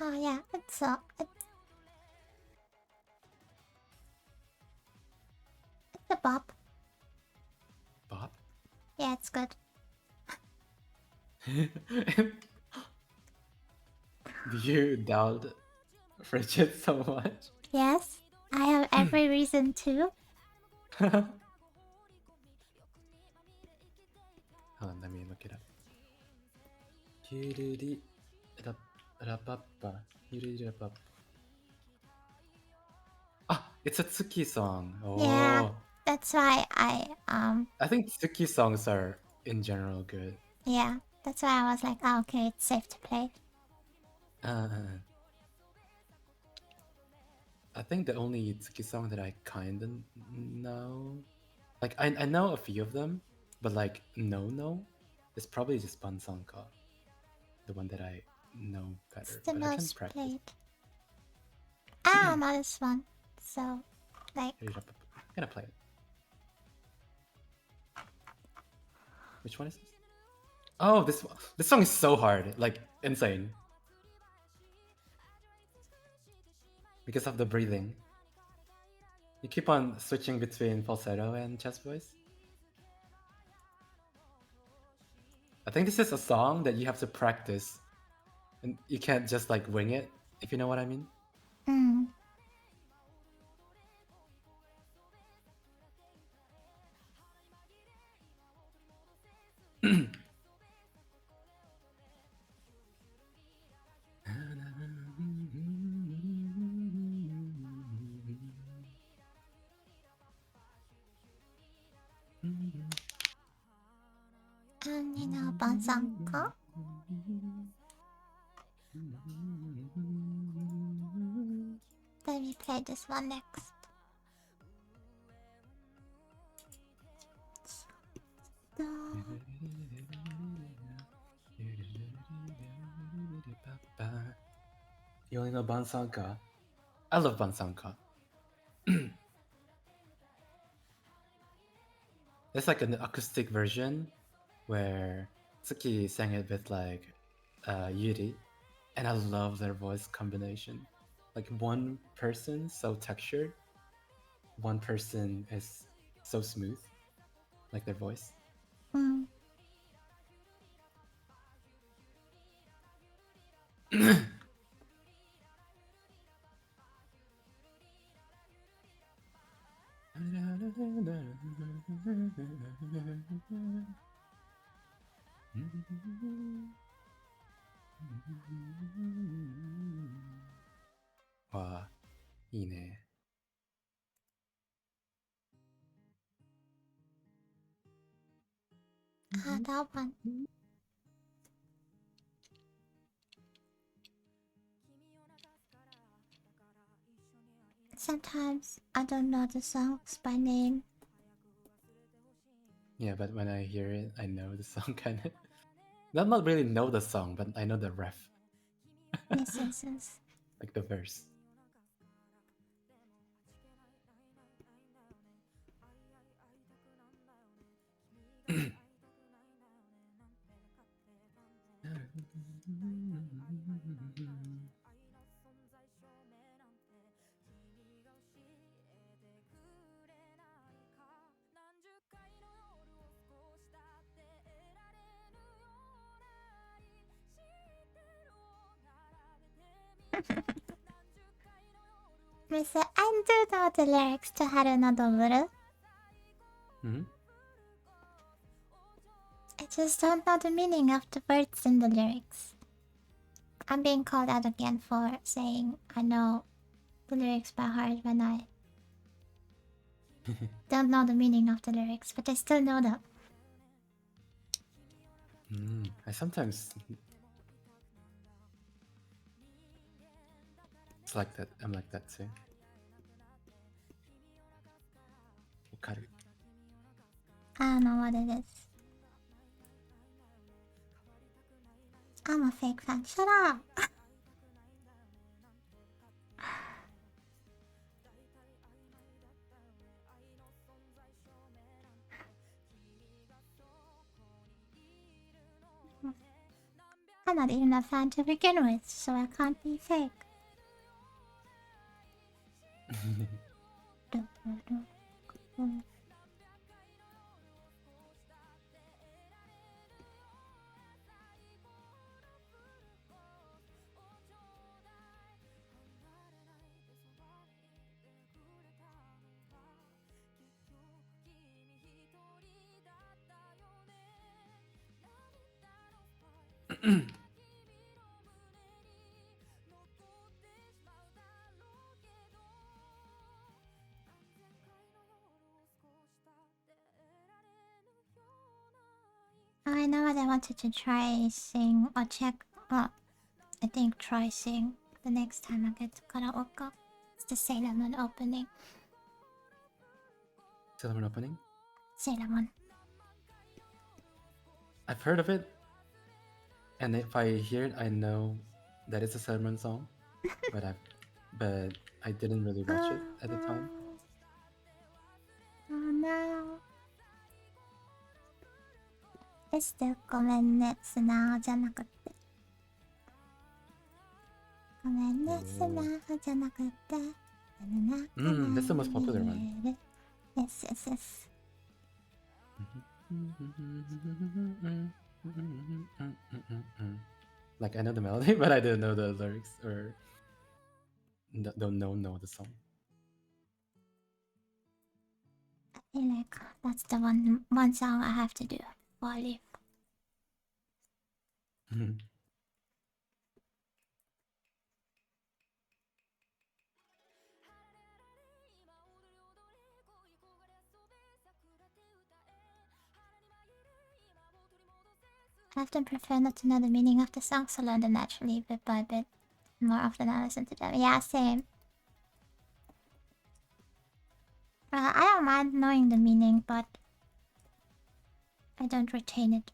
Oh yeah, it's a bop. Bob? Yeah, it's good. Do you doubt Frigid so much? Yes, I have every reason to. Hold on, let me look it up. Ah, it's a Tsuki song. Yeah, Oh, that's why I think Tsuki songs are in general good. yeah, that's why I was like, oh, okay, it's safe to play. I think the only Tsuki song that I kinda know, like I know a few of them, but like no, it's probably just Bansanka, the one that I know It's better. the But I can most practice. played. Ah, not this one. So, like, I'm gonna play it. Which one is this? Oh, this song is so hard, like insane, because of the breathing. You keep on switching between falsetto and chest voice. I think this is a song that you have to practice, and you can't just like wing it, if you know what I mean. mm. And you know, Banzanka? Let me play this one next. You only know Bansanka? I love Bansanka. It's like an acoustic version where Tsuki sang it with like Yuri, and I love their voice combination. Like one person so textured, one person is so smooth, like their voice. Mm. 와, 이네. Ah, that one. Sometimes I don't know the songs by name. Yeah, but when I hear it, I know the song kind of. Not really know the song, but I know the ref, Yes, yes, yes. like the verse. Mister, I do know the lyrics to Haruno Doburu. Hmm. I just don't know the meaning of the words in the lyrics. I'm being called out again for saying I know the lyrics by heart when I don't know the meaning of the lyrics, but I still know them. I sometimes it's like that. I'm like that too. Wakaru. I don't know what it is. I'm a fake fan. Shut up! I'm not even a fan to begin with, so I can't be fake. I know what I wanted to try sing or check. Well, I think try sing the next time I get to karaoke. It's the Sailor Moon opening. Sailor Moon opening? Sailor Moon. I've heard of it, and if I hear it, I know that it's a Sailor Moon song, but I didn't really watch it at the time. Oh no. It's still ごめんね、素直じゃなくて。ごめんね、素直じゃなくて。That's the most popular one. Yes, yes, yes. Like I know the melody, but I didn't know the lyrics or don't know the song. I feel like that's the one song I have to do before I leave. I often prefer not to know the meaning of the songs, so learn them naturally, bit by bit. More often I listen to them. Yeah, same. I don't mind knowing the meaning, but I don't retain it.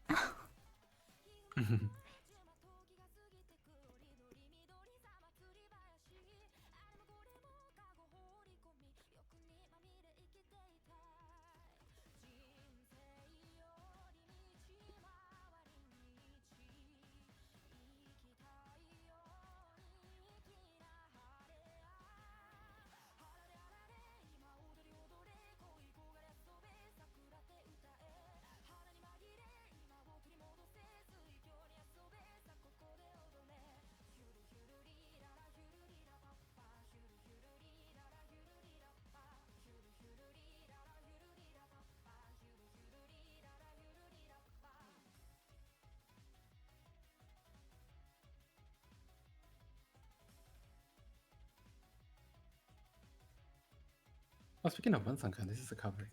Oh, speaking of Bansankan, this is a cover.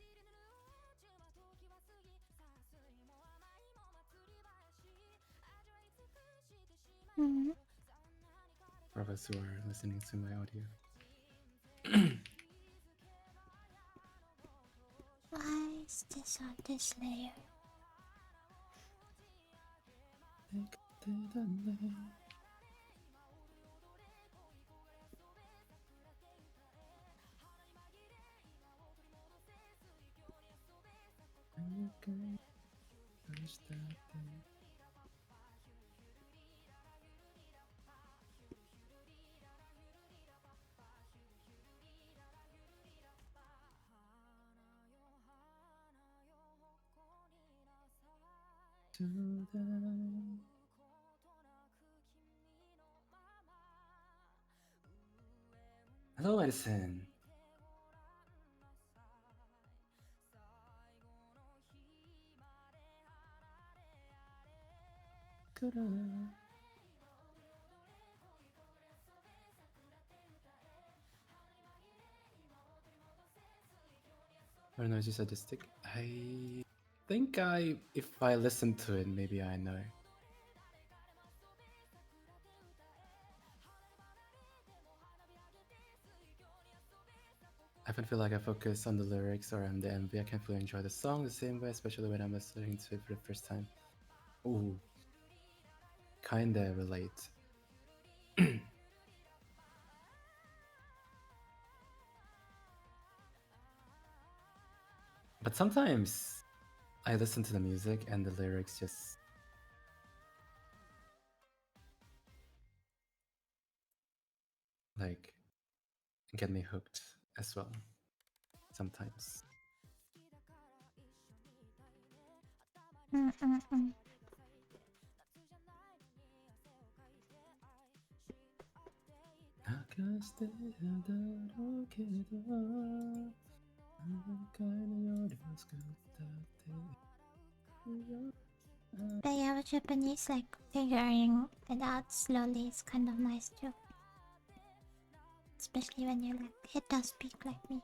For those who are listening to my audio. Why is this on this layer? Hello, Edison. Or no, it's just sadistic. I think if I listen to it, maybe I know. I often feel like I focus on the lyrics or on the MV. I can't fully enjoy the song the same way, especially when I'm listening to it for the first time. Ooh, kinda relate. But sometimes I listen to the music and the lyrics just like get me hooked as well sometimes. Mm-mm-mm. 泣かしてるだろうけど何回の夜を作ったって But yeah, with Japanese, like figuring it out slowly is kind of nice too. Especially when you like hit to speak like me.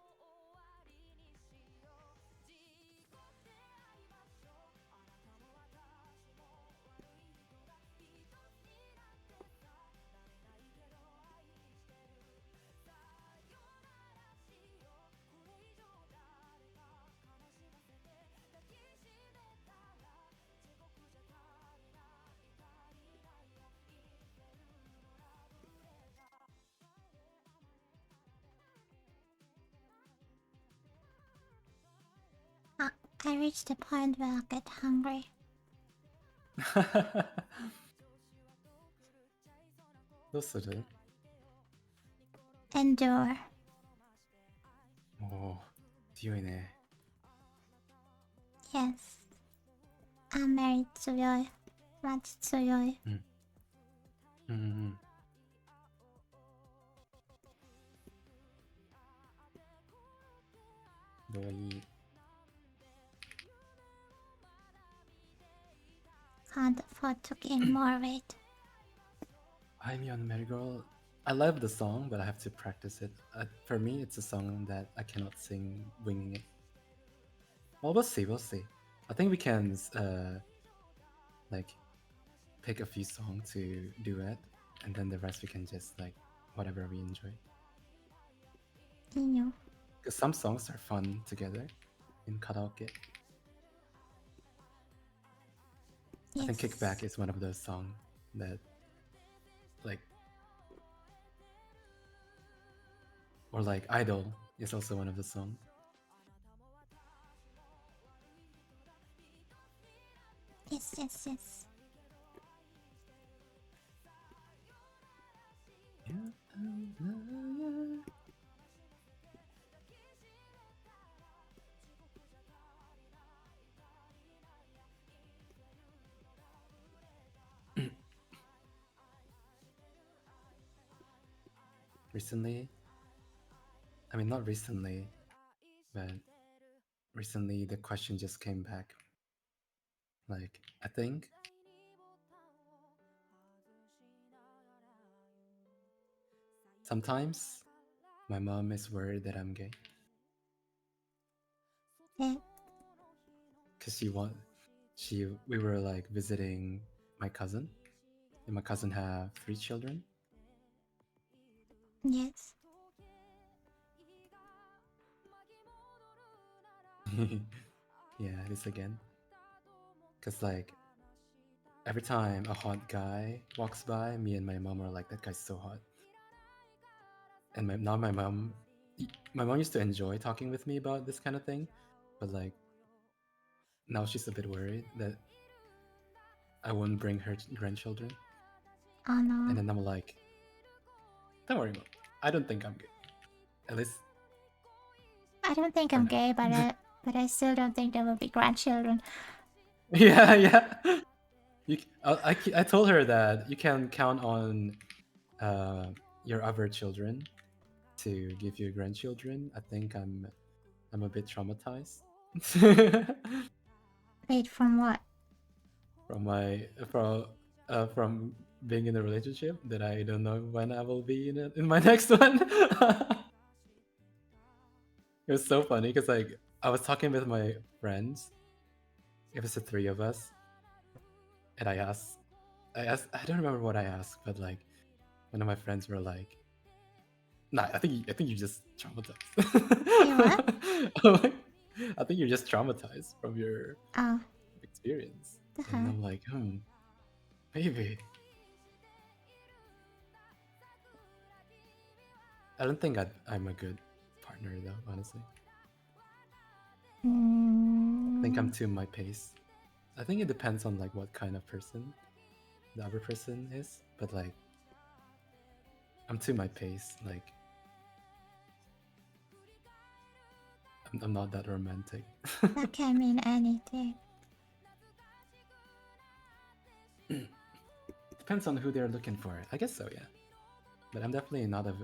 I reached the point where I get hungry. どうする Endure. おお、強いね。Yes. I'm married tsuyoy. Machi tsuyoy. うん。うんうん。同意。Can't afford to gain more weight. I'm on Marigold. I love the song, but I have to practice it. For me, it's a song that I cannot sing winging it. Well, we'll see. We'll see. I think we can like pick a few songs to duet, and then the rest we can just like whatever we enjoy. Inyo. Because some songs are fun together in karaoke. Yes. I think Kickback is one of those songs that like, or like Idol is also one of the songs. Yes, yes, yes. Recently, I mean, not recently, but recently the question just came back. Like, I think sometimes my mom is worried that I'm gay. Yeah. Because we were like visiting my cousin, and my cousin have 3 children. Yes. Yeah, this again. Because like every time a hot guy walks by, me and my mom are like, that guy's so hot. And now my mom used to enjoy talking with me about this kind of thing, but like now she's a bit worried that I won't bring her grandchildren. Oh no. And then I'm like, don't worry, Mom. I don't think I'm gay. At least I don't think I'm gay, but I still don't think there will be grandchildren. yeah. I told her that you can count on your other children to give you grandchildren. I think I'm a bit traumatized. Wait, from what? From being in a relationship that I don't know when I will be in my next one. It was so funny because like I was talking with my friends. It was the 3 of us, and I asked, I don't remember what I asked, but like one of my friends were like, "Nah, I think you're just traumatized." Hey, what? I think you're just traumatized from your Oh, experience, the and heck? I'm like, maybe. I don't think I'm a good partner though, honestly. I think I'm too my pace. I think it depends on like what kind of person the other person is, but like I'm to my pace. Like I'm not that romantic. That can mean anything. Depends on who they're looking for. I guess so, yeah. But I'm definitely not a.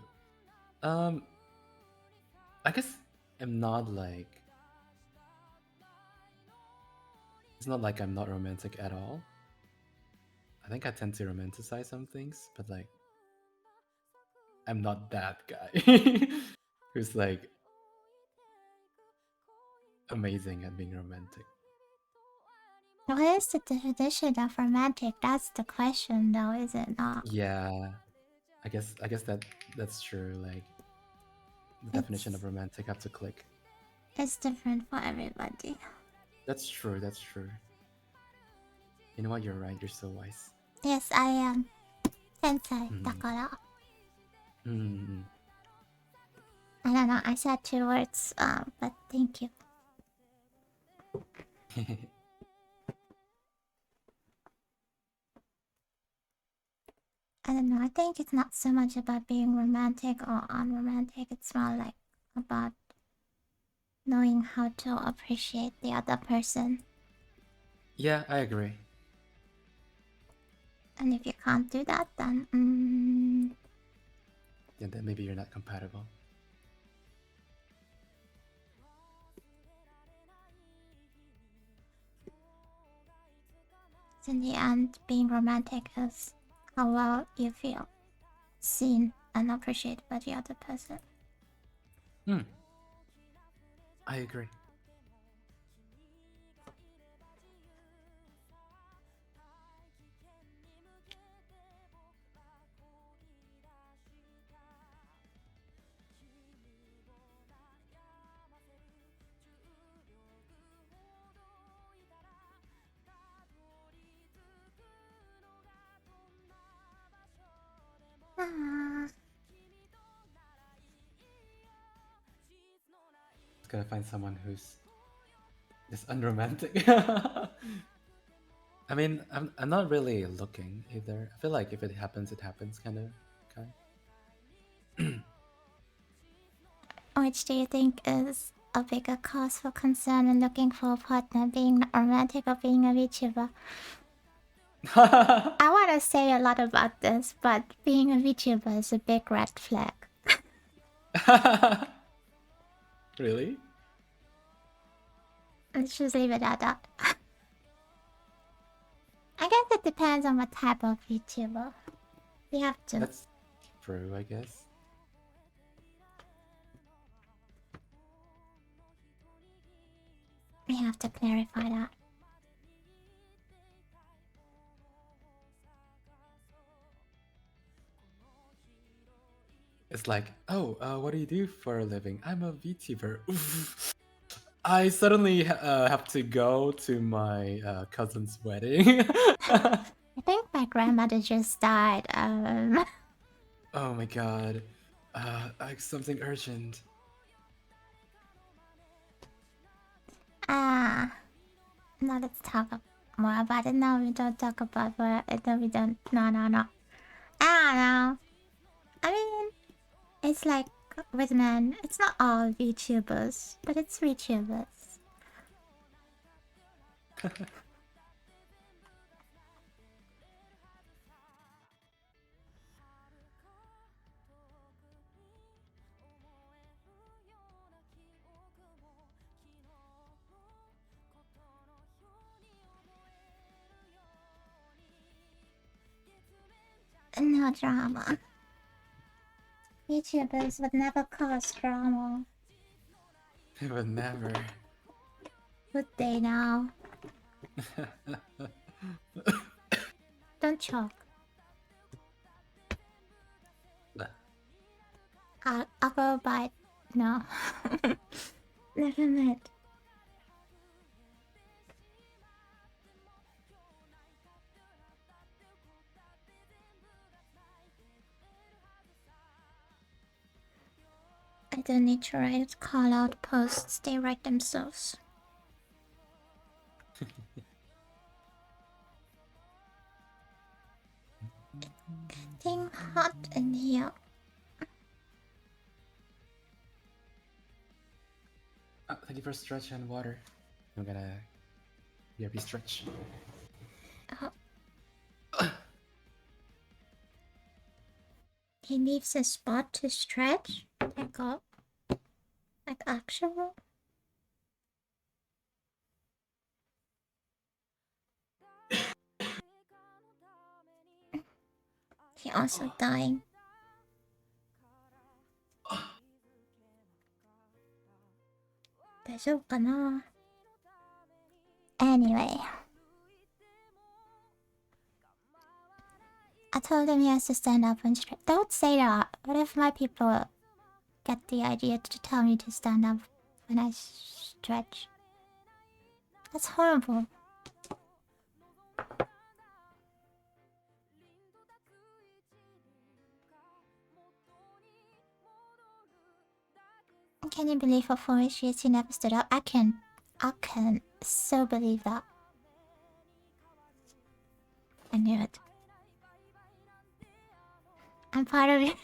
I guess I'm not like. It's not like I'm not romantic at all. I think I tend to romanticize some things, but like I'm not that guy who's like amazing at being romantic. What is the definition of romantic? That's the question, though, is it not? Yeah, I guess that's true. Like the definition of romantic have to click. It's different for everybody. That's true. That's true. You know what? You're right. You're so wise. Yes, I am. Sensei, Mm. だから. Mm. I don't know, I said 2 words, but thank you. I don't know, I think it's not so much about being romantic or unromantic, it's more like about knowing how to appreciate the other person. Yeah, I agree. And if you can't do that, then Yeah, then maybe you're not compatible. in the end, being romantic is how well you feel seen and appreciated by the other person. I agree. Just gotta find someone who's just unromantic. I mean, I'm not really looking either. I feel like if it happens, it happens, kind of guy. Which do you think is a bigger cause for concern when looking for a partner, being romantic or being a VTuber? I want to say a lot about this, but being a VTuber is a big red flag. Really? Let's just leave it at that. I guess it depends on what type of VTuber. We have to. That's true, I guess. We have to clarify that. It's like, oh, what do you do for a living? I'm a VTuber. I suddenly have to go to my cousin's wedding. I think my grandmother just died. Oh my god. Something urgent. No, let's talk more about it. No, we don't talk about it. No, we don't. No, no, no. I don't know. I mean, it's like with men, it's not all VTubers, but it's VTubers. No drama. VTubers would never cause drama. They would never. Would they now? Don't choke. I'll go bite. No. Never mind. I don't need to write call out posts, they write themselves. Getting hot in here. Thank you for stretch and water. I'm gonna BRB stretch. Oh, he needs a spot to stretch. Like actual. He also dying. Anyway, I told him he has to stand up and stretch. Don't say that. What if my people get the idea to tell me to stand up when I stretch? That's horrible. Can you believe for 4 years he never stood up? I can so believe that. I knew it. I'm part of it.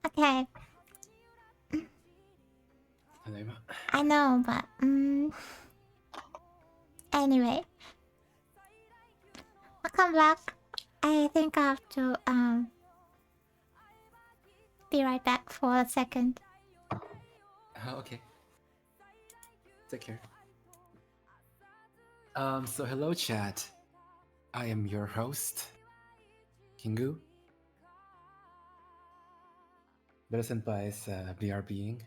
Okay. I know, but anyway. I'll come back. I think I have to be right back for a second. Okay. Take care. So hello chat. I am your host, Kingu. Pero senpai is BRBing.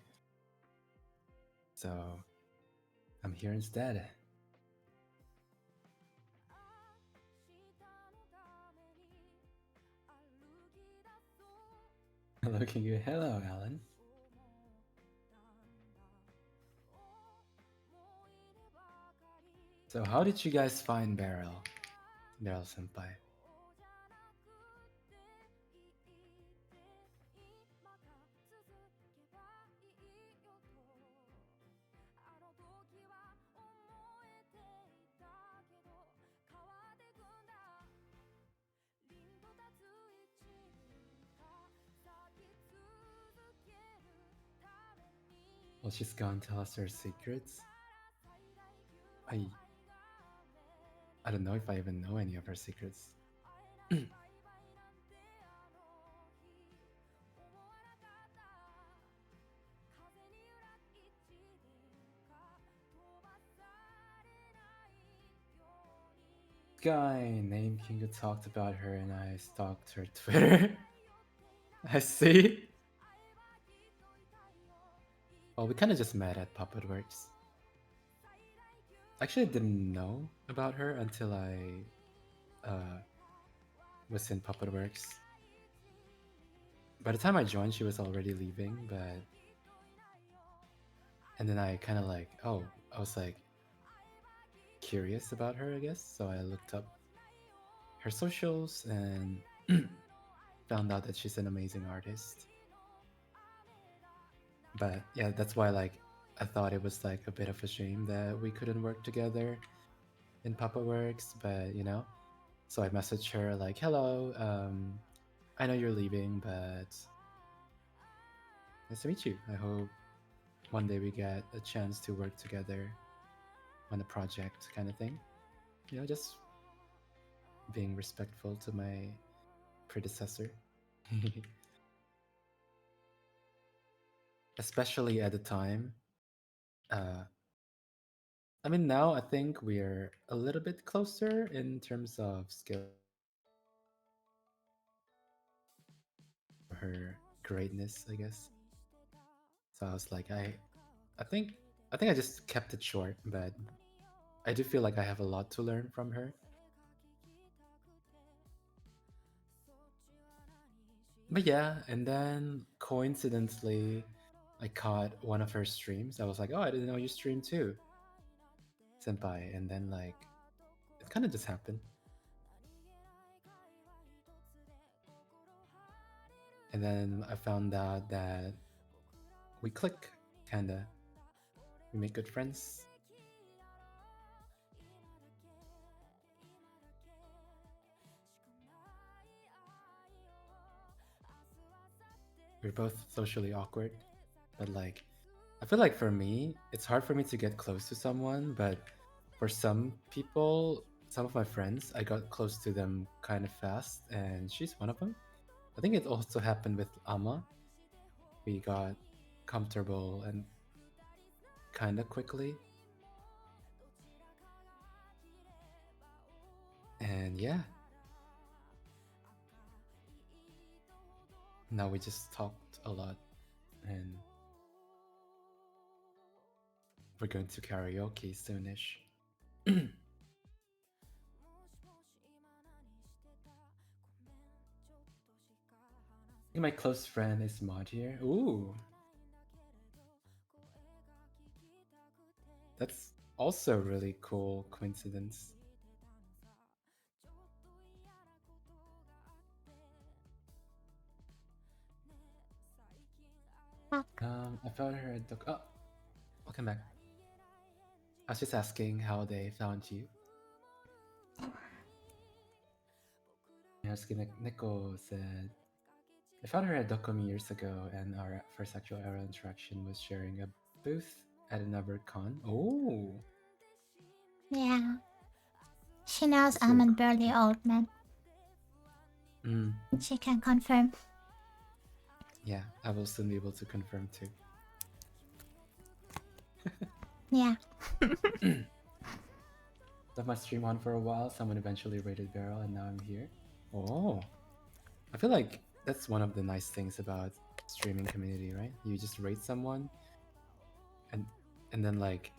So I'm here instead. Hello Kingu. Hello Alan. So how did you guys find Beryl senpai? Well, she's gone tell us her secrets. I don't know if I even know any of her secrets. Guy named Kinga talked about her and I stalked her Twitter. I see. Well, we kind of just met at Puppet Works. Actually, I didn't know about her until I was in Puppet Works. By the time I joined, she was already leaving, but... And then I kind of like, I was like curious about her, I guess. So I looked up her socials and found out that she's an amazing artist. But yeah, that's why like I thought it was like a bit of a shame that we couldn't work together in Papa Works, but you know. So I messaged her like, "Hello, I know you're leaving, but nice to meet you. I hope one day we get a chance to work together on a project kind of thing." You know, just being respectful to my predecessor. Especially at the time. I mean, now I think we're a little bit closer in terms of skill. Her greatness, I guess. So I was like, I think, I think I just kept it short, but I do feel like I have a lot to learn from her. But yeah, and then coincidentally, I caught one of her streams. I was like, oh, I didn't know you stream too, senpai. And then like, it kind of just happened. And then I found out that we click, kinda. We make good friends. We're both socially awkward, but like I feel like for me, it's hard for me to get close to someone, but for some people, some of my friends, I got close to them kind of fast, and she's one of them. I think it also happened with Amma. We got comfortable and kind of quickly. And yeah, now we just talked a lot, and we're going to karaoke soonish. I think my close friend is Mod here. Ooh, that's also a really cool coincidence. Fuck. I found her at the. Oh, welcome back. I was just asking how they found you. Yasuki Neko said, I found her at Dokomi years ago, and our first actual aerial interaction was sharing a booth at another con. Oh, Yeah. She knows that's I'm really a cool. burly old man. Mm, She can confirm. yeah, I will soon be able to confirm too. Yeah. Left my stream on for a while. Someone eventually rated Barrel, and now I'm here. Oh, I feel like that's one of the nice things about streaming community, right? You just rate someone, and then like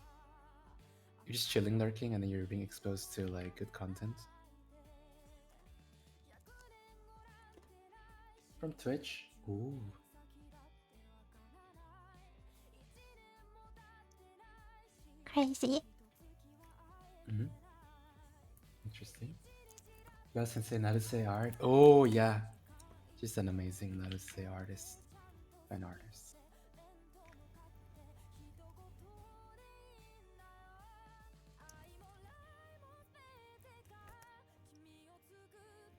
you're just chilling, lurking, and then you're being exposed to like good content from Twitch. Ooh, Crazy. mm-hmm. Interesting. Well, Sensei Naruse art. Oh yeah, she's an amazing Naruse artist, fan artist.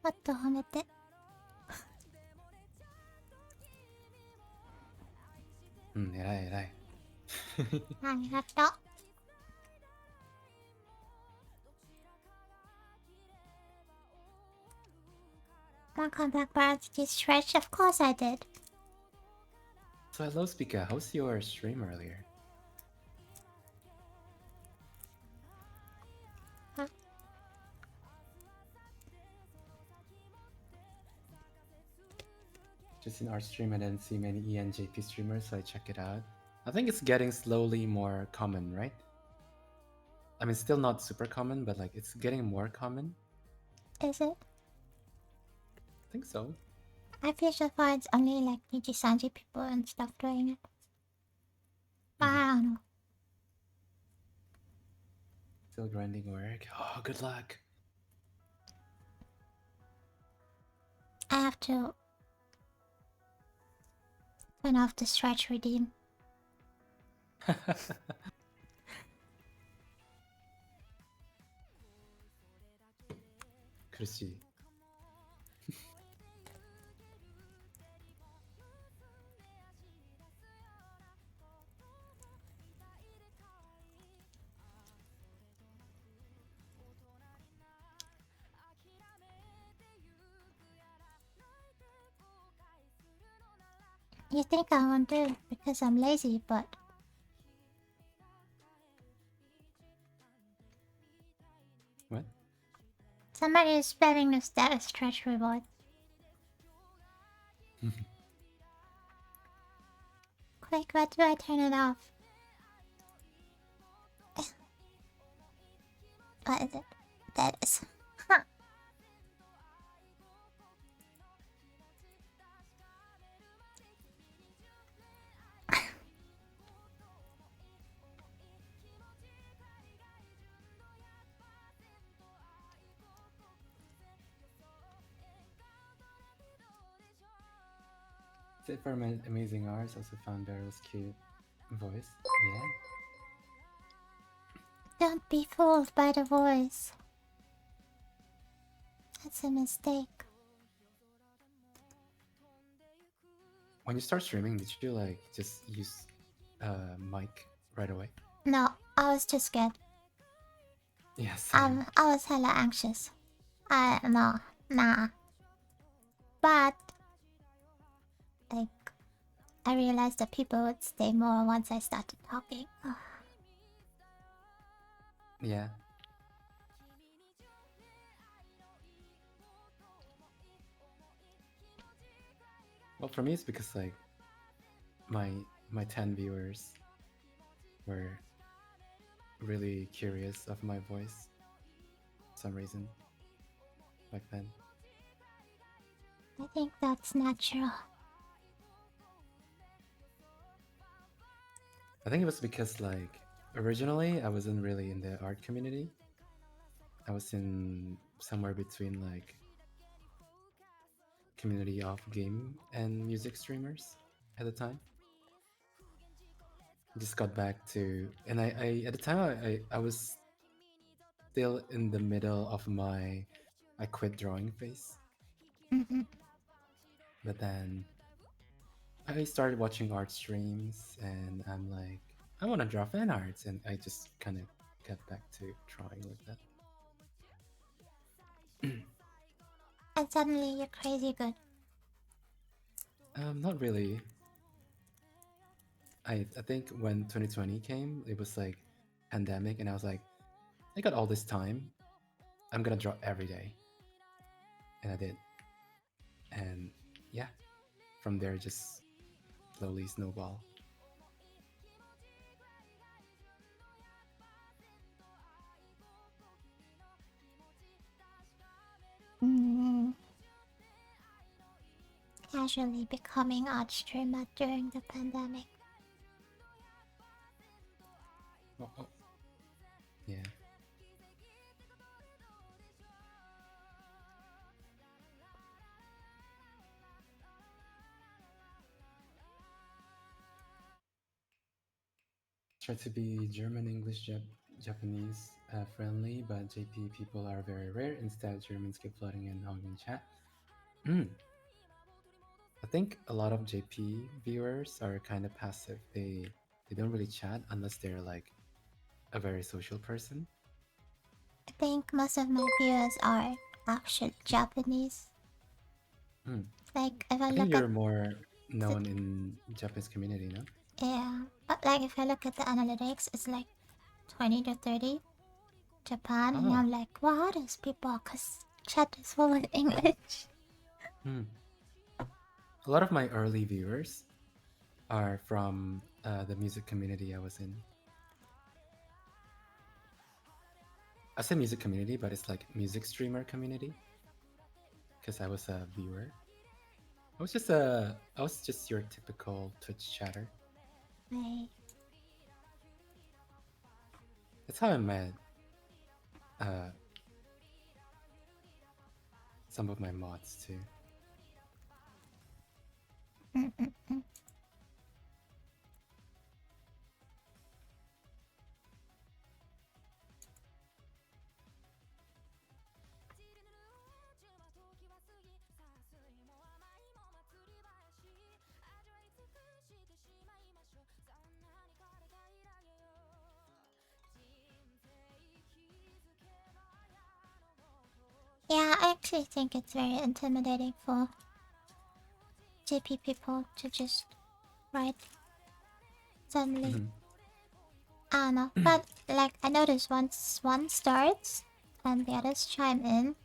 What the homete? Erai, erai. Arigato. Welcome back, Barrel. Did you stretch? Of course I did. So hello, Speaker. How's your stream earlier? Huh? Just in our stream, I didn't see many ENJP streamers, so I check it out. I think it's getting slowly more common, right? I mean, still not super common, but like it's getting more common. Is it? I think so. I feel so far it's only like Nijisanji people and stuff doing it. But I don't know. Still grinding work. Oh, good luck. I have to turn off the stretch redeem. Kurushi. You think I won't do it because I'm lazy, but What? somebody is spamming the status stretch reward. Quick, what do I turn it off? What is it? That is. Huh. That's it for my amazing hours. Also found Barrel's cute voice. Yeah. Don't be fooled by the voice. That's a mistake. When you start streaming, did you like just use mic right away? No, I was too scared. Yeah, same. I was hella anxious. No, nah. But like, I realized that people would stay more once I started talking. Yeah. Well, for me, it's because like my my 10 viewers were really curious of my voice for some reason back then. I think that's natural. I think it was because like originally I wasn't really in the art community. I was in somewhere between like community of game and music streamers at the time. Just got back to, and I at the time I was still in the middle of my I quit drawing phase. Mm-mm. But then I started watching art streams and I'm like, I want to draw fan arts, and I just kind of got back to drawing like that. And suddenly you're crazy good. Not really. I think when 2020 came, it was like pandemic, and I was like, I got all this time. I'm gonna draw every day, and I did. And yeah, from there just slowly snowball. Mm. Casually becoming art streamer during the pandemic. Oh, oh. Yeah. Try to be German, English, Japanese friendly, but JP people are very rare. Instead, Germans keep flooding and hogging chat. Mm. I think a lot of JP viewers are kind of passive. They don't really chat unless they're like a very social person. I think most of my viewers are actually Japanese. Mm. Like if I I think look at you're more the known in Japanese community, no? yeah, but like if I look at the analytics, it's like 20 to 30 Japan, and Oh. I'm like, wow, are those people? Cause chat is full in English. Mm. A lot of my early viewers are from the music community I was in. I say music community, but it's like music streamer community because I was a viewer. I was just your typical Twitch chatter. Right. That's how I met uh, some of my mods too. Mm-mm-mm. Yeah, I actually think it's very intimidating for JP people to just write suddenly. Mhm. I don't know, but like I notice once one starts and the others chime in,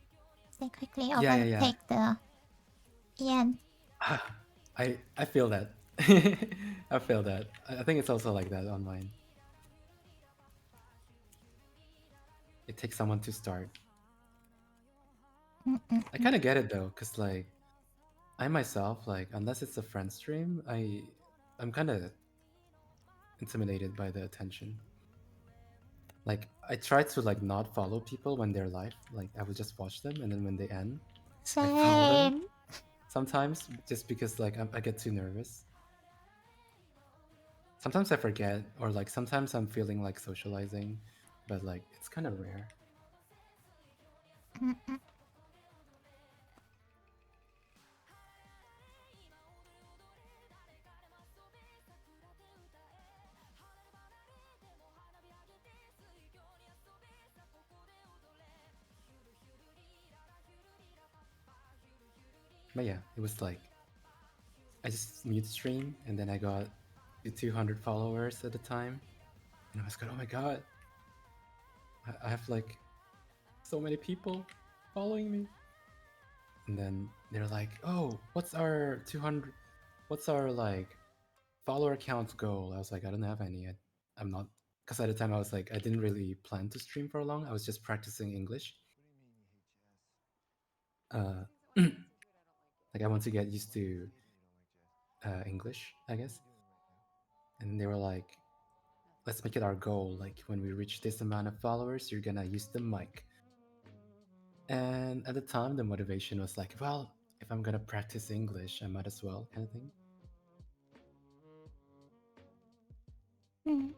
they quickly Yeah, yeah, yeah. overtake the end. I feel that. I feel that. I think it's also like that on mine. It takes someone to start. I Mm-mm-mm. kind of get it though, cause like I myself, like unless it's a friend stream, I'm kind of intimidated by the attention. Like I try to like not follow people when they're live. Like I will just watch them, and then when they end, I follow them. Same. Sometimes just because like I get too nervous. Sometimes I forget, or like sometimes I'm feeling like socializing, but like it's kind of rare. Mm-mm. But yeah, it was like I just mute stream and then I got to 200 followers at the time, and I was like, oh my god, I have like so many people following me. And then they're like, oh, what's our 200? What's our like follower count goal? I was like, I don't have any. I'm not, because at the time I was like, I didn't really plan to stream for long. I was just practicing English. Like I want to get used to English, I guess. And they were like, let's make it our goal. Like when we reach this amount of followers, you're gonna use the mic. And at the time, the motivation was like, well, if I'm gonna practice English, I might as well, kind of thing. Hmm.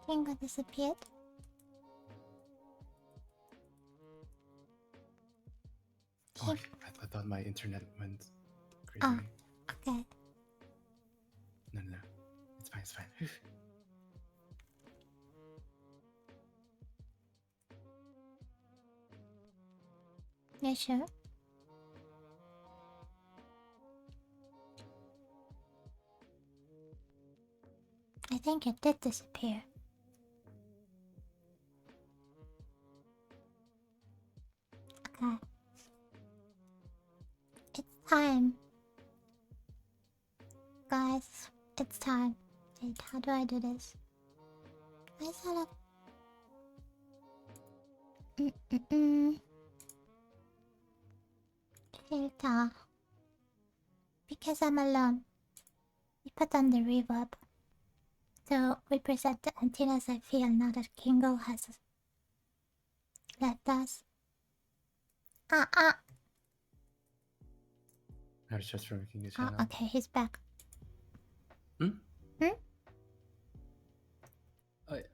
Kingo disappeared. Oh, I thought my internet went crazy. Oh, okay. No, it's fine, it's fine. You sure? I think it did disappear. Okay. It's time. Guys, it's time. Wait, how do I do this? I set up. Filter. Because I'm alone, we put on the reverb to represent the emptiness I feel now that Kingo has left us. I was just from Kingo's channel. Okay, he's back. Hmm?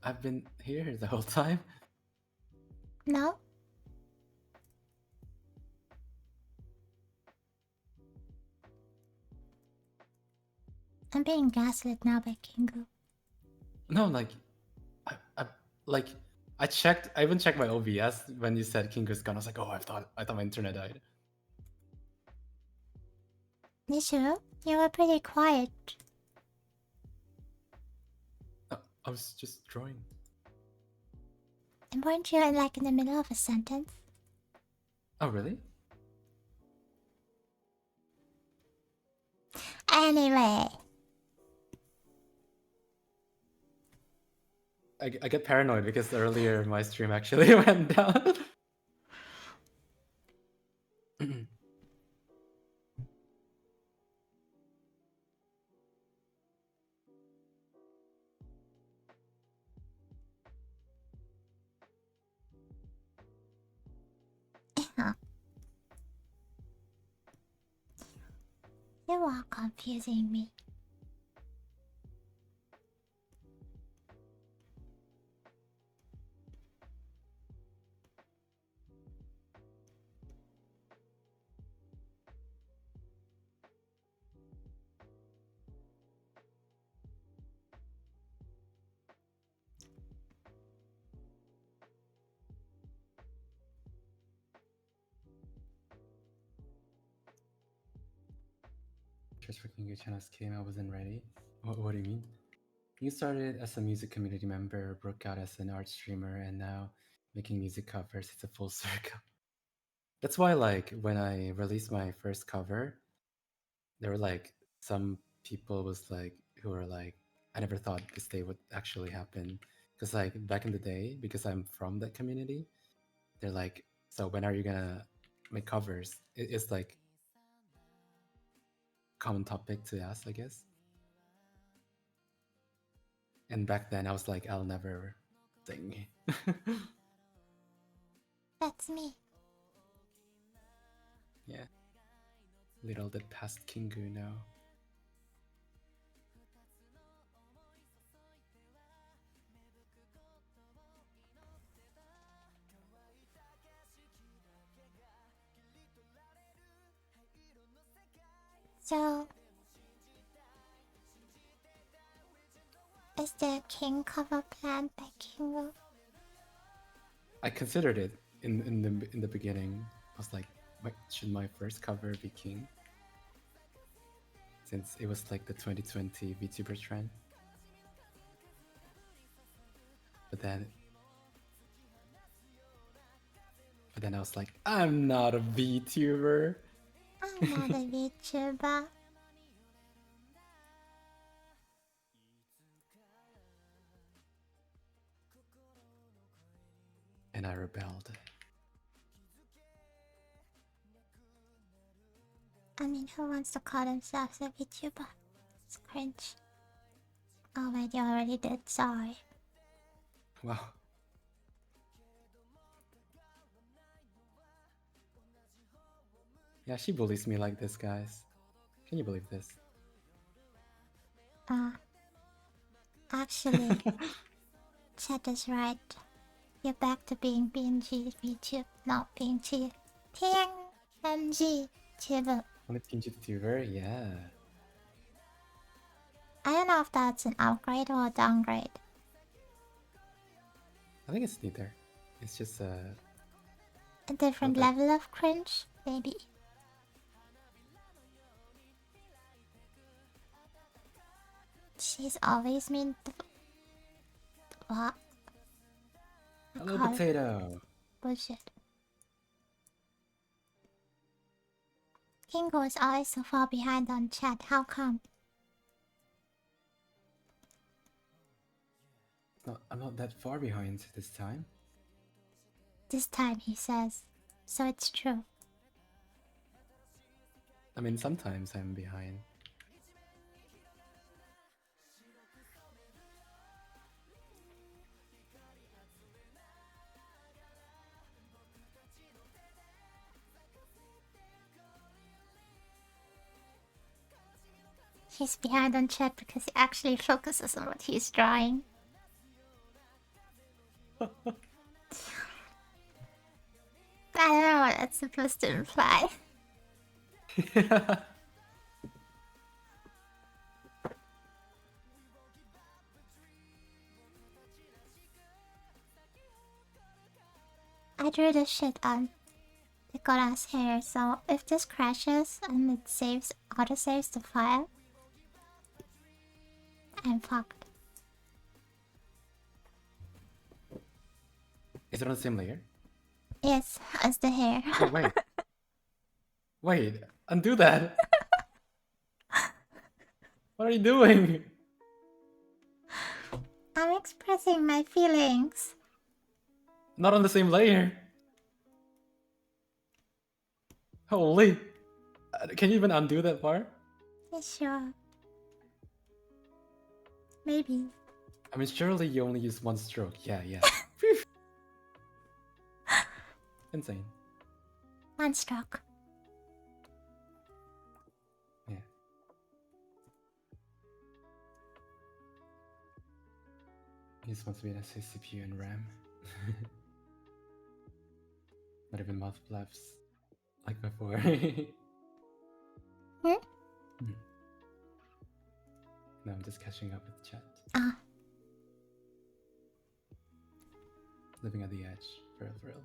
I've been here the whole time. No? I'm being gaslit now by Kingo. No, like, I checked. I even checked my OBS when you said Kingo's gone. I was like, oh, I thought my internet died. Nishu, you were pretty quiet. I was just drawing. And weren't you like in the middle of a sentence? Oh, really? Anyway. I get paranoid because earlier my stream actually went down. You are confusing me. Just for Kingo channels came, I wasn't ready. What do you mean? You started as a music community member, broke out as an art streamer, and now making music covers. It's a full circle. That's why, like, when I released my first cover, there were like some people was like who were like, I never thought this day would actually happen. Because like back in the day, because I'm from that community, they're like, so when are you gonna make covers? It's like common topic to ask, I guess. And back then I was like, I'll never sing. That's me. Yeah. Little did past Kingu know. So, is there a King cover planned by Kingo? I considered it in the beginning, I was like, should my first cover be King? Since it was like the 2020 VTuber trend. But then I was like, I'm not a VTuber. I'm not a VTuber. And I rebelled. I mean, who wants to call themselves a VTuber? It's cringe. Oh wait, you already did, sorry. Wow. Yeah, she bullies me like this, guys. Can you believe this? Actually, Chet is right. You're back to being PNG VTube, not PNG. PNG tuber. Only PNG tuber? Yeah. I don't know if that's an upgrade or a downgrade. I think it's neither. It's just A different level of cringe, maybe. She's always mean to... What? Hello, potato. Bullshit. Kingo is always so far behind on chat. How come? I'm not that far behind this time. This time, he says. So it's true. I mean, sometimes I'm behind. He's behind on chat because he actually focuses on what he's drawing. I don't know what that's supposed to imply. I drew this shit on Decora's hair, so if this crashes and it saves, auto-saves the file, I'm fucked. Is it on the same layer? Yes, as the hair. Oh, wait. Wait, undo that. What are you doing? I'm expressing my feelings. Not on the same layer. Holy. Can you even undo that part? Yeah, sure. Maybe. I mean, surely you only use one stroke. Yeah. Insane. One stroke. Yeah. He's supposed to be an CPU and RAM. Not even mouth flaps like before. Hmm? No, I'm just catching up with chat. Living at the edge, for real.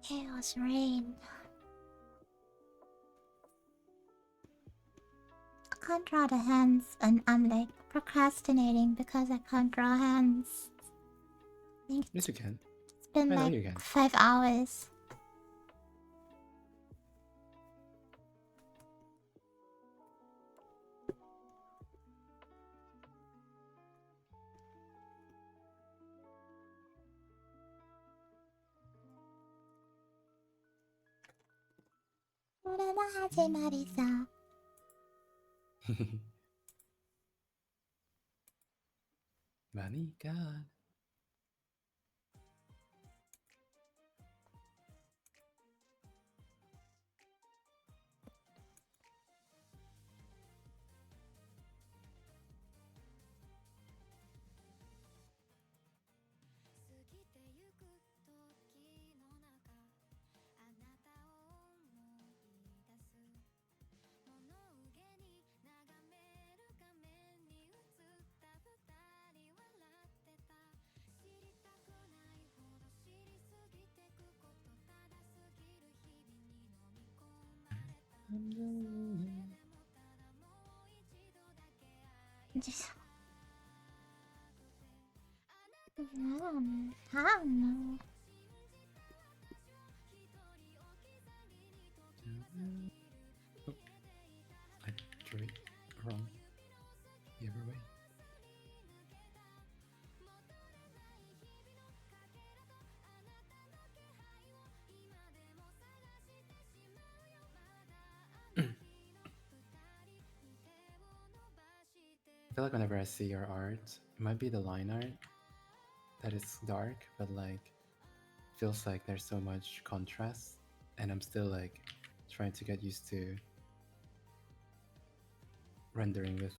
Chaos rain. I can't draw the hands, and I'm like procrastinating because I can't draw hands. Yes, you can. It's been like 5 hours. Money God. Just I don't know. Oh, I drew it wrong. The other way. I feel like whenever I see your art, it might be the line art that is dark, but like feels like there's so much contrast, and I'm still like trying to get used to rendering with